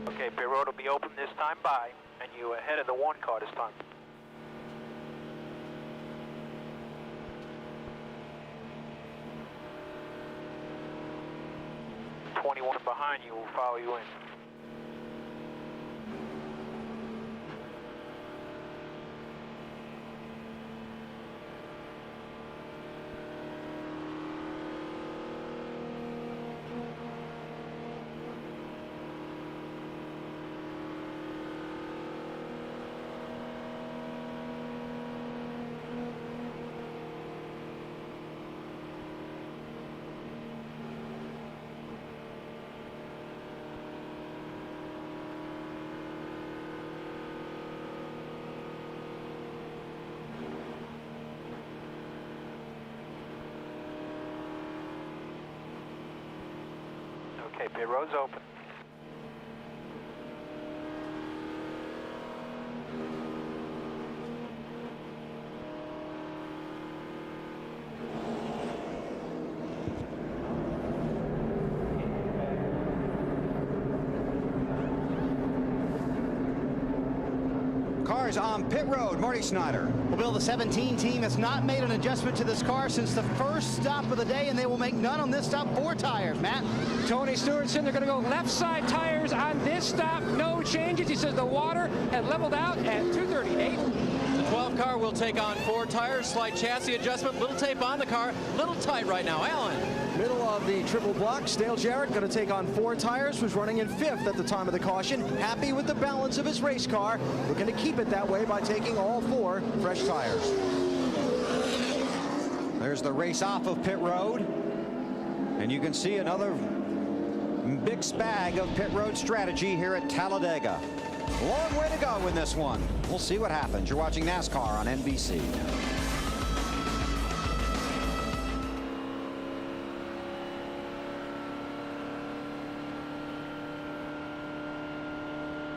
Okay, pit road will be open this time by, and you ahead of the 1 car this time. '21 behind you will follow you in. Okay, pit road's open. Cars on pit road. Marty Snyder. Well, Bill, the 17 team has not made an adjustment to this car since the first stop of the day, and they will make none on this stop. 4 tires. Matt? Tony Stewart said they're going to go left side tires on this stop. No changes. He says the water had leveled out at 238. The 12 car will take on 4 tires. Slight chassis adjustment. Little tape on the car. Little tight right now. Alan. Middle of the triple block, Dale Jarrett going to take on 4 tires, was running in 5th at the time of the caution. Happy with the balance of his race car. Looking to keep it that way by taking all 4 fresh tires. There's the race off of pit road. And you can see another big spag of pit road strategy here at Talladega. Long way to go in this one. We'll see what happens. You're watching NASCAR on NBC.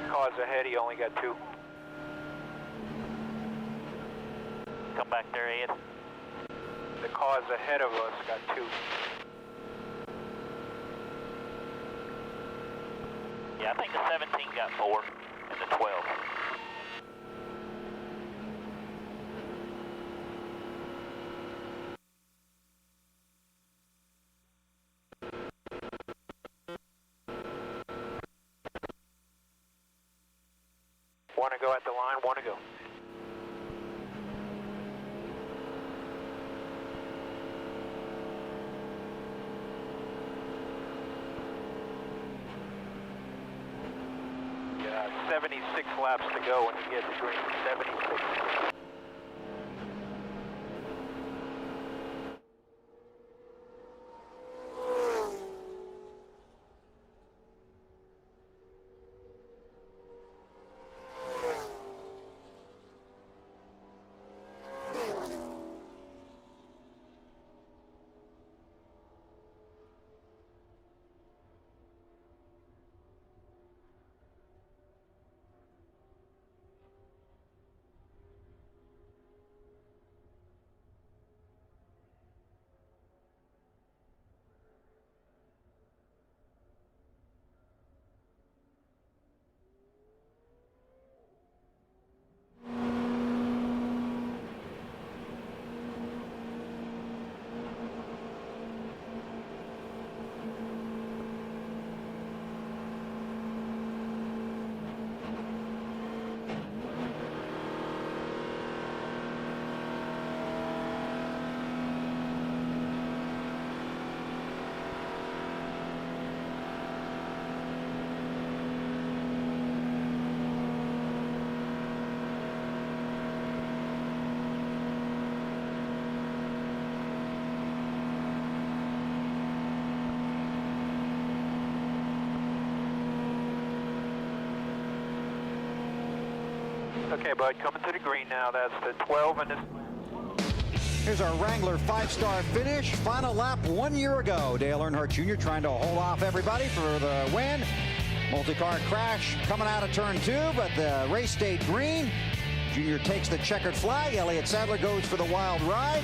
Car's ahead, he only got 2. Come back there, Ed. The car's ahead of us got 2. Yeah, I think the 17 got 4 and the 12. Want to go at the line, want to go. Yeah, 76 laps to go when you get to green. 76. Okay, bud, coming to the green now. That's the 12 and this. Here's our Wrangler 5-star finish. Final lap 1 year ago. Dale Earnhardt Jr. trying to hold off everybody for the win. Multi-car crash coming out of turn 2, but the race stayed green. Jr. takes the checkered flag. Elliott Sadler goes for the wild ride.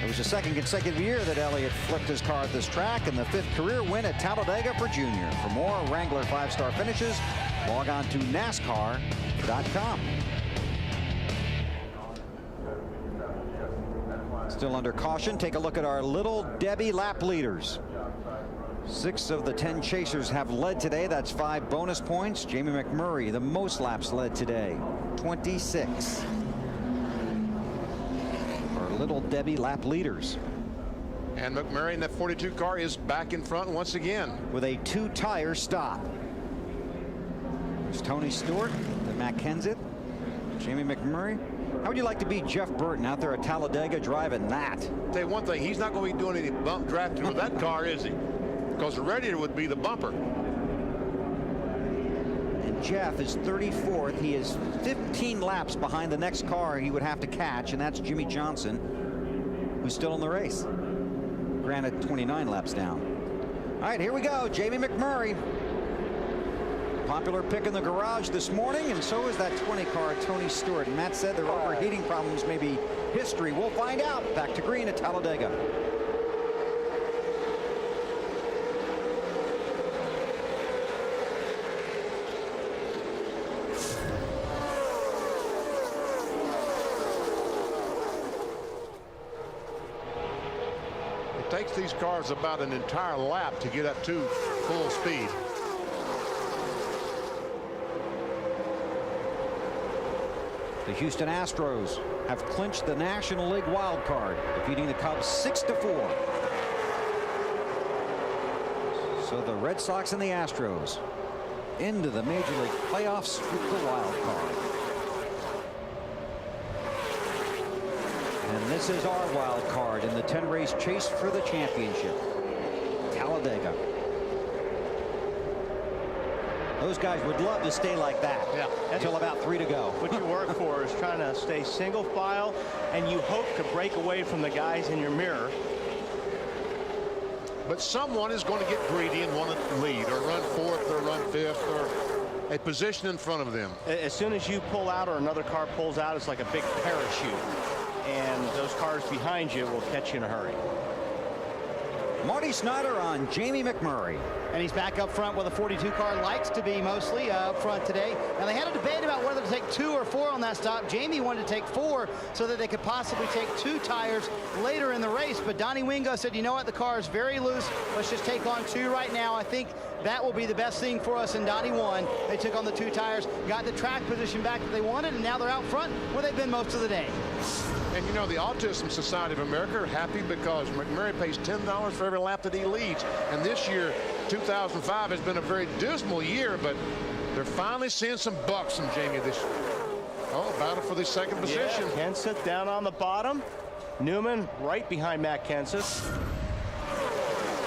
It was the 2nd consecutive year that Elliott flipped his car at this track, and the 5th career win at Talladega for Jr. For more Wrangler 5-star finishes, log on to NASCAR.com. Still under caution. Take a look at our Little Debbie lap leaders. 6 of the 10 chasers have led today. That's 5 bonus points. Jamie McMurray, the most laps led today, 26. Our Little Debbie lap leaders. And McMurray in that 42 car is back in front once again. With a 2-tire stop. There's Tony Stewart, the Matt Kenseth, Jamie McMurray. How would you like to be Jeff Burton out there at Talladega driving that? Tell you one thing, he's not going to be doing any bump drafting with that car, is he? Because the radiator would be the bumper. And Jeff is 34th. He is 15 laps behind the next car he would have to catch, and that's Jimmy Johnson, who's still in the race. Granted, 29 laps down. All right, here we go. Jamie McMurray. Popular pick in the garage this morning, and so is that 20 car, Tony Stewart. And Matt said their overheating problems may be history. We'll find out. Back to green at Talladega. It takes these cars about an entire lap to get up to full speed. The Houston Astros have clinched the National League wild card, defeating the Cubs 6-4. So the Red Sox and the Astros into the Major League playoffs with the wild card. And this is our wild card in the 10-race chase for the championship. Talladega. Those guys would love to stay like that. Yeah. Until about 3 to go. What you work for is trying to stay single file, and you hope to break away from the guys in your mirror. But someone is going to get greedy and want to lead or run fourth or run fifth or a position in front of them. As soon as you pull out or another car pulls out, it's like a big parachute. And those cars behind you will catch you in a hurry. Marty Snyder on Jamie McMurray. And he's back up front where the 42 car likes to be mostly up front today. Now they had a debate about whether to take 2 or 4 on that stop. Jamie wanted to take 4 so that they could possibly take 2 tires later in the race. But Donnie Wingo said, you know what, the car is very loose. Let's just take on 2 right now. I think that will be the best thing for us. And Donnie won. They took on the 2 tires, got the track position back that they wanted, and now they're out front where they've been most of the day. And you know, the Autism Society of America are happy because McMurray pays $10 for every lap that he leads. And this year, 2005 has been a very dismal year, but they're finally seeing some bucks from Jamie this year. Oh, battle for the second position. Yeah, Kenseth down on the bottom. Newman right behind Matt Kenseth.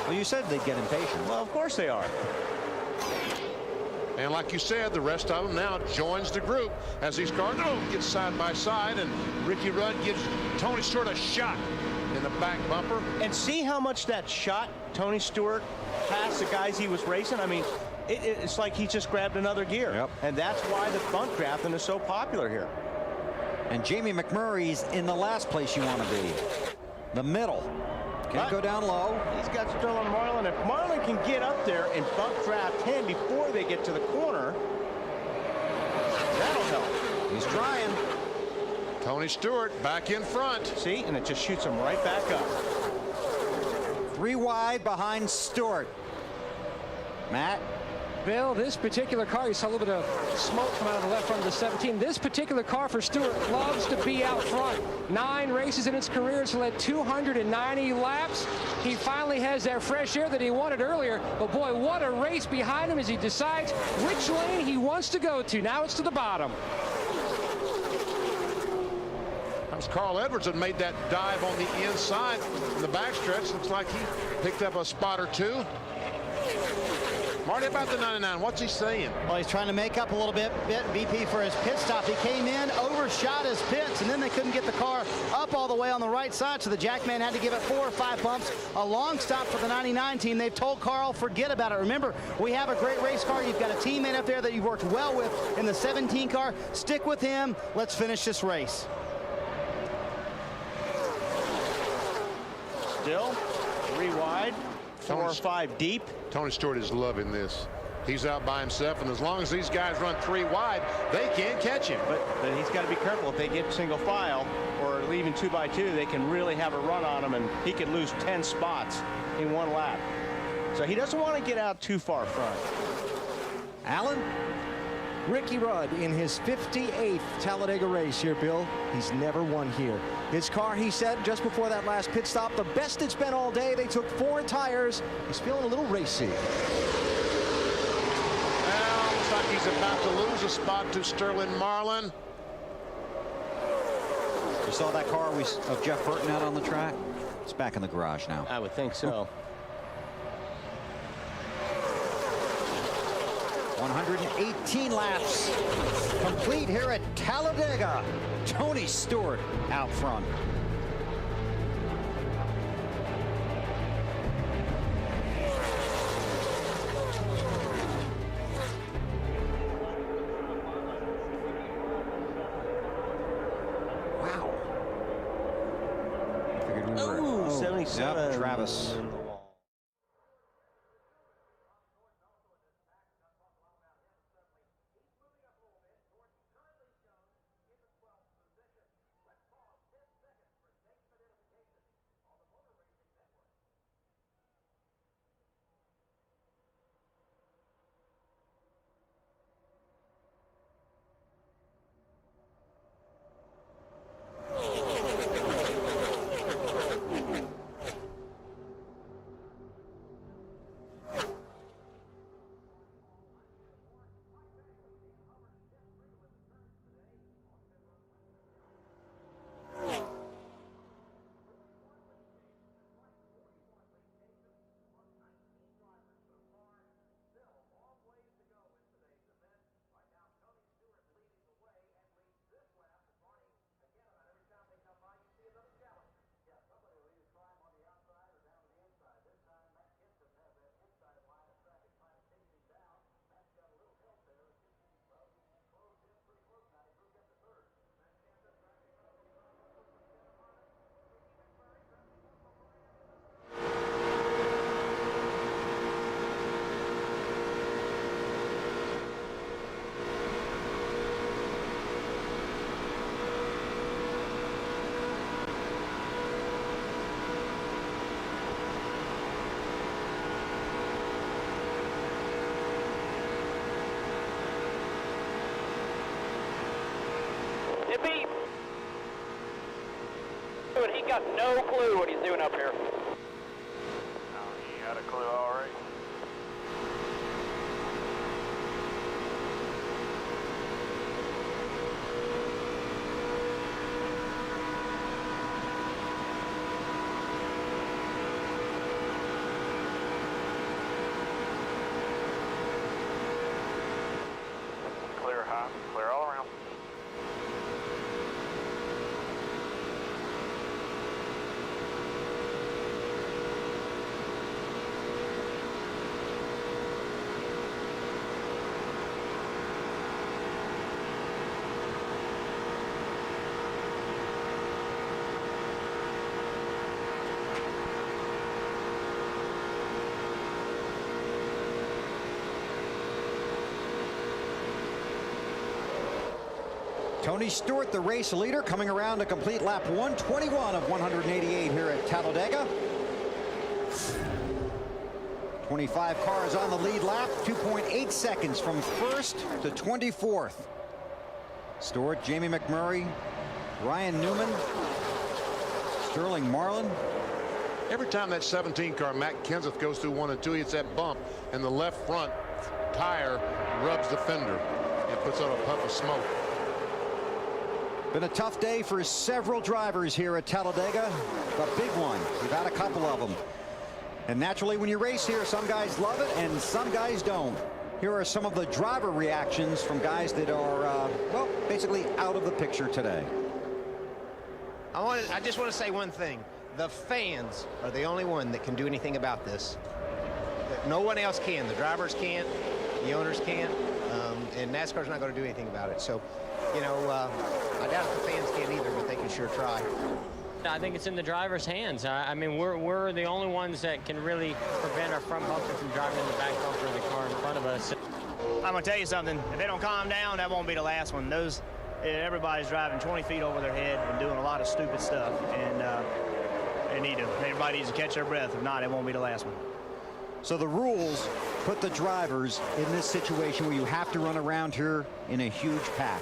Well, you said they'd get impatient. Well, of course they are. And like you said, the rest of them now joins the group as these cars get side by side, and Ricky Rudd gives Tony Stewart a shot in the back bumper. And see how much that shot Tony Stewart past the guys he was racing. I mean, it's like he just grabbed another gear. Yep. And that's why the bunk drafting is so popular here. And Jamie McMurray's in the last place you want to be. The middle. Can't go down low. He's got Sterling Marlin. If Marlin can get up there and bunk draft him before they get to the corner, that'll help. He's trying. Tony Stewart back in front. See, and it just shoots him right back up. 3 wide behind Stewart. Matt? Bill, this particular car, you saw a little bit of smoke come out of the left front of the 17. This particular car for Stewart loves to be out front. 9 races in its career. It's led 290 laps. He finally has that fresh air that he wanted earlier. But boy, what a race behind him as he decides which lane he wants to go to. Now it's to the bottom. That was Carl Edwards that made that dive on the inside in the backstretch. Looks like he picked up a spot or 2. Marty, about the 99, what's he saying? Well, he's trying to make up a little bit, BP, for his pit stop. He came in, overshot his pits, and then they couldn't get the car up all the way on the right side, so the Jackman had to give it 4 or 5 bumps. A long stop for the 99 team. They've told Carl, forget about it. Remember, we have a great race car. You've got a teammate up there that you've worked well with in the 17 car. Stick with him. Let's finish this race. Still 3 wide, 4 or 5 deep. Tony Stewart is loving this. He's out by himself, and as long as these guys run 3 wide, they can't catch him. But he's got to be careful. If they get single file or leaving 2 by 2, they can really have a run on him, and he could lose 10 spots in 1 lap. So he doesn't want to get out too far front. Alan? Ricky Rudd in his 58th Talladega race here, Bill. He's never won here. His car, he said just before that last pit stop, the best it's been all day. They took 4 tires. He's feeling a little racy. Well, looks like he's about to lose a spot to Sterling Marlin. You saw that car of Jeff Burton out on the track? It's back in the garage now. I would think so. 118 laps complete here at Talladega. Tony Stewart out front. 27. Yep, Travis. He got no clue what he's doing up here. He had a clue already. Clear high, clear all around. Tony Stewart, the race leader, coming around to complete lap 121 of 188 here at Talladega. 25 cars on the lead lap, 2.8 seconds from first to 24th. Stewart, Jamie McMurray, Ryan Newman, Sterling Marlin. Every time that 17 car, Matt Kenseth, goes through 1 and 2, he hits that bump, and the left front tire rubs the fender and puts out a puff of smoke. Been a tough day for several drivers here at Talladega. The big one. We've had a couple of them. And naturally, when you race here, some guys love it and some guys don't. Here are some of the driver reactions from guys that are, well, basically out of the picture today. I just want to say one thing. The fans are the only one that can do anything about this. No one else can. The drivers can't. The owners can't. And NASCAR's not going to do anything about it. So, you know, I doubt if the fans can either, but they can sure try. I think it's in the driver's hands. I mean, we're the only ones that can really prevent our front bumper from driving in the back bumper of the car in front of us. I'm going to tell you something. If they don't calm down, that won't be the last one. Everybody's driving 20 feet over their head and doing a lot of stupid stuff. And everybody needs to catch their breath. If not, it won't be the last one. So the rules put the drivers in this situation where you have to run around here in a huge pack.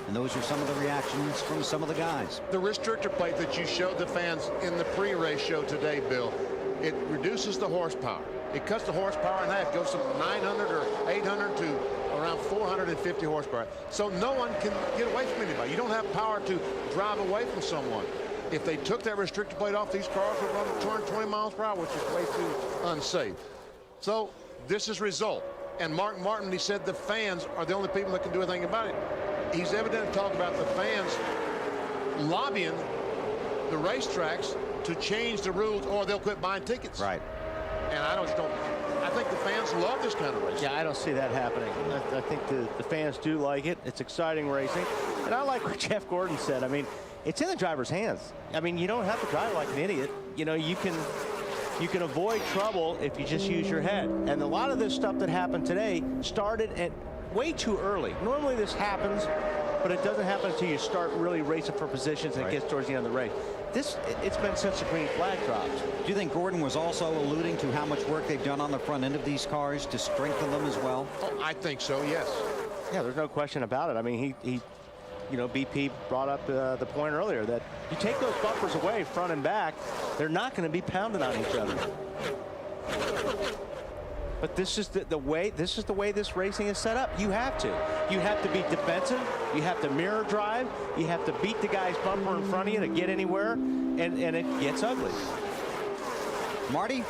And those are some of the reactions from some of the guys. The restrictor plate that you showed the fans in the pre-race show today, Bill, it reduces the horsepower. It cuts the horsepower in half. It goes from 900 or 800 to around 450 horsepower. So no one can get away from anybody. You don't have power to drive away from someone. If they took that restrictor plate off, these cars would run 220 miles per hour, which is way too unsafe. So this is result. And Mark Martin, he said the fans are the only people that can do anything about it. He's evidently talking about the fans lobbying the racetracks to change the rules or they'll quit buying tickets. Right. And I just don't I think the fans love this kind of racing. Yeah, I don't see that happening. I think the fans do like it. It's exciting racing. And I like what Jeff Gordon said. I mean, it's in the driver's hands. I mean, you don't have to drive like an idiot. You know, you can avoid trouble if you just use your head. And a lot of this stuff that happened today started at way too early. Normally this happens, but it doesn't happen until you start really racing for positions and it gets towards the end of the race. It's been since the green flag dropped. Do you think Gordon was also alluding to how much work they've done on the front end of these cars to strengthen them as well? Oh, I think so, yes. Yeah, there's no question about it. I mean, he you know, BP brought up the point earlier that you take those bumpers away, front and back, they're not going to be pounding on each other. But this is the way this racing is set up. You have to be defensive. You have to mirror drive. You have to beat the guy's bumper in front of you to get anywhere, and it gets ugly. Marty?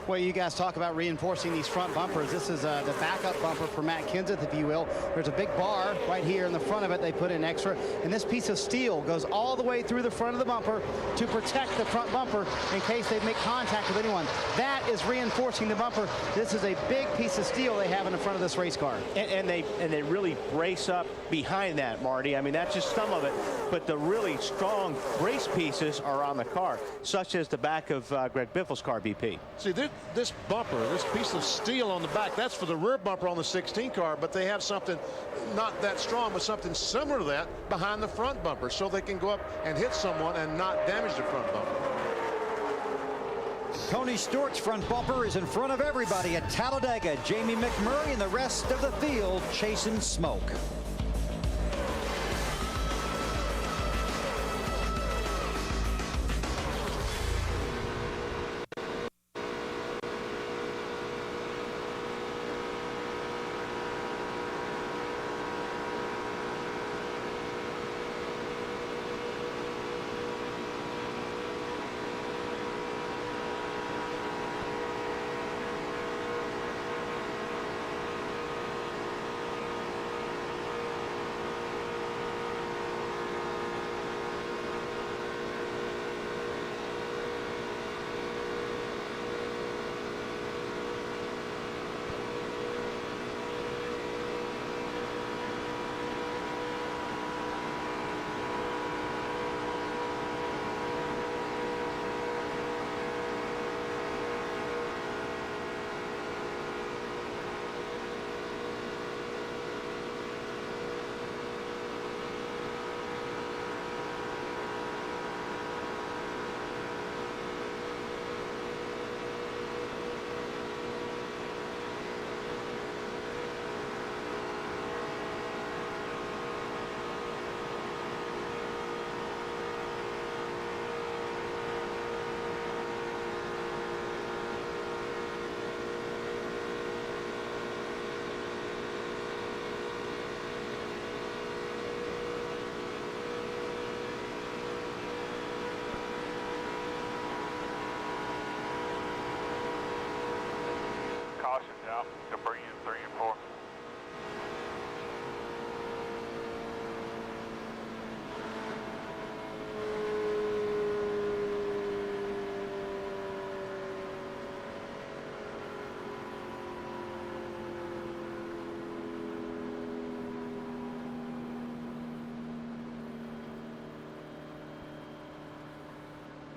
Well, you guys talk about reinforcing these front bumpers. This is the backup bumper for Matt Kenseth, if you will. There's a big bar right here in the front of it. They put in extra. And this piece of steel goes all the way through the front of the bumper to protect the front bumper in case they make contact with anyone. That is reinforcing the bumper. This is a big piece of steel they have in the front of this race car. And they really brace up behind that, Marty. I mean, that's just some of it. But the really strong brace pieces are on the car, such as the back of Greg Biffle's car, BP. See, this bumper, this piece of steel on the back, that's for the rear bumper on the 16 car, but they have something not that strong, but something similar to that behind the front bumper, so they can go up and hit someone and not damage the front bumper. Tony Stewart's front bumper is in front of everybody at Talladega. Jamie McMurray and the rest of the field chasing smoke. Out to bring in 3 and 4.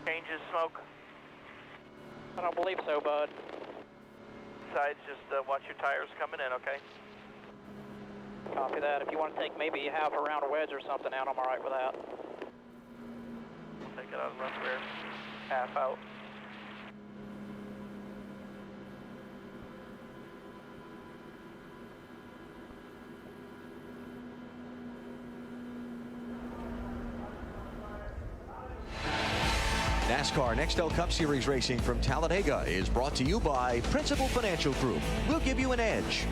Changes smoke? I don't believe so, bud. Sides, just watch your tires coming in, okay? Copy that. If you want to take maybe half a round of wedge or something out, I'm all right with that. Take it out and run rear. Half out. NASCAR Nextel Cup Series racing from Talladega is brought to you by Principal Financial Group. We'll give you an edge.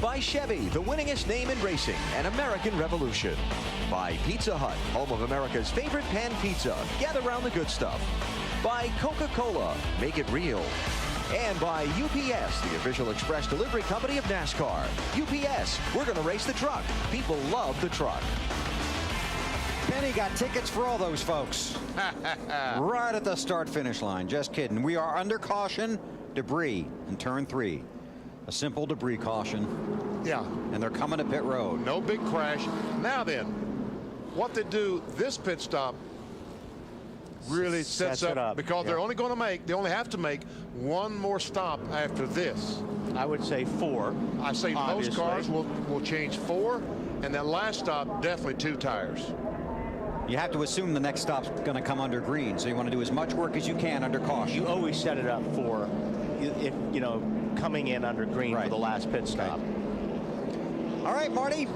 By Chevy, the winningest name in racing, an American revolution. By Pizza Hut, home of America's favorite pan pizza. Gather around the good stuff. By Coca-Cola, make it real. And by UPS, the official express delivery company of NASCAR. UPS, we're going to race the truck. People love the truck. Penny got tickets for all those folks. Right at the start-finish line. Just kidding. We are under caution, debris in turn 3. A simple debris caution. Yeah. And they're coming to pit road. No big crash. Now then, what they do this pit stop really sets up because they're only going to make, they only have to make one more stop after this. I would say 4. I say obviously. most cars will change 4, and that last stop definitely 2 tires. You have to assume the next stop's going to come under green, so you want to do as much work as you can under caution. You always set it up for, if you know, coming in under green for the last pit stop. All right, Marty.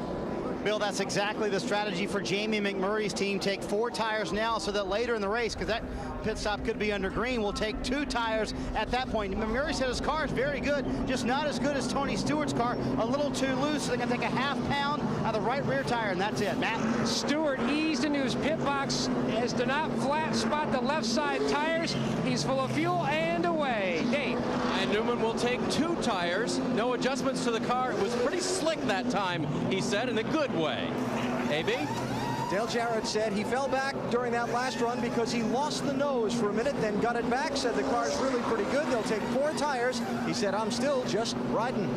Bill, that's exactly the strategy for Jamie McMurray's team. Take 4 tires now so that later in the race, because that pit stop could be under green, we'll take 2 tires at that point. McMurray said his car is very good, just not as good as Tony Stewart's car. A little too loose, so they're going to take a ½ pound out of the right rear tire, and that's it. Matt? Stewart eased into his pit box as to not flat spot the left side tires. He's full of fuel and away. Dave. And Newman will take 2 tires. No adjustments to the car. It was pretty slick that time, he said, in a good way. AB? Dale Jarrett said he fell back during that last run because he lost the nose for a minute, then got it back, said the car's really pretty good. They'll take 4 tires. He said, I'm still just riding.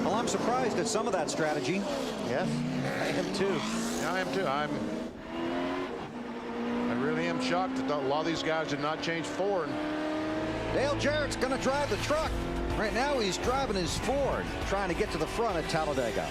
Well, I'm surprised at some of that strategy. Yes, I am too. Yeah, I am too. I really am shocked that a lot of these guys did not change 4. Dale Jarrett's going to drive the truck. Right now he's driving his Ford, trying to get to the front at Talladega.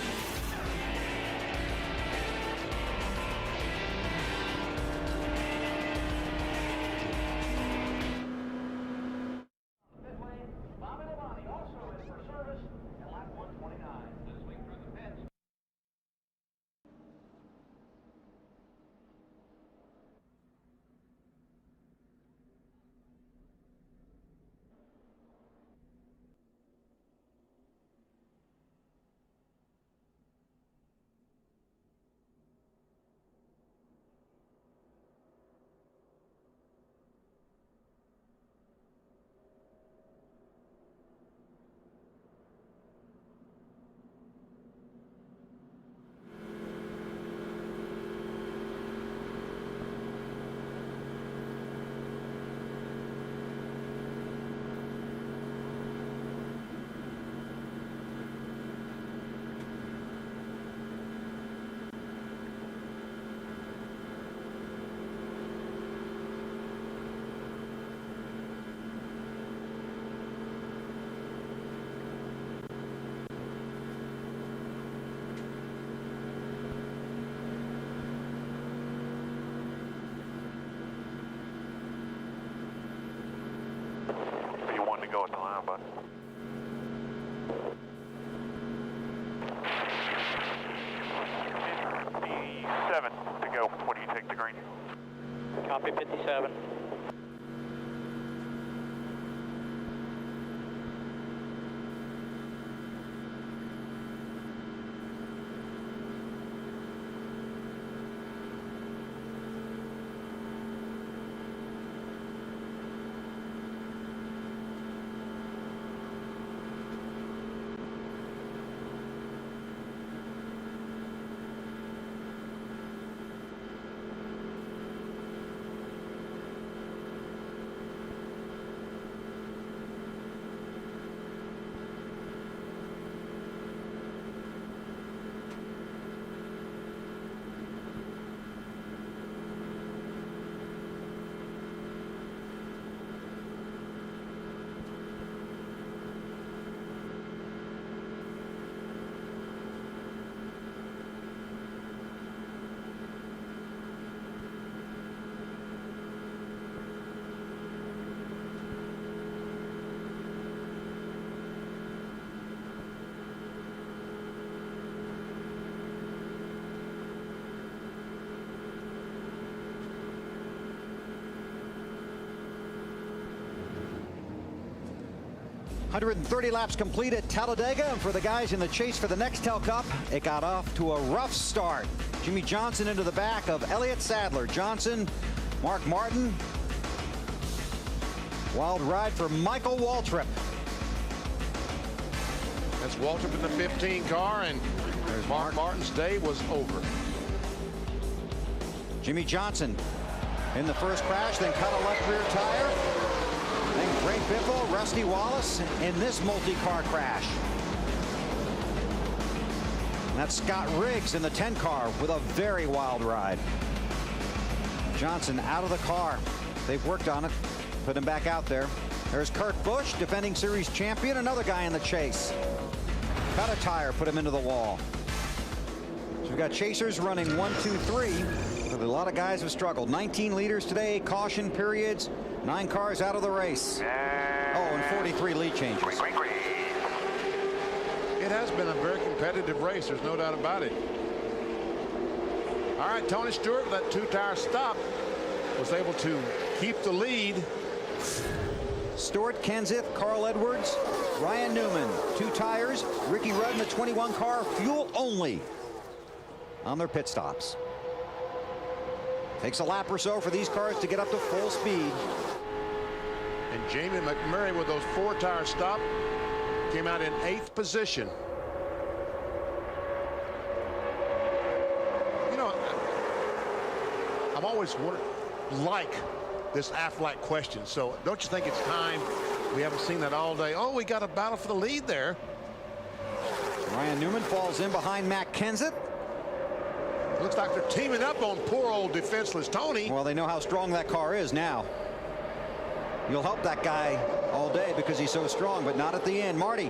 Go at the line, bud. Seven to go when you take the green. Copy 57. .130 laps complete at Talladega, and for the guys in the chase for the Nextel Cup, it got off to a rough start. Jimmy Johnson into the back of Elliott Sadler. Johnson, Mark Martin. Wild ride for Michael Waltrip. That's Waltrip in the 15 car, and there's Mark Martin's day was over. Jimmy Johnson in the first crash, then cut a left rear tire. And Ray Biffle, Rusty Wallace in this multi-car crash. And that's Scott Riggs in the 10 car with a very wild ride. Johnson out of the car. They've worked on it. Put him back out there. There's Kurt Busch, defending series champion, another guy in the chase. Cut a tire, put him into the wall. So we've got chasers running 1, 2, 3. But a lot of guys have struggled. 19 leaders today, caution periods, 9 cars out of the race. Oh, and 43 lead changes. It has been a very competitive race. There's no doubt about it. All right, Tony Stewart, that 2-tire stop, was able to keep the lead. Stewart, Kenseth, Carl Edwards, Ryan Newman, 2 tires. Ricky Rudd in the 21 car, fuel only on their pit stops. Takes a lap or so for these cars to get up to full speed. And Jamie McMurray with those 4-tire stop came out in 8th position. You know, I've always wondered, like this Aflac question. So don't you think it's time? We haven't seen that all day. Oh, we got a battle for the lead there. Ryan Newman falls in behind Matt Kenseth. Looks like they're teaming up on poor old defenseless Tony. Well, they know how strong that car is now. You'll help that guy all day because he's so strong, but not at the end. Marty.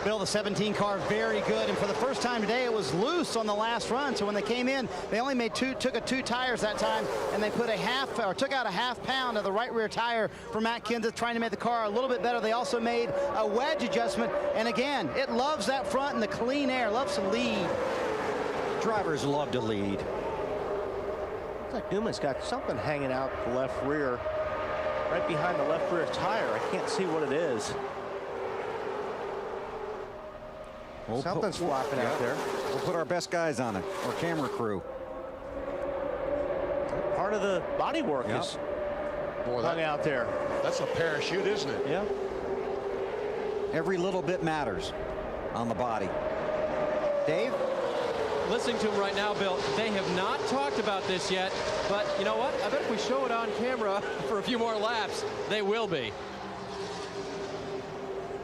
Bill, the 17 car very good, and for the first time today it was loose on the last run. So when they came in, they only took 2 tires that time, and they put took out a half pound of the right rear tire for Matt Kenseth, trying to make the car a little bit better. They also made a wedge adjustment, and again, it loves that front and the clean air, loves to lead. Drivers love to lead. Looks like Newman's got something hanging out the left rear, right behind the left rear tire. I can't see what it is. Something's flopping out there. We'll put our best guys on it, our camera crew. Part of the body work is hung out there. That's a parachute, isn't it? Yeah. Every little bit matters on the body. Dave? Listening to him right now, Bill, they have not talked about this yet, but you know what? I bet if we show it on camera for a few more laps, they will be.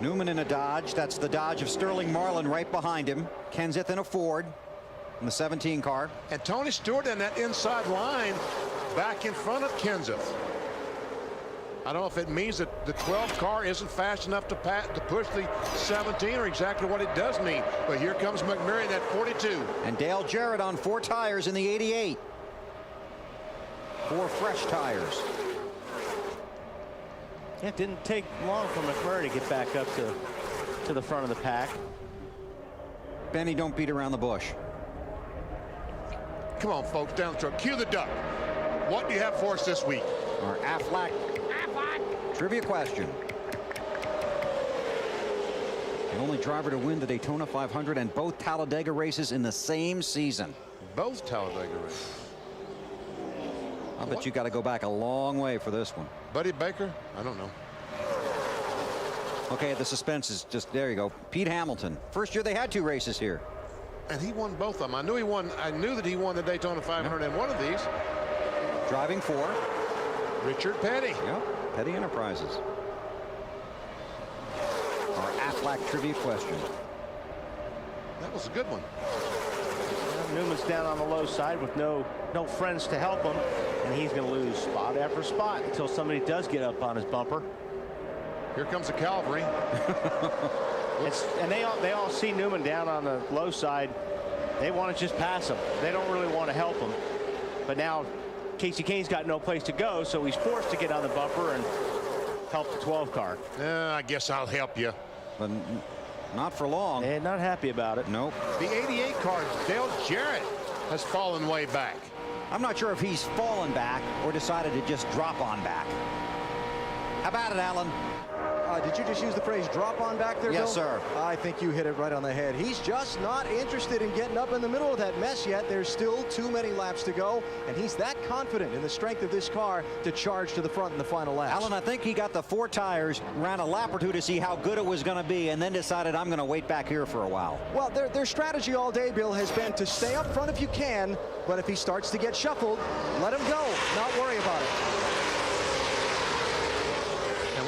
Newman in a Dodge. That's the Dodge of Sterling Marlin right behind him. Kenseth in a Ford in the 17 car. And Tony Stewart in that inside line back in front of Kenseth. I don't know if it means that the 12 car isn't fast enough to push the 17 or exactly what it does mean. But here comes McMurray in that 42. And Dale Jarrett on 4 tires in the 88. 4 fresh tires. It didn't take long for McMurray to get back up to the front of the pack. Benny, don't beat around the bush. Come on, folks, down the truck. Cue the duck. What do you have for us this week? Our Aflac trivia question. The only driver to win the Daytona 500 and both Talladega races in the same season. Both Talladega races. I bet you got to go back a long way for this one. Buddy Baker? I don't know. Okay, the suspense is just, there you go. Pete Hamilton. First year they had 2 races here. And he won both of them. I knew that he won the Daytona 500 in one of these. Driving for Richard Petty. Yep, Petty Enterprises. Our Aflac trivia question. That was a good one. Newman's down on the low side with no friends to help him, and he's going to lose spot after spot until somebody does get up on his bumper. Here comes the cavalry. And they all see Newman down on the low side. They want to just pass him. They don't really want to help him. But now Casey Kane's got no place to go, so he's forced to get on the bumper and help the 12 car. I guess I'll help you. But not for long. They're not happy about it. Nope. The 88 car, Dale Jarrett, has fallen way back. I'm not sure if he's fallen back or decided to just drop on back. How about it, Alan? Did you just use the phrase drop on back there, Bill? Yes, sir. I think you hit it right on the head. He's just not interested in getting up in the middle of that mess yet. There's still too many laps to go, and he's that confident in the strength of this car to charge to the front in the final laps. Alan, I think he got the 4 tires, ran a lap or 2 to see how good it was going to be, and then decided I'm going to wait back here for a while. Well, their strategy all day, Bill, has been to stay up front if you can, but if he starts to get shuffled, let him go. Not worry about it.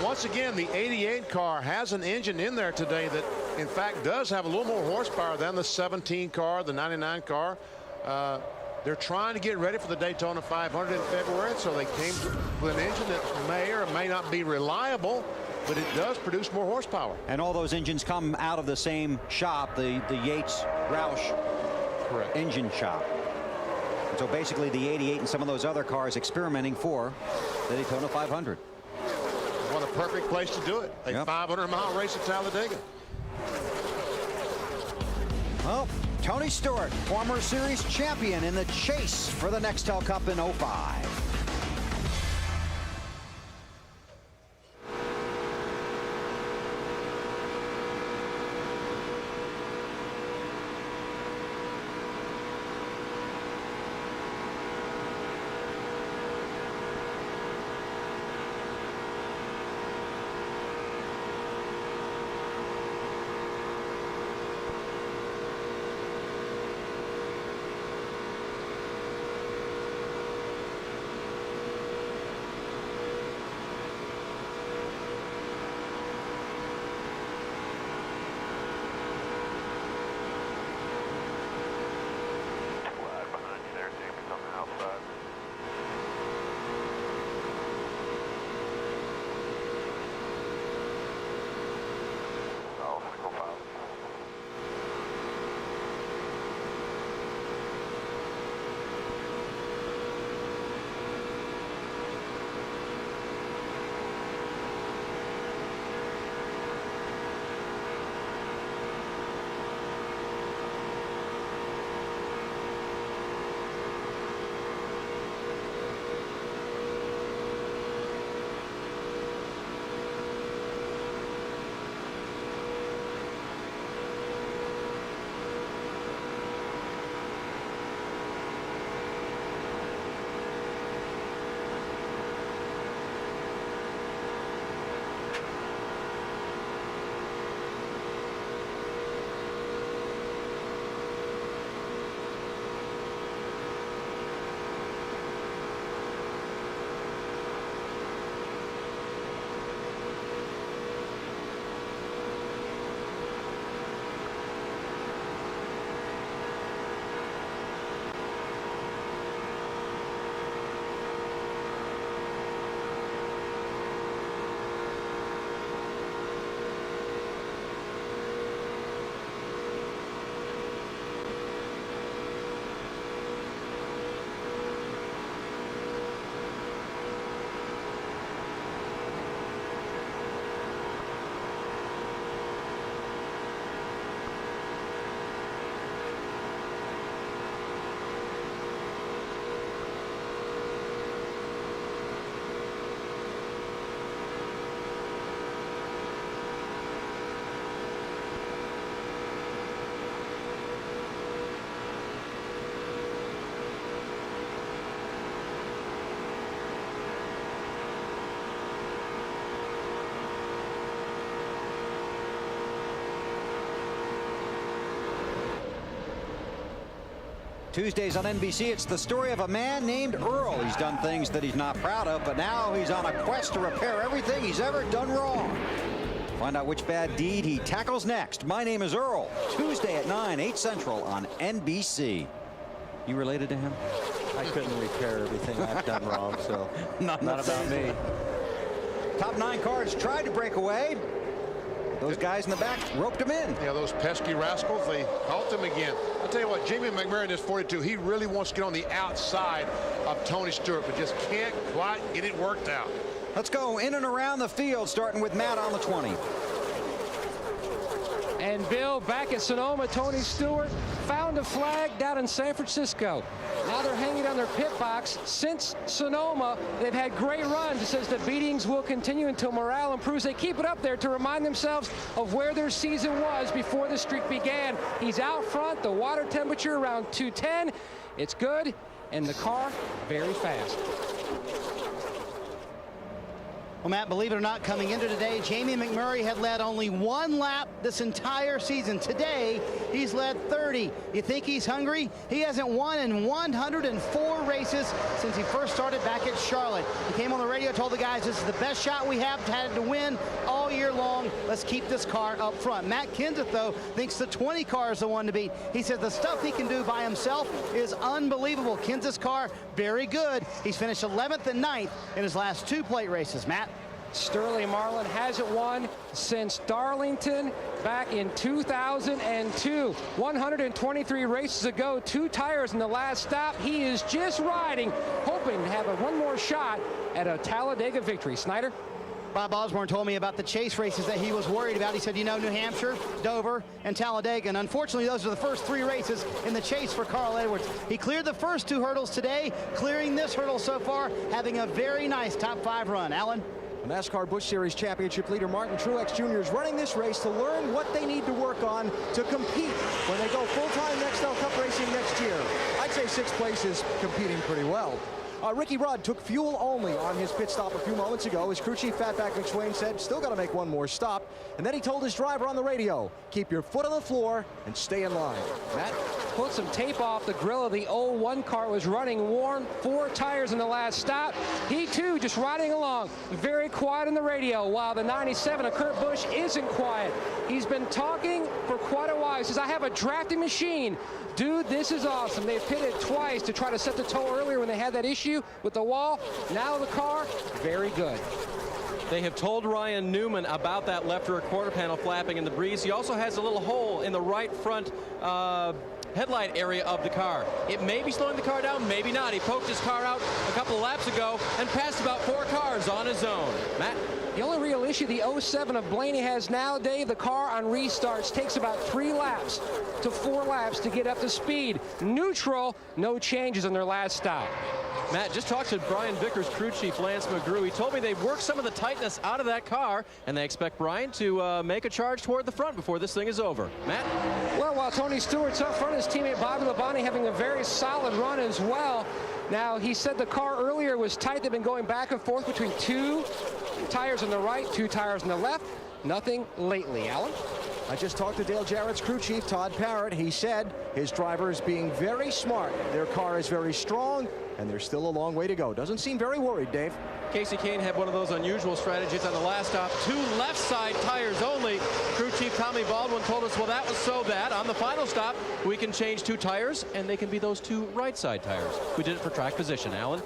once again, the 88 car has an engine in there today that, in fact, does have a little more horsepower than the 17 car, the 99 car. They're trying to get ready for the Daytona 500 in February, so they came with an engine that may or may not be reliable, but it does produce more horsepower. And all those engines come out of the same shop, the Yates-Roush engine shop. And so basically the 88 and some of those other cars experimenting for the Daytona 500. What a perfect place to do it. A 500-mile race at Talladega. Well, Tony Stewart, former series champion in the chase for the Nextel Cup in 05. Tuesdays on NBC, it's the story of a man named Earl. He's done things that he's not proud of, but now he's on a quest to repair everything he's ever done wrong. Find out which bad deed he tackles next. My name is Earl. Tuesday at 9, 8 Central on NBC. You related to him? I couldn't repair everything I've done wrong, so not about me. Top 9 cars tried to break away. Those guys in the back roped him in. Yeah, those pesky rascals, they helped him again. I'll tell you what, Jamie McMurray in this 42, he really wants to get on the outside of Tony Stewart, but just can't quite get it worked out. Let's go in and around the field, starting with Matt on the 20. And Bill, back at Sonoma, Tony Stewart found a flag down in San Francisco. Now they're hanging on their pit box. Since Sonoma, they've had great runs. It says the beatings will continue until morale improves. They keep it up there to remind themselves of where their season was before the streak began. He's out front, the water temperature around 210. It's good, and the car very fast. Well, Matt, believe it or not, coming into today, Jamie McMurray had led only one lap this entire season. Today, he's led 30 30. You think he's hungry? He hasn't won in 104 races since he first started back at Charlotte. He came on the radio, told the guys, this is the best shot we have had to win all year long. Let's keep this car up front. Matt Kenseth, though, thinks the 20 car is the one to beat. He says the stuff he can do by himself is unbelievable. Kenseth's car, very good. He's finished 11th and 9th in his last 2 plate races. Matt? Sterling Marlin hasn't won since Darlington back in 2002. 123 races ago, 2 tires in the last stop. He is just riding, hoping to have one more shot at a Talladega victory. Snyder? Bob Osborne told me about the chase races that he was worried about. He said, you know, New Hampshire, Dover, and Talladega. And unfortunately, those are the first 3 races in the chase for Carl Edwards. He cleared the first 2 hurdles today, clearing this hurdle so far, having a very nice top 5 run. Alan? NASCAR Busch Series Championship leader Martin Truex Jr. is running this race to learn what they need to work on to compete when they go full-time Nextel Cup racing next year. I'd say 6th place is competing pretty well. Ricky Rudd took fuel only on his pit stop a few moments ago. His crew chief Fatback McSwain said, still got to make one more stop. And then he told his driver on the radio, keep your foot on the floor and stay in line. Matt? Put some tape off the grill of the 01 car. Was running warm, 4 tires in the last stop. He too just riding along, very quiet on the radio, while the 97 of Kurt Busch isn't quiet. He's been talking for quite a while. He says, I have a drafting machine. Dude, this is awesome. They've pitted twice to try to set the tow earlier when they had that issue with the wall. Now the car, very good. They have told Ryan Newman about that left rear quarter panel flapping in the breeze. He also has a little hole in the right front headlight area of the car. It may be slowing the car down, maybe not. He poked his car out a couple of laps ago and passed about 4 cars on his own. Matt? The only real issue the 07 of Blaney has now, Dave, the car on restarts takes about 3 laps to 4 laps to get up to speed. Neutral, no changes on their last stop. Matt, just talked to Brian Vickers' crew chief Lance McGrew. He told me they've worked some of the tightness out of that car, and they expect Brian to make a charge toward the front before this thing is over. Matt? Well, while Tony Stewart's up front, his teammate Bobby Labonte having a very solid run as well. Now, he said the car earlier was tight. They've been going back and forth between 2 tires on the right, 2 tires on the left. Nothing lately. Alan? I just talked to Dale Jarrett's crew chief, Todd Parrott. He said his driver is being very smart. Their car is very strong, and there's still a long way to go. Doesn't seem very worried, Dave. Casey Kane had one of those unusual strategies on the last stop. 2 left side tires only. Crew chief Tommy Baldwin told us, well, that was so bad. On the final stop, we can change 2 tires, and they can be those 2 right side tires. We did it for track position. Alan?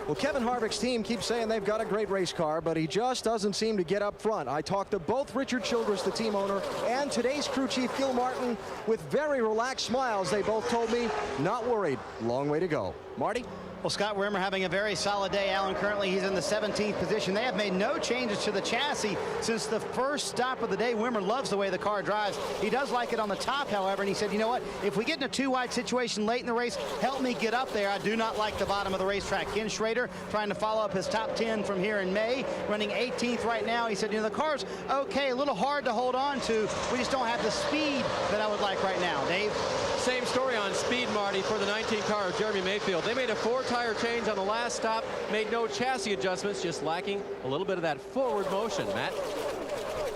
Well, Kevin Harvick's team keeps saying they've got a great race car, but he just doesn't seem to get up front. I talked to both Richard Childress, the team owner, and today's crew chief, Gil Martin, with very relaxed smiles. They both told me, not worried. Long way to go. Marty? Well, Scott Wimmer having a very solid day. Alan, currently he's in the 17th position. They have made no changes to the chassis since the first stop of the day. Wimmer loves the way the car drives. He does like it on the top, however, and he said, you know what, if we get in a 2-wide situation late in the race, help me get up there. I do not like the bottom of the racetrack. Ken Schrader trying to follow up his top 10 from here in May, running 18th right now. He said, you know, the car's okay, a little hard to hold on to. We just don't have the speed that I would like right now. Dave? Same story on speed, Marty, for the 19 car of Jeremy Mayfield. They made a 4-tire change on the last stop, made no chassis adjustments, just lacking a little bit of that forward motion. Matt?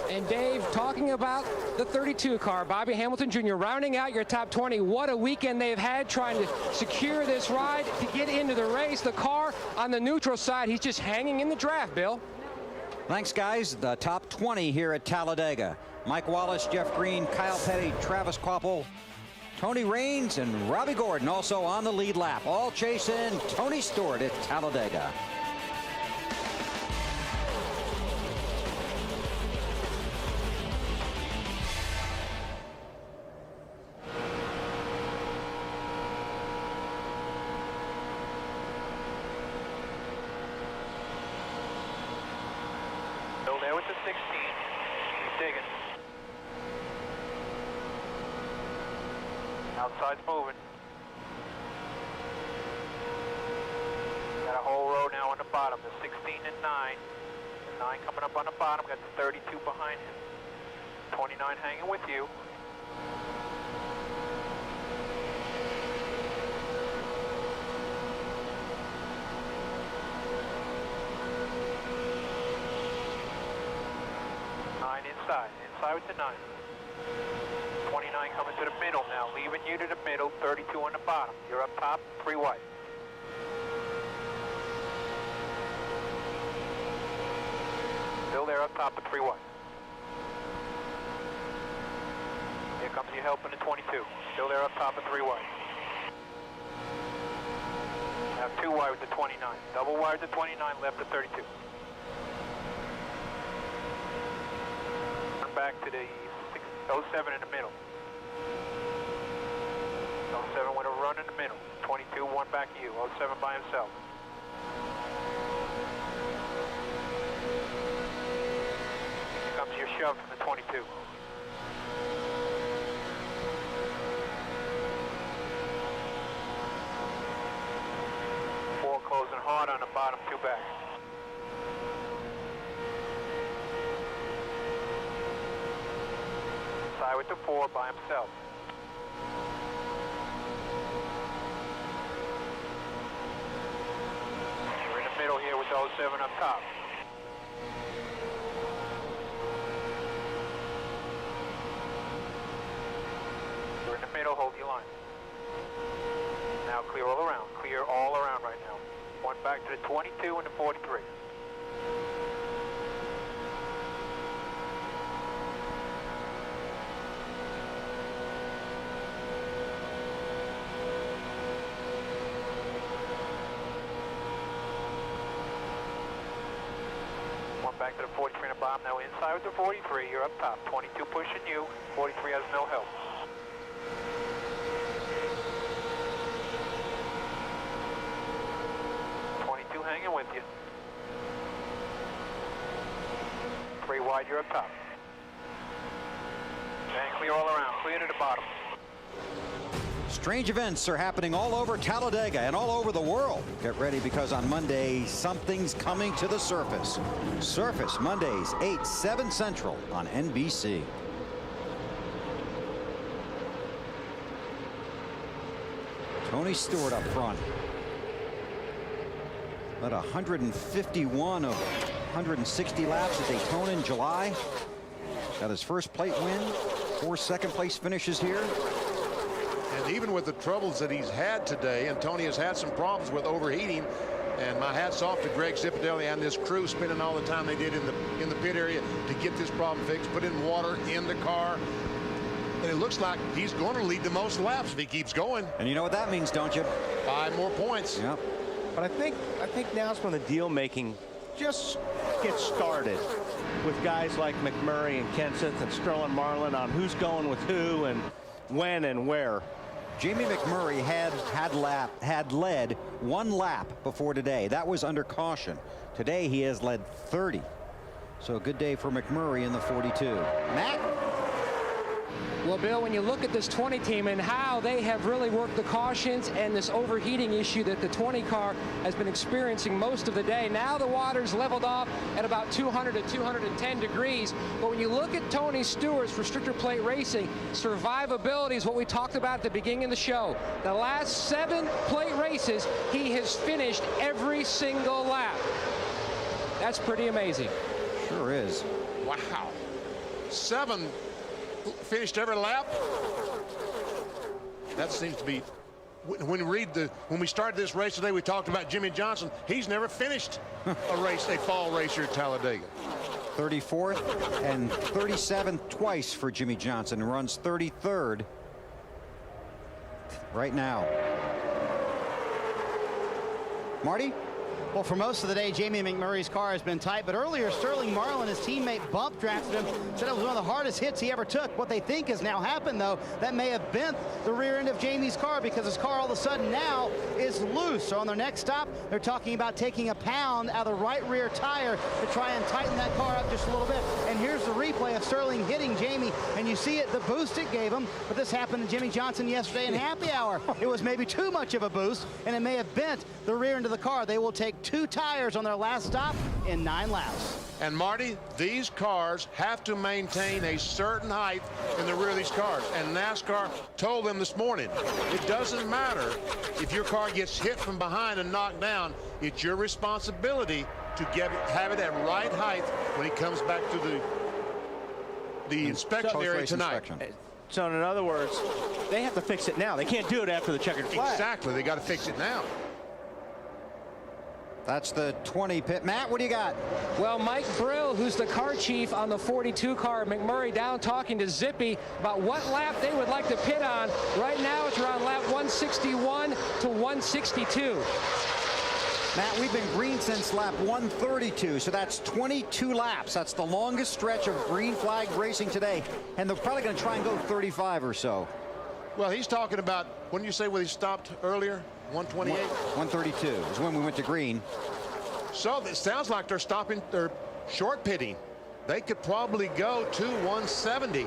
And Dave, talking about the 32 car, Bobby Hamilton Jr. rounding out your top 20. What a weekend they've had trying to secure this ride to get into the race. The car on the neutral side, he's just hanging in the draft, Bill. Thanks, guys. The top 20 here at Talladega. Mike Wallace, Jeff Green, Kyle Petty, Travis Kvapil, Tony Raines, and Robbie Gordon also on the lead lap. All chasing Tony Stewart at Talladega. Still there with the 16. Keep digging. Outside's moving. Got a whole row now on the bottom. The 16 and 9. The 9 coming up on the bottom. Got the 32 behind him. 29 hanging with you. Inside with the 9. 29 coming to the middle now. Leaving you to the middle, 32 on the bottom. You're up top, 3 wide. Still there up top at 3 wide. Here comes your help in the 22. Still there up top at 3 wide. Now 2 wide with the 29. Double wide with the 29, left at 32. Turn back to the 07 in the middle. 07 with a run in the middle. 22, 1 back to you. 07 by himself. Here comes your shove from the 22. Closing hard on the bottom 2 back. Side with the 4 by himself. We're in the middle here with the 07 up top. We're in the middle, hold your line. Now clear all around. Clear all around right now. 1 back to the 22 and the 43. One back to the 43 in the bottom. Now inside with the 43. You're up top. 22 pushing you. 43 has no help. Hanging with you. 3 wide, you're up top. And clear all around, clear to the bottom. Strange events are happening all over Talladega and all over the world. Get ready, because on Monday, something's coming to the surface. Surface, Mondays, 8, 7 Central on NBC. Tony Stewart up front. Led 151 of 160 laps at Daytona in July. Got his first plate win. 4 second-place finishes here. And even with the troubles that he's had today, and Tony has had some problems with overheating, and my hat's off to Greg Zipadelli and this crew spending all the time they did in the pit area to get this problem fixed, put in water in the car. And it looks like he's going to lead the most laps if he keeps going. And you know what that means, don't you? 5 more points. Yep. But I think now's when the deal making just gets started with guys like McMurray and Kenseth and Sterling Marlin on who's going with who and when and where. Jamie McMurray had led 1 lap before today. That was under caution. Today he has led 30. So a good day for McMurray in the 42. Matt? Well, Bill, when you look at this 20 team and how they have really worked the cautions and this overheating issue that the 20 car has been experiencing most of the day, now the water's leveled off at about 200 to 210 degrees. But when you look at Tony Stewart's restrictor plate racing, survivability is what we talked about at the beginning of the show. The last 7 plate races, he has finished every single lap. That's pretty amazing. Sure is. Wow. 7 finished every lap. That seems to be, when we started this race today, we talked about Jimmy Johnson. He's never finished a fall race here at Talladega. 34th and 37th twice for Jimmy Johnson. Runs 33rd right now. Marty? Well, for most of the day, Jamie McMurray's car has been tight, but earlier, Sterling Marlin, his teammate, bump drafted him, said it was one of the hardest hits he ever took. What they think has now happened, though, that may have bent the rear end of Jamie's car, because his car all of a sudden now is loose. So on their next stop, they're talking about taking a pound out of the right rear tire to try and tighten that car up just a little bit. And here's the replay of Sterling hitting Jamie, and you see it, the boost it gave him, but this happened to Jimmy Johnson yesterday in happy hour. It was maybe too much of a boost, and it may have bent the rear end of the car. They will take 2 tires on their last stop in 9 laps. And Marty, these cars have to maintain a certain height in the rear of these cars. And NASCAR told them this morning, it doesn't matter if your car gets hit from behind and knocked down. It's your responsibility to have it at right height when he comes back to the inspection area tonight. So in other words, they have to fix it now. They can't do it after the checkered flag. Exactly. They got to fix it now. That's the 20 pit. Matt, what do you got? Well, Mike Brill, who's the car chief on the 42 car, McMurray down talking to Zippy about what lap they would like to pit on. Right now, it's around lap 161 to 162. Matt, we've been green since lap 132, so that's 22 laps. That's the longest stretch of green flag racing today, and they're probably going to try and go 35 or so. Well, he's talking about, when you say when he stopped earlier, 128? 132 is when we went to green. So it sounds like they're stopping, they're short pitting. They could probably go to 170.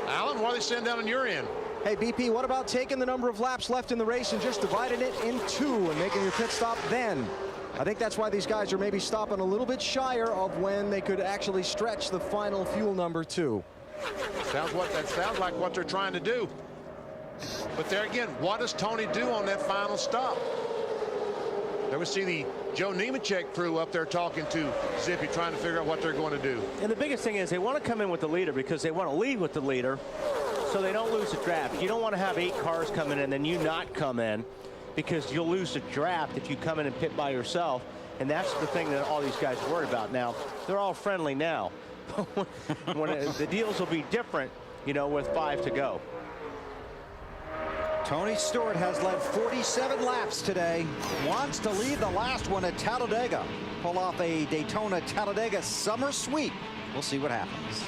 Alan, what are they saying down on your end? Hey, BP, what about taking the number of laps left in the race and just dividing it in two and making your pit stop then? I think that's why these guys are maybe stopping a little bit shyer of when they could actually stretch the final fuel number too. That sounds like what they're trying to do. But there again, what does Tony do on that final stop? There we see the Joe Nemechek crew up there talking to Zippy, trying to figure out what they're going to do. And the biggest thing is they want to come in with the leader because they want to lead with the leader so they don't lose the draft. You don't want to have 8 cars coming in and then you not come in, because you'll lose the draft if you come in and pit by yourself. And that's the thing that all these guys are worried about now. They're all friendly now. The deals will be different, you know, with 5 to go. Tony Stewart has led 47 laps today. Wants to lead the last one at Talladega. Pull off a Daytona Talladega summer sweep. We'll see what happens.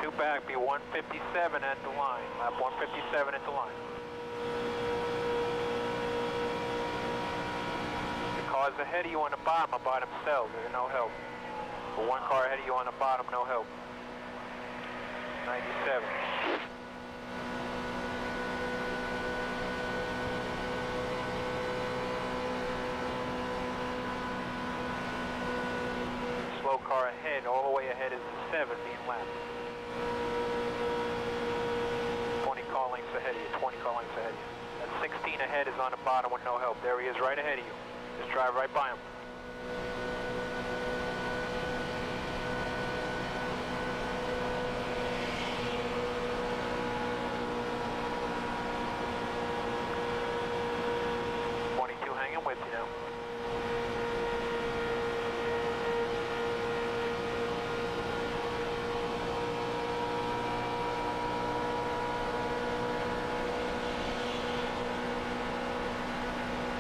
Two back, be 157 at the line. Lap 157 at the line. The cars ahead of you on the bottom are by themselves. There's no help. For one car ahead of you on the bottom, no help. 97. Slow car ahead, all the way ahead is the 7 being lapped. 20 car lengths ahead of you, 20 car lengths ahead of you. That 16 ahead is on the bottom with no help. There he is right ahead of you. Just drive right by him. Hanging with you now.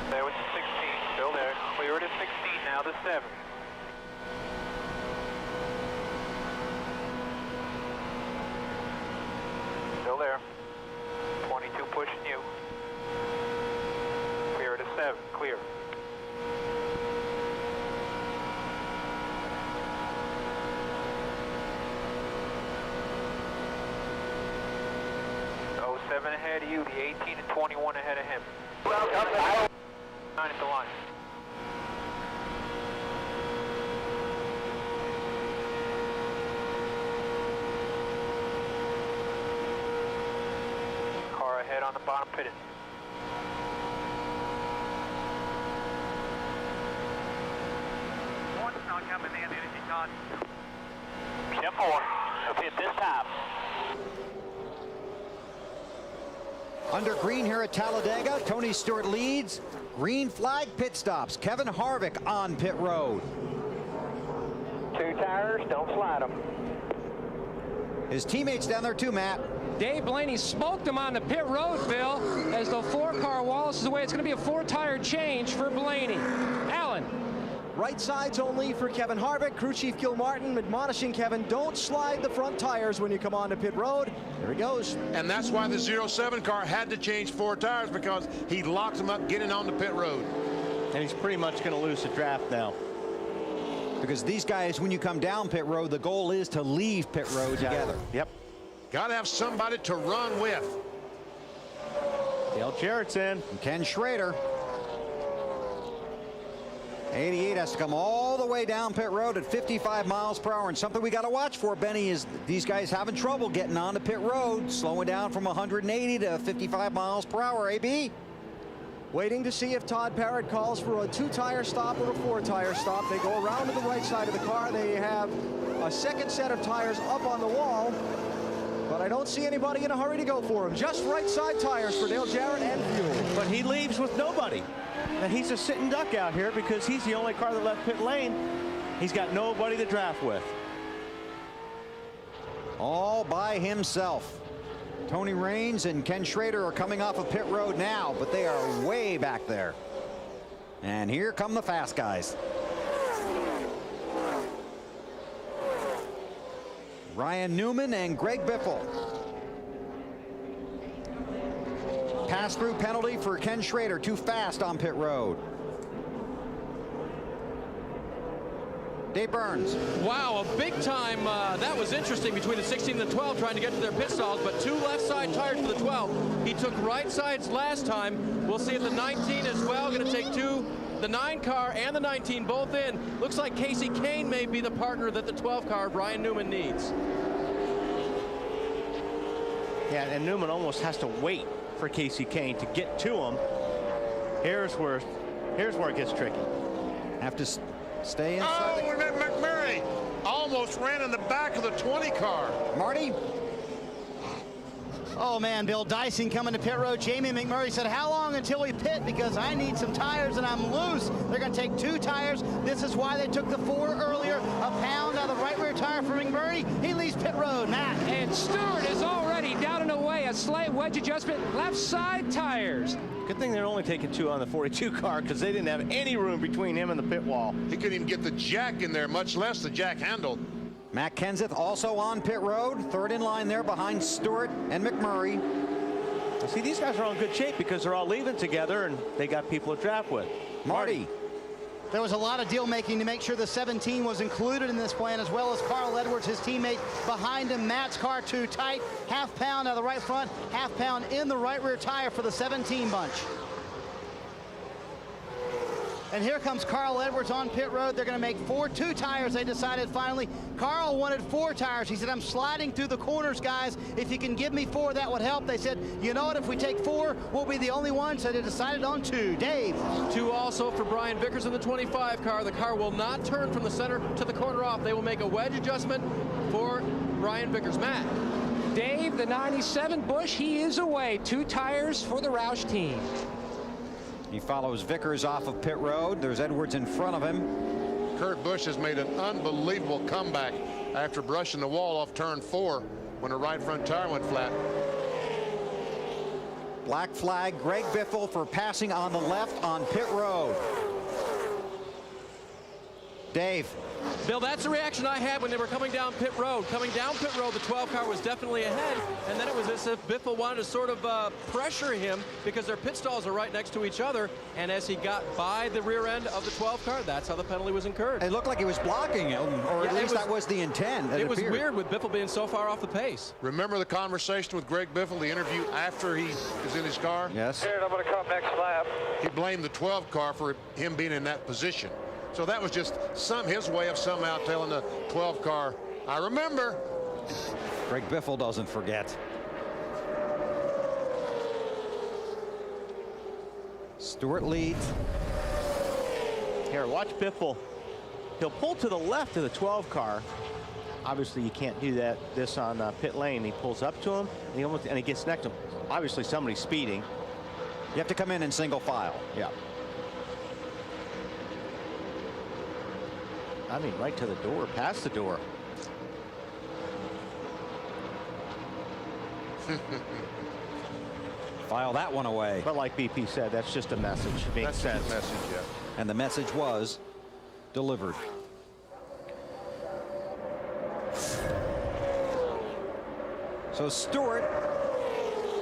There was the 16, still there. Clear it at 16, now the 7. Still there. 22 pushing you. Clear it at 7, clear. The 07 ahead of you, the 18 and 21 ahead of him. 9 at the line. Car ahead on the bottom pitted. One's not coming in, energy con. 10-4, no pit this time. Under green here at Talladega, Tony Stewart leads. Green flag pit stops. Kevin Harvick on pit road. 2 tires, don't slide them. His teammates down there too, Matt. Dave Blaney smoked him on the pit road, Bill, as the 4-car Wallace is away. It's going to be a 4-tire change for Blaney. Alan. Right sides only for Kevin Harvick. Crew Chief Gil Martin admonishing Kevin, don't slide the front tires when you come onto pit road. There he goes. And that's why the 07 car had to change 4 tires, because he locked them up getting on the pit road. And he's pretty much going to lose the draft now. Because these guys, when you come down pit road, the goal is to leave pit road together. Yep. Got to have somebody to run with. Dale Jarrett's in. And Ken Schrader. 88 has to come all the way down pit road at 55 miles per hour. And something we got to watch for, Benny, is these guys having trouble getting onto pit road, slowing down from 180 to 55 miles per hour. AB? Waiting to see if Todd Parrott calls for a 2-tire stop or a 4-tire stop. They go around to the right side of the car. They have a second set of tires up on the wall. But I don't see anybody in a hurry to go for him. Just right side tires for Dale Jarrett and fuel. But he leaves with nobody. And he's a sitting duck out here because he's the only car that left pit lane. He's got nobody to draft with. All by himself. Tony Raines and Ken Schrader are coming off of pit road now, but they are way back there. And here come the fast guys. Ryan Newman and Greg Biffle. Pass-through penalty for Ken Schrader, too fast on pit road. Dave Burns. Wow, a big time. That was interesting between the 16 and the 12 trying to get to their pit stalls, but 2 left side tires for the 12. He took right sides last time. We'll see if the 19 as well. Going to take 2. The 9 car and the 19 both in. Looks like Casey Kane may be the partner that the 12 car Ryan Newman needs. Yeah, and Newman almost has to wait for Casey Kane to get to him. Here's where it gets tricky. Have to stay inside. Oh, and then McMurray almost ran in the back of the 20 car. Marty? Oh, man, Bill Dyson coming to pit road. Jamie McMurray said, how long until we pit? Because I need some tires and I'm loose. They're going to take 2 tires. This is why they took the 4 earlier. A pound out of the right rear tire for McMurray. He leaves pit road. Matt. And Stewart is already down and away. A slight wedge adjustment. Left side tires. Good thing they're only taking 2 on the 42 car because they didn't have any room between him and the pit wall. He couldn't even get the jack in there, much less the jack handle. Matt Kenseth also on pit road, third in line there behind Stewart and McMurray. See, these guys are all in good shape because they're all leaving together and they got people to draft with. Marty. There was a lot of deal making to make sure the 17 was included in this plan, as well as Carl Edwards, his teammate behind him. Matt's car too tight. Half pound out of the right front, half pound in the right rear tire for the 17 bunch. And here comes Carl Edwards on pit road. They're going to make 2 tires. They decided finally. Carl wanted 4 tires. He said, I'm sliding through the corners, guys. If you can give me 4, that would help. They said, you know what, if we take 4, we'll be the only ones. So they decided on 2. Dave. 2 also for Brian Vickers in the 25 car. The car will not turn from the center to the corner off. They will make a wedge adjustment for Brian Vickers. Matt. Dave, the 97 Busch, he is away. 2 tires for the Roush team. He follows Vickers off of pit road. There's Edwards in front of him. Kurt Busch has made an unbelievable comeback after brushing the wall off turn 4 when the right front tire went flat. Black flag, Greg Biffle for passing on the left on pit road. Dave. Bill, that's the reaction I had when they were coming down pit road. Coming down pit road, the 12 car was definitely ahead, and then it was as if Biffle wanted to sort of pressure him because their pit stalls are right next to each other, and as he got by the rear end of the 12 car, that's how the penalty was incurred. It looked like he was blocking him, or at least that was the intent. It was weird with Biffle being so far off the pace. Remember the conversation with Greg Biffle, the interview after he was in his car? Yes. Here, I'm going to come next lap. He blamed the 12 car for him being in that position. So that was just his way of somehow telling the 12 car, I remember. Greg Biffle doesn't forget. Stewart leads. Here, watch Biffle. He'll pull to the left of the 12 car. Obviously, you can't do this on pit lane. He pulls up to him, and he gets next to him. Obviously, somebody's speeding. You have to come in single file. Yeah. I mean, right to the door, past the door. File that one away. But like BP said, that's just a message. That's just a message, yeah. And the message was delivered. So Stewart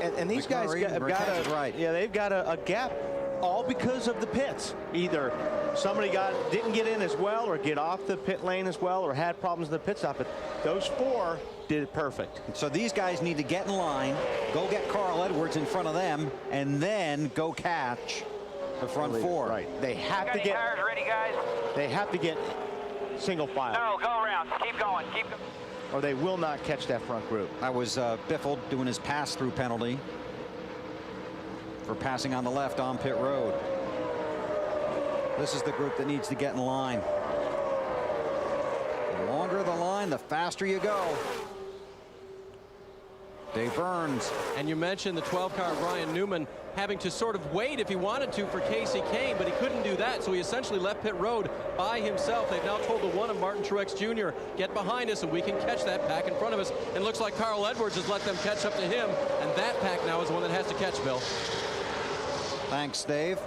and these guys have got they've got a gap, all because of the pits. Either somebody didn't get in as well, or get off the pit lane as well, or had problems in the pit stop. But those four did it perfect. So these guys need to get in line, go get Carl Edwards in front of them, and then go catch the front four. Right. They have to get tires ready, guys? They have to get single file. No, go around. Keep going. Keep going. Or they will not catch that front group. I was Biffled doing his pass-through penalty for passing on the left on pit road. This is the group that needs to get in line. The longer the line, the faster you go. Dave Burns. And you mentioned the 12-car Ryan Newman having to sort of wait if he wanted to for Casey Kane, but he couldn't do that, so he essentially left pit road by himself. They've now told the one of Martin Truex Jr., get behind us and we can catch that pack in front of us. And it looks like Carl Edwards has let them catch up to him, and that pack now is the one that has to catch, Bill. Thanks, Dave.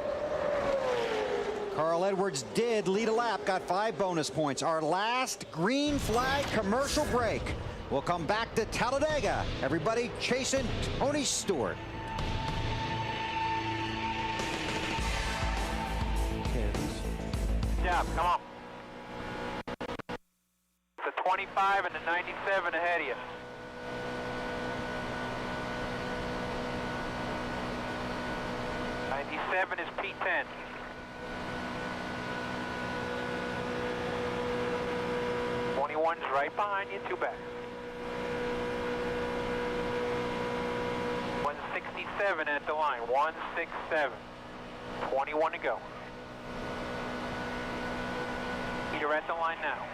Carl Edwards did lead a lap, got 5 bonus points. Our last green flag commercial break. We'll come back to Talladega. Everybody chasing Tony Stewart. Good job, come on. The 25 and the 97 ahead of you. '97 is P10. '21's right behind you, 2 back. 167 at the line, 167. 21 to go. You're at the line now.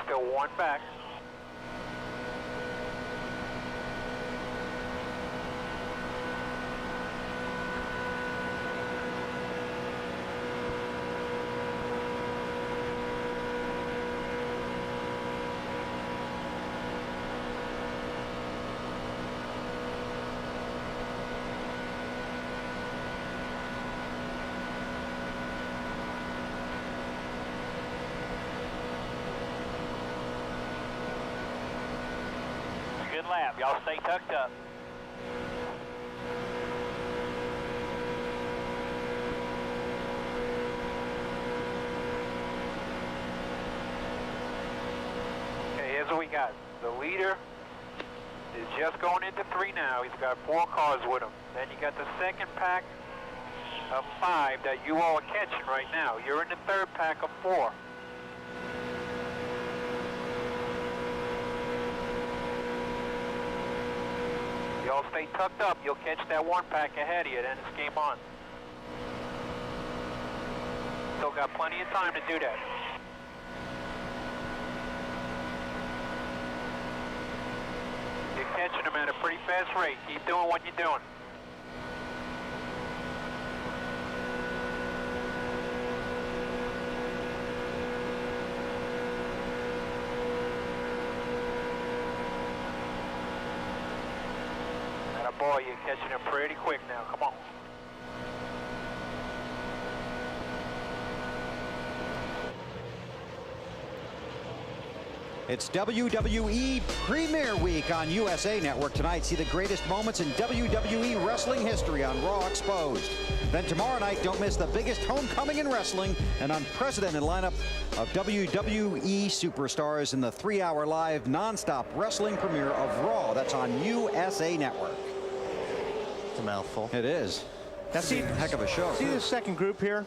Still 1 back. Lap. Y'all stay tucked up. Okay, here's what we got. The leader is just going into 3 now. He's got 4 cars with him. Then you got the second pack of 5 that you all are catching right now. You're in the third pack of 4. Y'all stay tucked up. You'll catch that 1 pack ahead of you, then it's game on. Still got plenty of time to do that. You're catching them at a pretty fast rate. Keep doing what you're doing. Boy, you're catching him pretty quick now. Come on. It's WWE Premier Week on USA Network tonight. See the greatest moments in WWE wrestling history on Raw Exposed. Then tomorrow night, don't miss the biggest homecoming in wrestling, an unprecedented lineup of WWE superstars in the 3-hour live nonstop wrestling premiere of Raw. That's on USA Network. It's a mouthful. It is. Now see, heck of a show. See the second group here?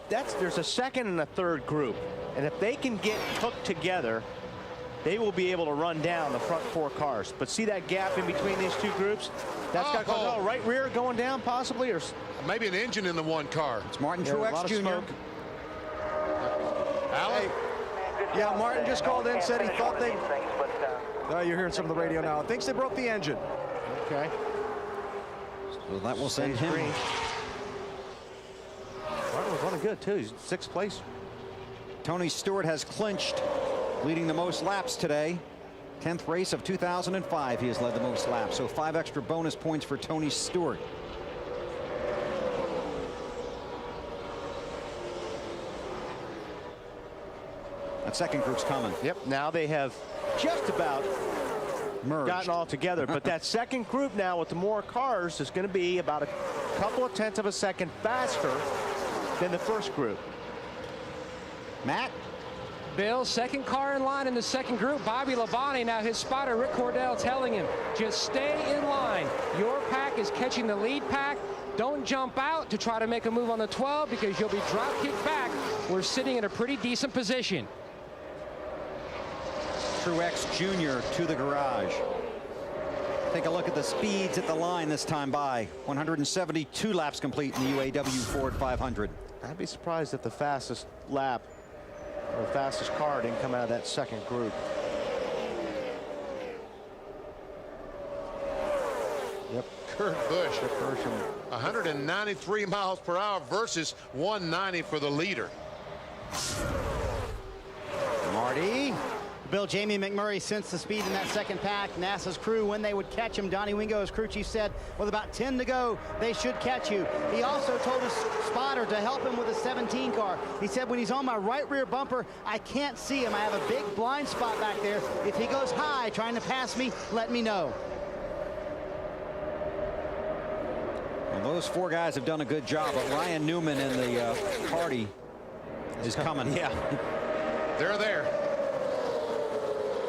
There's a second and a third group, and if they can get hooked together, they will be able to run down the front 4 cars. But see that gap in between these 2 groups? That's got to cause right rear going down possibly, or maybe an engine in the one car. It's Martin Truex Jr. Alan? Yeah, Martin just called in, said he thought they... you're hearing some of the radio now. Thinks they broke the engine. Okay. So that will send him. Green. Martin was running good, too. He's 6th place. Tony Stewart has clinched, leading the most laps today. 10th race of 2005, he has led the most laps. So 5 extra bonus points for Tony Stewart. That second group's coming. Yep, now they have just about merged, gotten all together. But that second group now with the more cars is going to be about a couple of tenths of a second faster than the first group. Matt? Bill, second car in line in the second group. Bobby Labonte, now his spotter, Rick Cordell, telling him, just stay in line. Your pack is catching the lead pack. Don't jump out to try to make a move on the 12 because you'll be drop kicked back. We're sitting in a pretty decent position. Truex Jr. to the garage. Take a look at the speeds at the line this time by. 172 laps complete in the UAW-Ford 500. I'd be surprised if the fastest lap or the fastest car didn't come out of that second group. Yep. Kurt Busch, 193 miles per hour versus 190 for the leader. Marty. Bill, Jamie McMurray sensed the speed in that second pack. NASA's crew, when they would catch him, Donnie Wingo, his crew chief, said, with about 10 to go, they should catch you. He also told his spotter to help him with a 17 car. He said, when he's on my right rear bumper, I can't see him. I have a big blind spot back there. If he goes high trying to pass me, let me know. Well, those 4 guys have done a good job, but Ryan Newman in the party is coming. Yeah. They're there.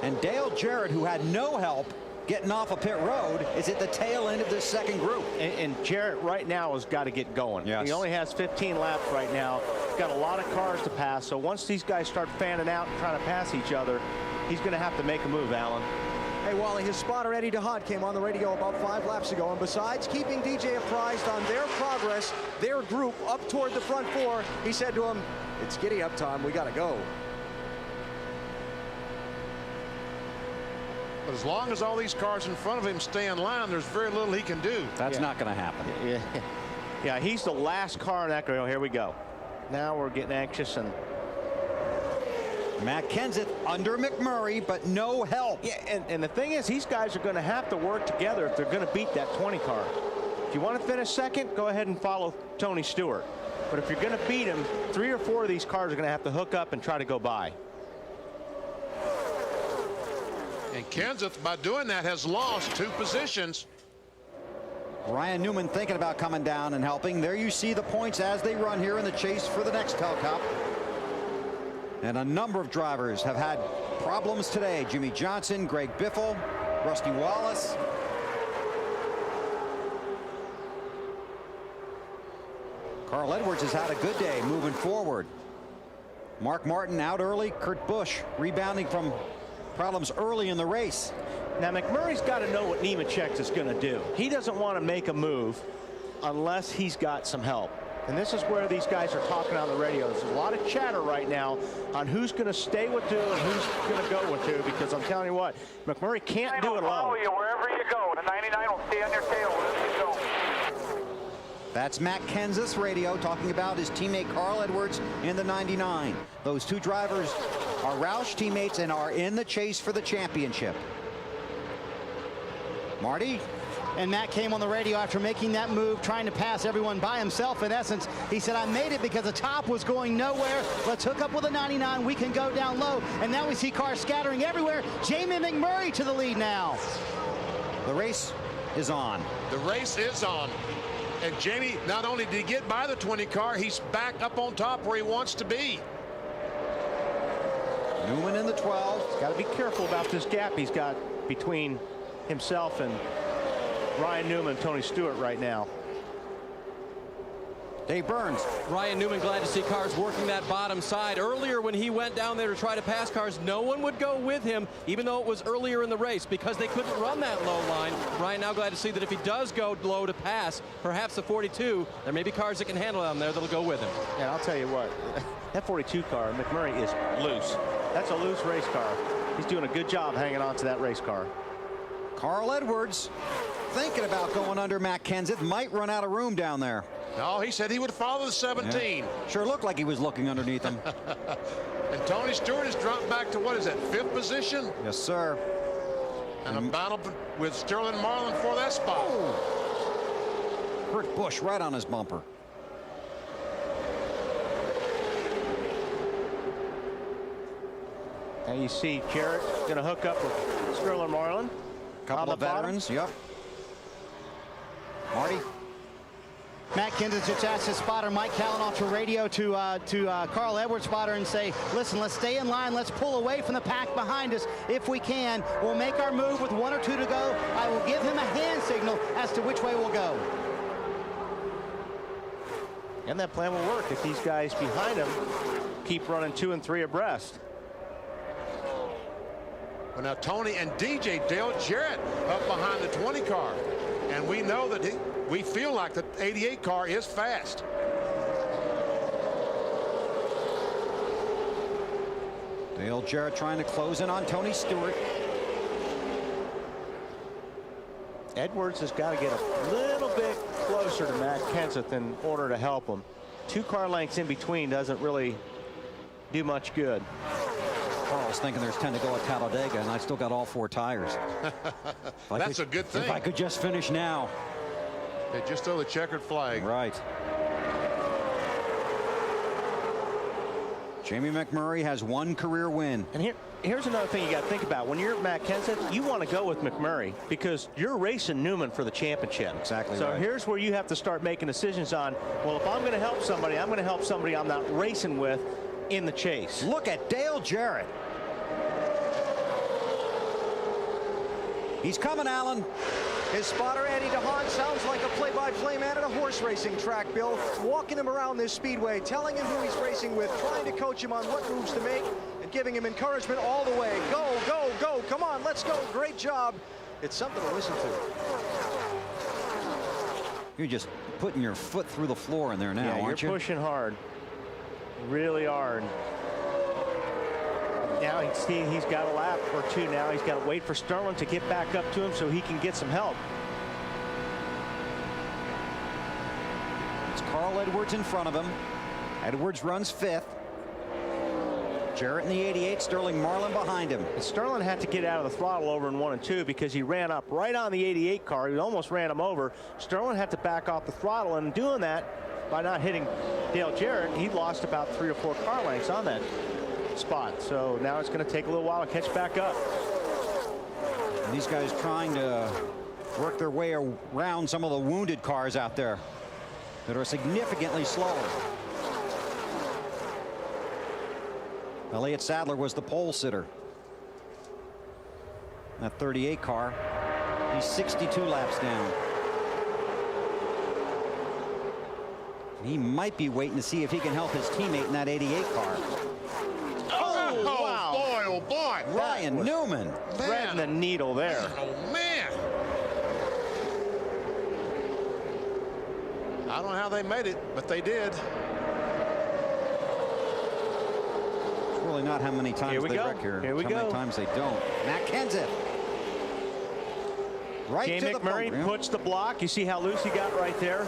And Dale Jarrett, who had no help getting off a pit road, is at the tail end of this second group. And Jarrett right now has got to get going. Yes. He only has 15 laps right now. He's got a lot of cars to pass. So once these guys start fanning out and trying to pass each other, he's going to have to make a move, Alan. Hey, Wally, his spotter Eddie DeHaan came on the radio about 5 laps ago, and besides keeping DJ apprised on their progress, their group up toward the front 4, he said to him, it's giddy up time, we got to go. But as long as all these cars in front of him stay in line, there's very little he can do. That's not going to happen. Yeah, he's the last car in that group. Oh, here we go. Now we're getting anxious. And Matt Kenseth under McMurray, but no help. Yeah, and the thing is, these guys are going to have to work together if they're going to beat that 20 car. If you want to finish second, go ahead and follow Tony Stewart. But if you're going to beat him, 3 or 4 of these cars are going to have to hook up and try to go by. And Kenseth, by doing that, has lost 2 positions. Ryan Newman thinking about coming down and helping. There you see the points as they run here in the chase for the Nextel Cup. And a number of drivers have had problems today. Jimmy Johnson, Greg Biffle, Rusty Wallace. Carl Edwards has had a good day moving forward. Mark Martin out early. Kurt Busch rebounding from problems early in the race. Now McMurray's got to know what Nemechek is going to do. He doesn't want to make a move unless he's got some help. And this is where these guys are talking on the radio. There's a lot of chatter right now on who's going to stay with who and who's going to go with who, because I'm telling you what, McMurray can't do it alone. Follow you wherever you go. The 99 will stay on your tail wherever you go. That's Matt Kenseth's radio talking about his teammate Carl Edwards in the 99. Those 2 drivers are Roush teammates and are in the chase for the championship. Marty? And Matt came on the radio after making that move, trying to pass everyone by himself. In essence, he said, I made it because the top was going nowhere. Let's hook up with a 99. We can go down low. And now we see cars scattering everywhere. Jamie McMurray to the lead now. The race is on. The race is on. And Jamie, not only did he get by the 20 car, he's back up on top where he wants to be. Newman in the 12. He's got to be careful about this gap he's got between himself and Ryan Newman and Tony Stewart right now. Dave Burns. Ryan Newman glad to see cars working that bottom side. Earlier when he went down there to try to pass cars, no one would go with him, even though it was earlier in the race, because they couldn't run that low line. Ryan now glad to see that if he does go low to pass, perhaps the 42, there may be cars that can handle down there that'll go with him. Yeah, I'll tell you what, that 42 car, McMurray, is loose. That's a loose race car. He's doing a good job hanging on to that race car. Carl Edwards thinking about going under Matt Kenseth. Might run out of room down there. No, he said he would follow the 17. Yeah. Sure looked like he was looking underneath him. And Tony Stewart has dropped back to, what is that, 5th position? Yes, sir. And a battle with Sterling Marlin for that spot. Oh. Kurt Busch right on his bumper. And you see Jarrett going to hook up with Sterling Marlin. Couple of veterans, yep. Marty. Matt Kenseth just asked his spotter Mike Callan off the radio to Carl Edwards' spotter and say, listen, let's stay in line. Let's pull away from the pack behind us if we can. We'll make our move with 1 or 2 to go. I will give him a hand signal as to which way we'll go. And that plan will work if these guys behind him keep running 2 and 3 abreast. Well, now Tony and DJ Dale Jarrett up behind the 20 car. And we know that we feel like the 88 car is fast. Dale Jarrett trying to close in on Tony Stewart. Edwards has got to get a little bit closer to Matt Kenseth in order to help him. 2 car lengths in between doesn't really do much good. Carl's thinking there's 10 to go at Talladega, and I still got all 4 tires. That's a good thing. If I could just finish now. They just throw the checkered flag. Right. Jamie McMurray has 1 career win. And here's another thing you got to think about. When you're Matt Kenseth, you want to go with McMurray because you're racing Newman for the championship. Exactly. So right. Here's where you have to start making decisions on, well, if I'm going to help somebody, I'm going to help somebody I'm not racing with in the chase. Look at Dale Jarrett. He's coming, Alan. His spotter, Eddie DeHaan, sounds like a play-by-play man at a horse racing track, Bill. Walking him around this speedway, telling him who he's racing with, trying to coach him on what moves to make, and giving him encouragement all the way. Go, go, go. Come on, let's go. Great job. It's something to listen to. You're just putting your foot through the floor in there now, aren't you? You're pushing hard. Really hard. Now he's got a lap or 2 now. He's got to wait for Sterling to get back up to him so he can get some help. It's Carl Edwards in front of him. Edwards runs 5th. Jarrett in the 88, Sterling Marlin behind him. And Sterling had to get out of the throttle over in 1 and 2 because he ran up right on the 88 car. He almost ran him over. Sterling had to back off the throttle, and doing that by not hitting Dale Jarrett, he lost about 3 or 4 car lengths on that spot. So now it's going to take a little while to catch back up. And these guys trying to work their way around some of the wounded cars out there that are significantly slower. Elliott Sadler was the pole sitter. That 38 car, he's 62 laps down. He might be waiting to see if he can help his teammate in that 88 car. Oh, wow. Boy, oh boy. Ryan Newman. Threading the needle there. Oh, man. I don't know how they made it, but they did. It's really not how many times they wreck here. Here we how go. many times they don't. Matt Kenseth. Right Jay to the McMurray bumper. puts the block. You see how loose he got right there?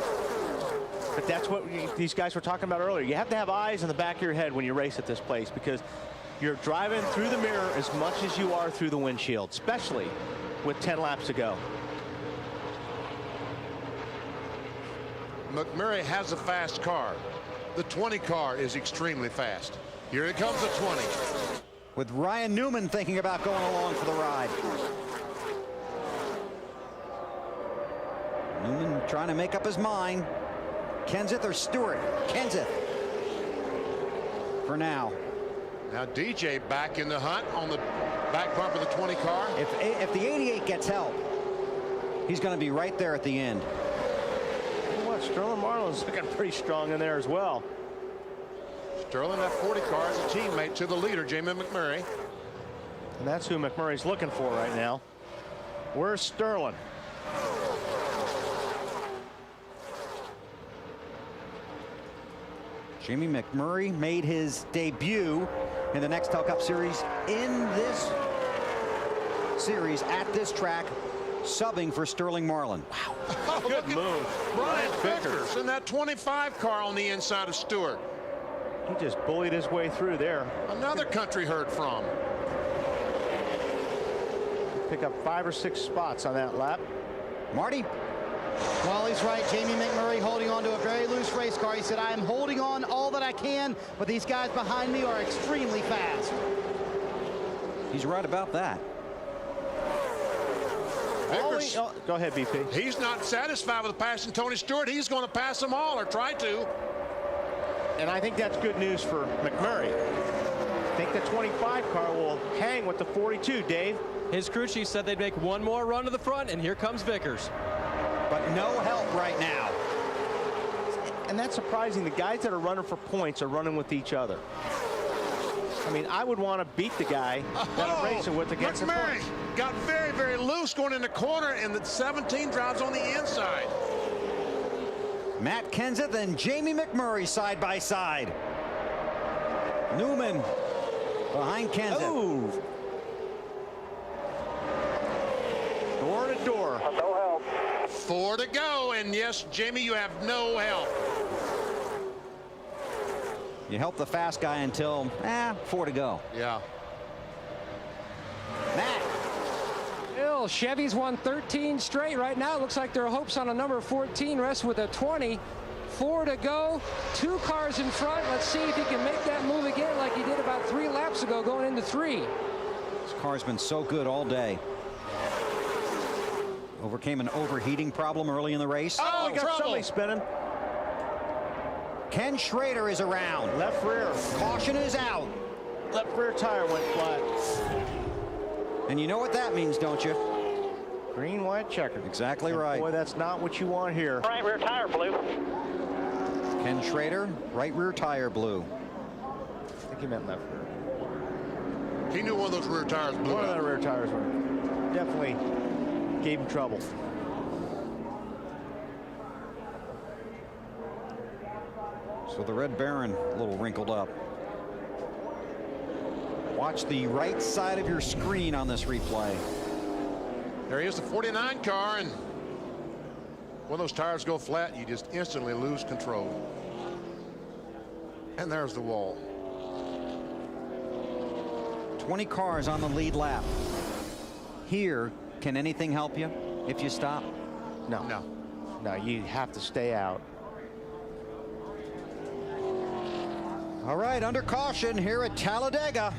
But that's what these guys were talking about earlier. You have to have eyes in the back of your head when you race at this place because you're driving through the mirror as much as you are through the windshield, especially with 10 laps to go. McMurray has a fast car. The 20 car is extremely fast. Here it comes the 20. With Ryan Newman thinking about going along for the ride. Newman trying to make up his mind. Kenseth or Stewart? Kenseth. For now. Now DJ back in the hunt on the back bumper of the 20 car. If the 88 gets help, he's going to be right there at the end. You know what? But Sterling Marlin's looking pretty strong in there as well. Sterling, that 40 car, is a teammate to the leader, Jamie McMurray. And that's who McMurray's looking for right now. Where's Sterling? Jamie McMurray made his debut in the Nextel Cup Series in this series at this track, subbing for Sterling Marlin. Wow. Oh, good move. Brian Vickers in that 25 car on the inside of Stewart. He just bullied his way through there. Another country heard from. Pick up 5 or 6 spots on that lap. Marty? Well, he's right. Jamie McMurray holding on to a very loose race car. He said, I am holding on all that I can, but these guys behind me are extremely fast. He's right about that. Vickers, go ahead, BP. He's not satisfied with passing Tony Stewart. He's going to pass them all, or try to. And I think that's good news for McMurray. I think the 25 car will hang with the 42, Dave. His crew chief said they'd make one more run to the front, and here comes Vickers. But no help right now. And that's surprising. The guys that are running for points are running with each other. I mean, I would want to beat the guy that I'm racing with against McMurray got very, very loose going in the corner, and the 17 drives on the inside. Matt Kenseth and Jamie McMurray side by side. Newman behind Kenseth. Oh. Door to door. No help. 4 to go, and yes, Jamie, you have no help. You help the fast guy until 4 to go. Yeah. Matt. Bill, Chevy's won 13 straight right now. It looks like their hopes on a number 14 rest with a 20. 4 to go. 2 cars in front. Let's see if he can make that move again like he did about 3 laps ago going into 3. This car's been so good all day. Overcame an overheating problem early in the race. Oh, we got somebody spinning. Ken Schrader is around. Left rear. Caution is out. Left rear tire went flat. And you know what that means, don't you? Green, white, checkered. Exactly right. Boy, that's not what you want here. Right rear tire blew. Ken Schrader, right rear tire blew. I think he meant left rear. He knew one of those rear tires blew One out. of the rear tires were definitely gave him trouble. So the Red Baron a little wrinkled up. Watch the right side of your screen on this replay. There he is, the 49 car, and when those tires go flat, you just instantly lose control. And there's the wall. 20 cars on the lead lap. Here, can anything help you if you stop? No. No. No, you have to stay out. All right, under caution here at Talladega.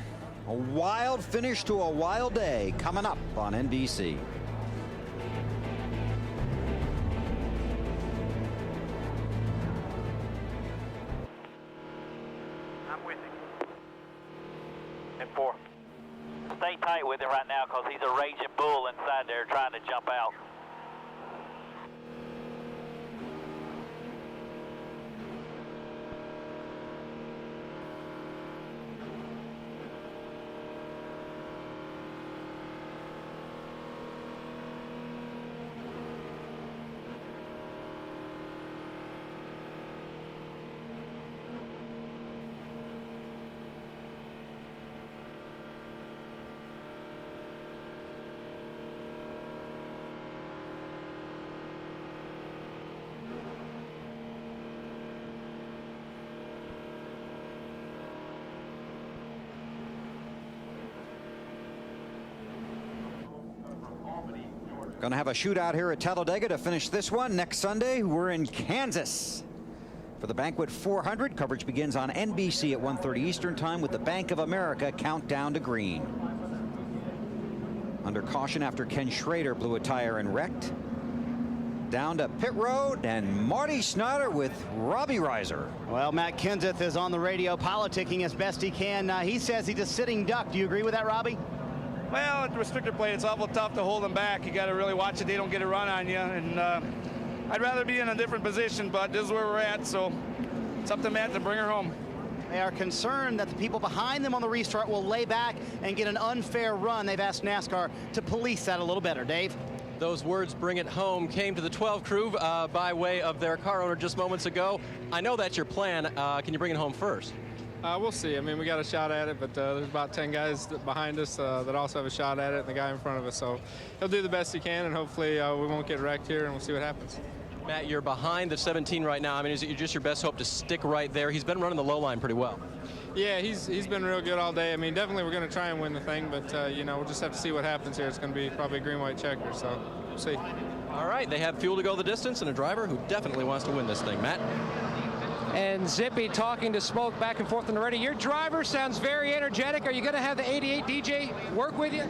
A wild finish to a wild day coming up on NBC. I'm with him. And 4. Stay tight with him right now because he's a raging bull inside there trying to jump out. Going to have a shootout here at Talladega to finish this one. Next Sunday, we're in Kansas for the Banquet 400. Coverage begins on NBC at 1:30 Eastern Time with the Bank of America countdown to green. Under caution after Ken Schrader blew a tire and wrecked. Down to pit road, and Marty Snyder with Robbie Reiser. Well, Matt Kenseth is on the radio politicking as best he can. He says he's a sitting duck. Do you agree with that, Robbie? Well, at the restrictor plate, it's awful tough to hold them back. You got to really watch it. They don't get a run on you. And I'd rather be in a different position, but this is where we're at, so it's up to Matt to bring her home. They are concerned that the people behind them on the restart will lay back and get an unfair run. They've asked NASCAR to police that a little better. Dave? Those words, bring it home, came to the 12 crew by way of their car owner just moments ago. I know that's your plan. Can you bring it home first? We'll see. I mean, we got a shot at it, but there's about 10 guys behind us that also have a shot at it, and the guy in front of us. So he'll do the best he can, and hopefully we won't get wrecked here, and we'll see what happens. Matt, you're behind the 17 right now. I mean, is it just your best hope to stick right there? He's been running the low line pretty well. Yeah, he's been real good all day. I mean, definitely we're going to try and win the thing, but, you know, we'll just have to see what happens here. It's going to be probably a green-white checker, so we'll see. All right, they have fuel to go the distance and a driver who definitely wants to win this thing. Matt? And Zippy talking to Smoke back and forth on the radio. Your driver sounds very energetic. Are you going to have the 88 DJ work with you?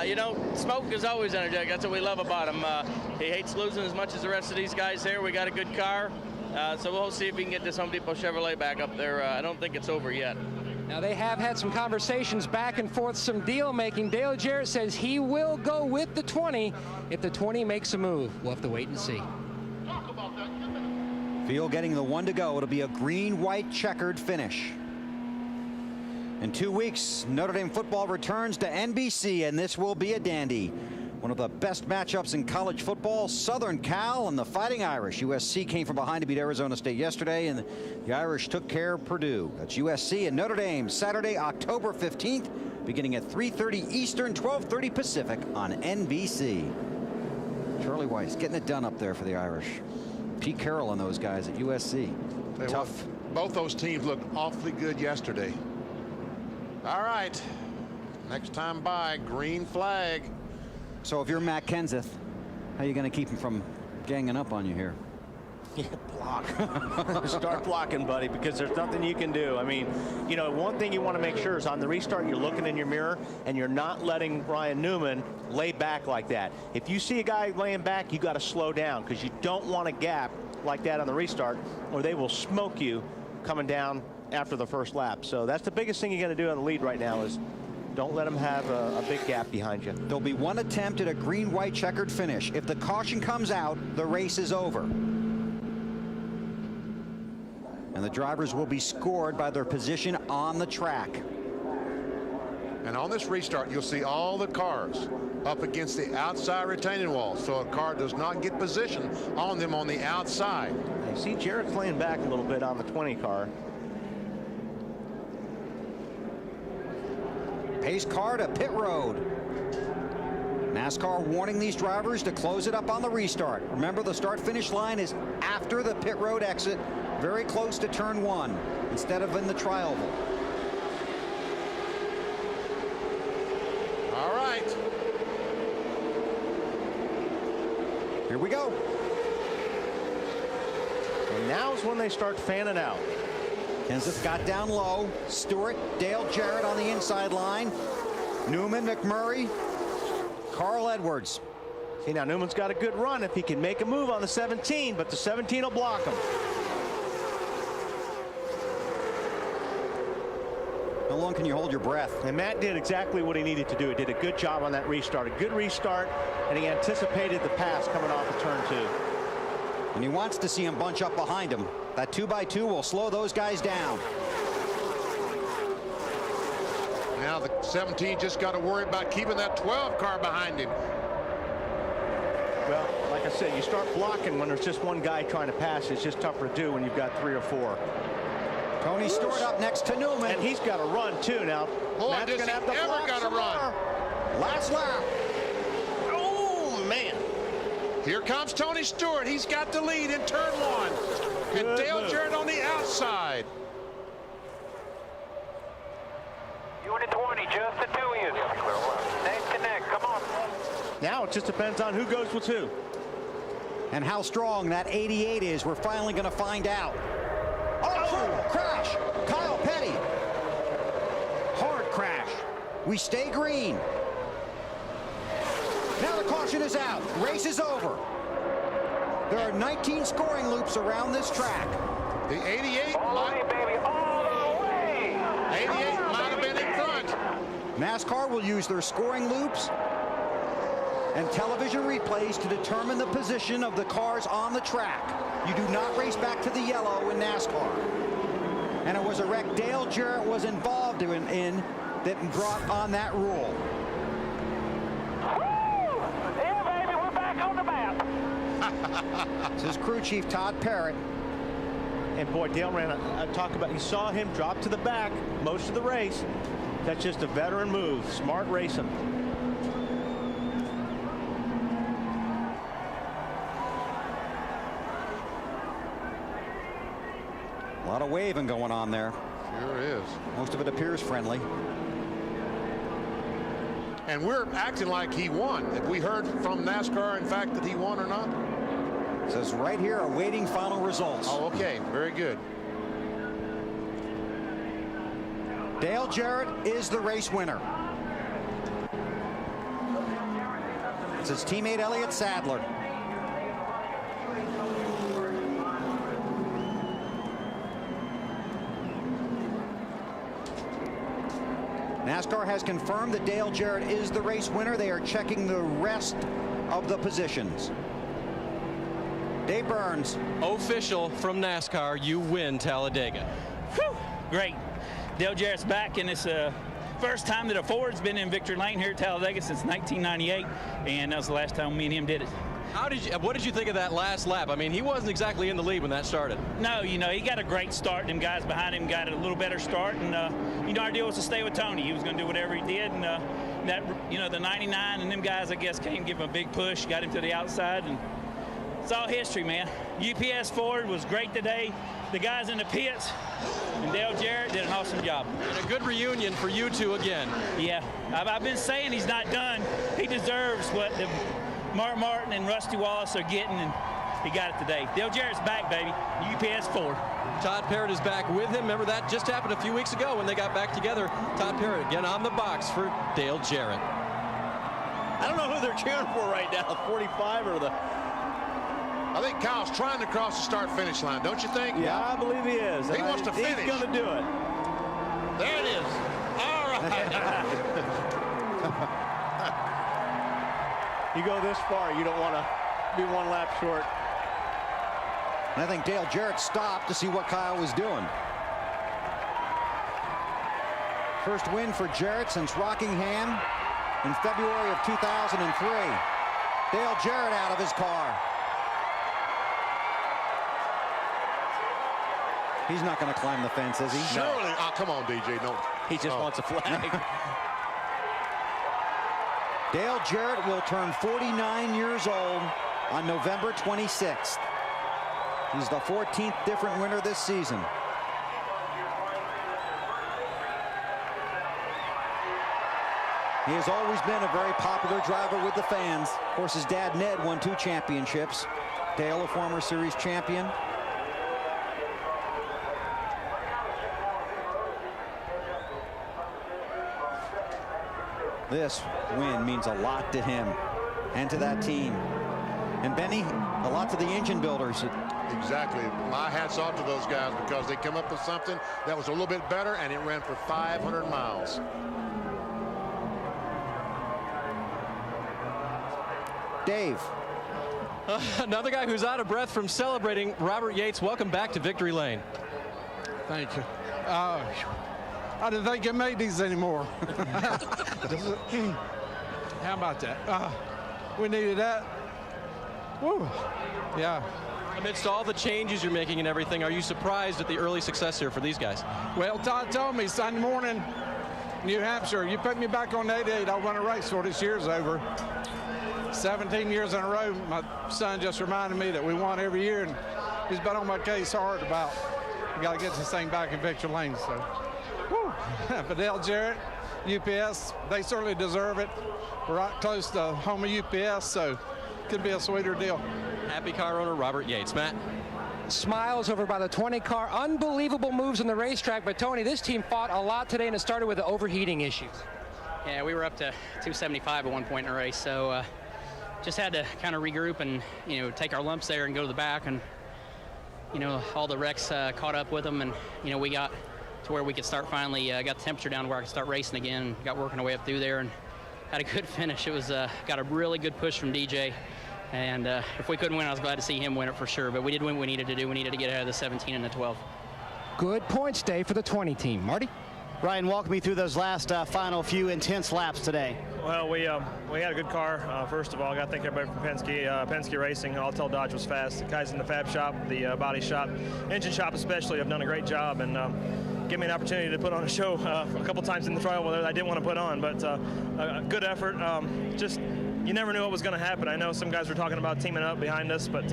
You know, Smoke is always energetic. That's what we love about him. He hates losing as much as the rest of these guys here. We got a good car, so we'll see if we can get this Home Depot Chevrolet back up there. I don't think it's over yet. Now, they have had some conversations back and forth, some deal making. Dale Jarrett says he will go with the 20 if the 20 makes a move. We'll have to wait and see. Field getting the 1 to go. It'll be a green-white checkered finish. In 2 weeks, Notre Dame football returns to NBC, and this will be a dandy. One of the best matchups in college football, Southern Cal and the Fighting Irish. USC came from behind to beat Arizona State yesterday, and the Irish took care of Purdue. That's USC and Notre Dame, Saturday, October 15th, beginning at 3:30 Eastern, 12:30 Pacific on NBC. Charlie Weiss getting it done up there for the Irish. Pete Carroll and those guys at USC. Tough. Both those teams looked awfully good yesterday. All right, next time by, green flag. So if you're Matt Kenseth, how are you going to keep him from ganging up on you here? Block. Start blocking, buddy, because there's nothing you can do. I mean, you know, one thing you want to make sure is on the restart, you're looking in your mirror and you're not letting Ryan Newman lay back like that. If you see a guy laying back, you got to slow down because you don't want a gap like that on the restart or they will smoke you coming down after the first lap. So that's the biggest thing you're going to do on the lead right now is don't let them have a big gap behind you. There'll be one attempt at a green-white checkered finish. If the caution comes out, the race is over. And the drivers will be scored by their position on the track. And on this restart, you'll see all the cars up against the outside retaining wall, so a car does not get position on them on the outside. You see Jarrett's laying back a little bit on the 20 car. Pace car to pit road. NASCAR warning these drivers to close it up on the restart. Remember, the start-finish line is after the pit road exit, very close to turn 1, instead of in the tri-oval. All right. Here we go. And now's when they start fanning out. Kenseth got down low. Stewart, Dale Jarrett on the inside line. Newman, McMurray, Carl Edwards. See, now Newman's got a good run if he can make a move on the 17, but the 17 will block him. How long can you hold your breath? And Matt did exactly what he needed to do. He did a good job on that restart. A good restart, and he anticipated the pass coming off of turn 2. And he wants to see him bunch up behind him. That 2x2 will slow those guys down. Now the 17 just got to worry about keeping that 12 car behind him. Well, like I said, you start blocking when there's just one guy trying to pass. It's just tougher to do when you've got 3 or 4. Tony Stewart up next to Newman. And he's got to run, too, now. Boy, Matt's does he have to ever block got to some run. more. Last lap. Oh, man. Here comes Tony Stewart. He's got the lead in turn 1. And Dale Jarrett on the outside. Unit 20, just the 2 of you. Neck to neck, come on. Now it just depends on who goes with who. And how strong that 88 is, we're finally going to find out. Oh, crash. Kyle Petty. Hard crash. We stay green. Now the caution is out. Race is over. There are 19 scoring loops around this track. The 88 All the way, baby, all the way. 88 might have been in front. NASCAR will use their scoring loops and television replays to determine the position of the cars on the track. You do not race back to the yellow in NASCAR. And it was a wreck Dale Jarrett was involved in that brought on that rule. Yeah, baby, we're back on the map. This is crew chief Todd Parrott. And boy, Dale ran you saw him drop to the back most of the race. That's just a veteran move. Smart racing. A lot of waving going on there. Sure is. Most of it appears friendly. And we're acting like he won. Have we heard from NASCAR, in fact, that he won or not? It says right here, awaiting final results. Oh, okay. Very good. Dale Jarrett is the race winner. It's his teammate Elliott Sadler. NASCAR has confirmed that Dale Jarrett is the race winner. They are checking the rest of the positions. Dave Burns. Official from NASCAR, you win Talladega. Whew, great. Dale Jarrett's back, and it's the first time that a Ford's been in victory lane here at Talladega since 1998, and that was the last time me and him did it. What did you think of that last lap? I mean, he wasn't exactly in the lead when that started. No, you know, he got a great start. Them guys behind him got a little better start, and you know, our deal was to stay with Tony. He was going to do whatever he did, and that, you know, the 99 and them guys, I guess, came give him a big push, got him to the outside, and it's all history, man. UAW-Ford was great today. The guys in the pits and Dale Jarrett did an awesome job. And a good reunion for you two again. Yeah, I've been saying he's not done. He deserves what the Mark Martin and Rusty Wallace are getting, and he got it today. Dale Jarrett's back, baby. UAW-Ford. Todd Parrott is back with him. Remember, that just happened a few weeks ago when they got back together. Todd Parrott again on the box for Dale Jarrett. I don't know who they're cheering for right now, 45 or the... I think Kyle's trying to cross the start-finish line, don't you think? Yeah, I believe he is. He wants to finish. He's going to do it. There it is. All right. You go this far, you don't want to be one lap short. And I think Dale Jarrett stopped to see what Kyle was doing. First win for Jarrett since Rockingham in February of 2003. Dale Jarrett out of his car. He's not going to climb the fence, is he? Surely. No. Oh, come on, DJ. No. He just wants a flag. Dale Jarrett will turn 49 years old on November 26th. He's the 14th different winner this season. He has always been a very popular driver with the fans. Of course, his dad, Ned, won 2 championships. Dale, a former series champion. This win means a lot to him and to that team. And Benny, a lot to the engine builders. Exactly. My hat's off to those guys because they come up with something that was a little bit better, and it ran for 500 miles. Dave. Another guy who's out of breath from celebrating, Robert Yates. Welcome back to Victory Lane. Thank you. I didn't think it made these anymore. How about that? We needed that. Woo. Yeah. Amidst all the changes you're making and everything, are you surprised at the early success here for these guys? Well, Todd told me Sunday morning, New Hampshire, you put me back on 88, I'll run a race for this year's over. 17 years in a row, my son just reminded me that we won every year, and he's been on my case hard about we got to get this thing back in victory lane. So, woo. But Dale Jarrett, UPS, they certainly deserve it. We're right close to home of UPS, so could be a sweeter deal. Happy car owner Robert Yates. Matt? Smiles over by the 20 car. Unbelievable moves on the racetrack. But, Tony, this team fought a lot today, and it started with the overheating issues. Yeah, we were up to 275 at one point in the race, so just had to kind of regroup and, you know, take our lumps there and go to the back. And, you know, all the wrecks caught up with them, and, you know, we got to where we could start finally, got the temperature down to where I could start racing again, and got working our way up through there. And had a good finish. It was got a really good push from DJ. And if we couldn't win, I was glad to see him win it for sure. But we did win what we needed to do. We needed to get ahead of the 17 and the 12. Good points day for the 20 team. Marty? Ryan, walk me through those last final few intense laps today. Well, we had a good car. First of all, I got to thank everybody from Penske Racing. I'll tell Dodge was fast. The guys in the fab shop, the body shop, engine shop especially, have done a great job and give me an opportunity to put on a show a couple times in the trial that I didn't want to put on. But good effort. Just you never knew what was going to happen. I know some guys were talking about teaming up behind us, but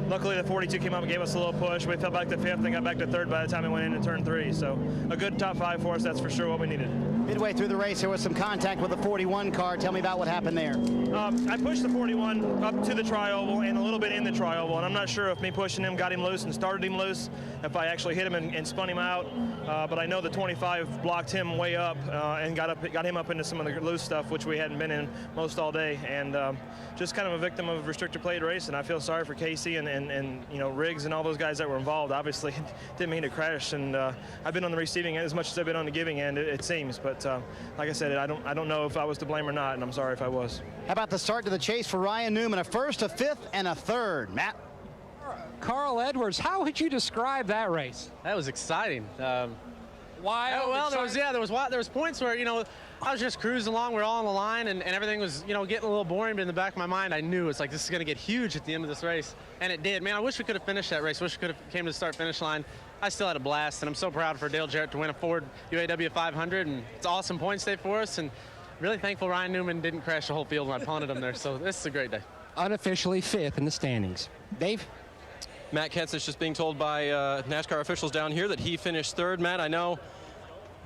luckily the 42 came up and gave us a little push. We fell back to 5th and got back to 3rd by the time we went into turn 3. So a good top 5 for us, that's for sure what we needed. Midway through the race, there was some contact with the 41 car. Tell me about what happened there. I pushed the 41 up to the tri-oval and a little bit in the tri-oval, and I'm not sure if me pushing him got him loose and started him loose, if I actually hit him and spun him out. But I know the 25 blocked him way up and got him up into some of the loose stuff, which we hadn't been in most all day. And just kind of a victim of restrictor plate racing. I feel sorry for Casey and you know, Riggs and all those guys that were involved. Obviously, didn't mean to crash. And I've been on the receiving end as much as I've been on the giving end, it seems. But like I said, I don't know if I was to blame or not, and I'm sorry if I was. How about the start to the chase for Ryan Newman? A 1st, a 5th, and a 3rd. Matt? Carl Edwards, how would you describe that race? That was exciting. Wild. Well, there was points where, you know, I was just cruising along. We're all on the line, and everything was, you know, getting a little boring. But in the back of my mind, I knew it's like this is going to get huge at the end of this race, and it did. Man, I wish we could have finished that race. Wish we could have came to the start-finish line. I still had a blast, and I'm so proud for Dale Jarrett to win a Ford UAW-500, and it's an awesome points day for us. And really thankful Ryan Newman didn't crash the whole field when I punted him there. So this is a great day. Unofficially 5th in the standings. Dave? Matt Kenseth just being told by NASCAR officials down here that he finished 3rd. Matt, I know,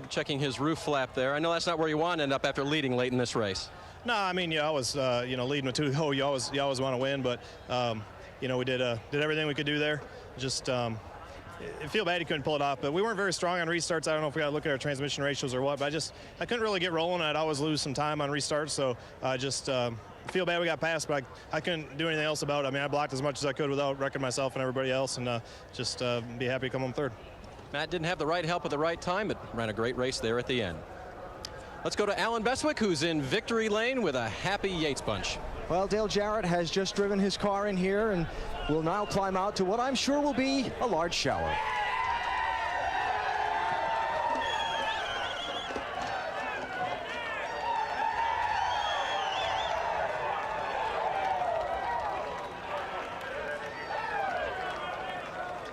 checking his roof flap there, I know that's not where you want to end up after leading late in this race. No, I mean, I was, you know, leading with 2-0. You always want to win, but you know, we did everything we could do there. Just I feel bad he couldn't pull it off, but we weren't very strong on restarts. I don't know if we got to look at our transmission ratios or what, but I couldn't really get rolling. I'd always lose some time on restarts, so I just feel bad we got passed, but I couldn't do anything else about it. I mean, I blocked as much as I could without wrecking myself and everybody else, and just be happy to come home 3rd. Matt didn't have the right help at the right time, but ran a great race there at the end. Let's go to Alan Bestwick, who's in victory lane with a happy Yates bunch. Well, Dale Jarrett has just driven his car in here and will now climb out to what I'm sure will be a large shower.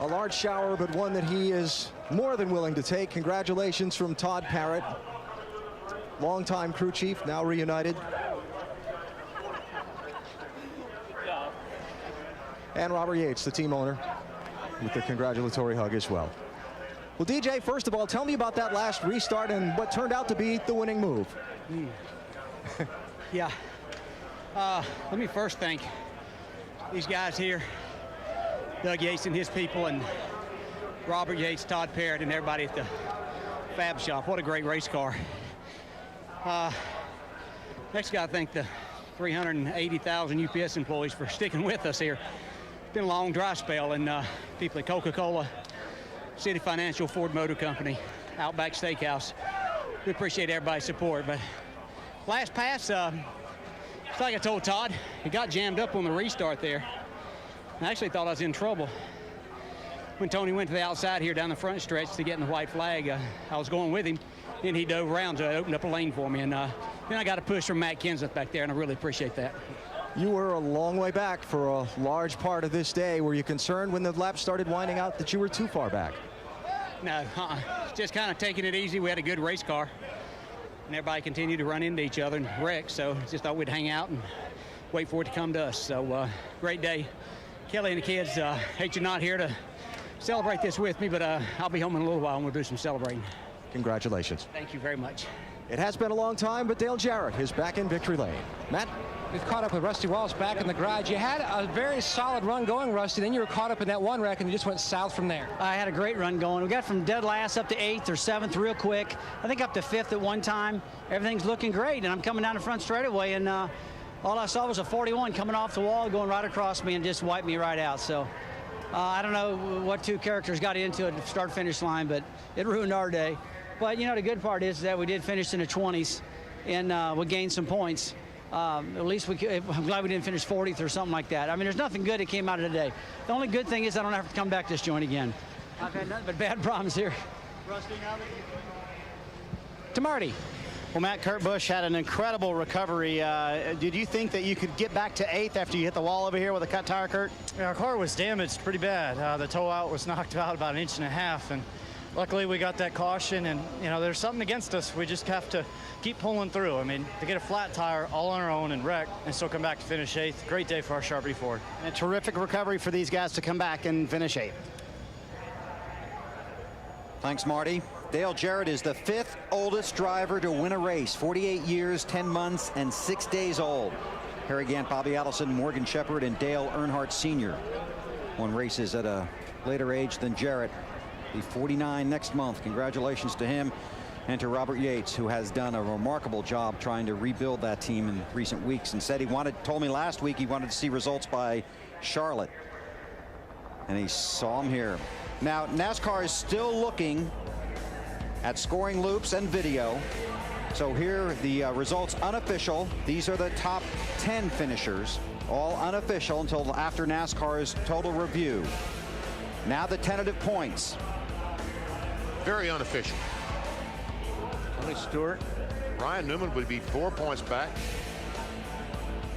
A large shower, but one that he is more than willing to take. Congratulations from Todd Parrott, longtime crew chief, now reunited. And Robert Yates, the team owner, with the congratulatory hug as well. Well, DJ, first of all, tell me about that last restart and what turned out to be the winning move. Yeah. Let me first thank these guys here, Doug Yates and his people, and Robert Yates, Todd Parrott, and everybody at the Fab Shop. What a great race car. Next, got to thank the 380,000 UPS employees for sticking with us here. It's been a long dry spell, and people at Coca-Cola, City Financial, Ford Motor Company, Outback Steakhouse, we appreciate everybody's support. But last pass, it's like I told Todd, it got jammed up on the restart there. I actually thought I was in trouble. When Tony went to the outside here down the front stretch to get in the white flag, I was going with him, and he dove around, so it opened up a lane for me. And then I got a push from Matt Kenseth back there, and I really appreciate that. You were a long way back for a large part of this day. Were you concerned when the lap started winding out that you were too far back? No, just kind of taking it easy. We had a good race car, and everybody continued to run into each other and wreck, so just thought we'd hang out and wait for it to come to us. So great day. Kelly and the kids, hate you're not here to celebrate this with me, but I'll be home in a little while and we'll do some celebrating. Congratulations. Thank you very much. It has been a long time, but Dale Jarrett is back in victory lane. Matt? We've caught up with Rusty Wallace back in the garage. You had a very solid run going, Rusty. Then you were caught up in that one wreck, and you just went south from there. I had a great run going. We got from dead last up to 8th or 7th real quick. I think up to 5th at one time. Everything's looking great, and I'm coming down the front straightaway, and all I saw was a 41 coming off the wall, going right across me, and just wiped me right out. So I don't know what two characters got into it at the start-finish line, but it ruined our day. But, you know, the good part is that we did finish in the 20s. and we gained some points. At least I'm glad we didn't finish 40th or something like that. I mean, there's nothing good that came out of today. The only good thing is I don't have to come back this joint again. I've had nothing but bad problems here. Rusty, now that to Marty. Well, Matt, Kurt Busch had an incredible recovery. Did you think that you could get back to 8th after you hit the wall over here with a cut tire, Kurt? Yeah, our car was damaged pretty bad. The tow out was knocked out about 1.5 inches, and luckily we got that caution, and you know, there's something against us. We just have to keep pulling through. I mean, to get a flat tire all on our own and wreck and still come back to finish 8th, great day for our Sharpie Ford. And a terrific recovery for these guys to come back and finish 8th. Thanks, Marty. Dale Jarrett is the 5th oldest driver to win a race, 48 years, 10 months, and 6 days old. Harry Gant, Bobby Allison, Morgan Shepherd, and Dale Earnhardt Sr. won races at a later age than Jarrett. Be 49 next month. Congratulations to him and to Robert Yates, who has done a remarkable job trying to rebuild that team in recent weeks, and said told me last week he wanted to see results by Charlotte. And he saw them here. Now, NASCAR is still looking at scoring loops and video. So here are the results unofficial. These are the top 10 finishers, all unofficial until after NASCAR's total review. Now the tentative points. Very unofficial. Tony Stewart. Ryan Newman would be 4 points back.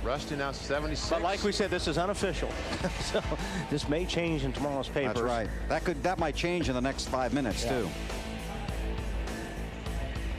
Rusty now 76. But like we said, this is unofficial. So this may change in tomorrow's paper. That's right. That might change in the next 5 minutes too.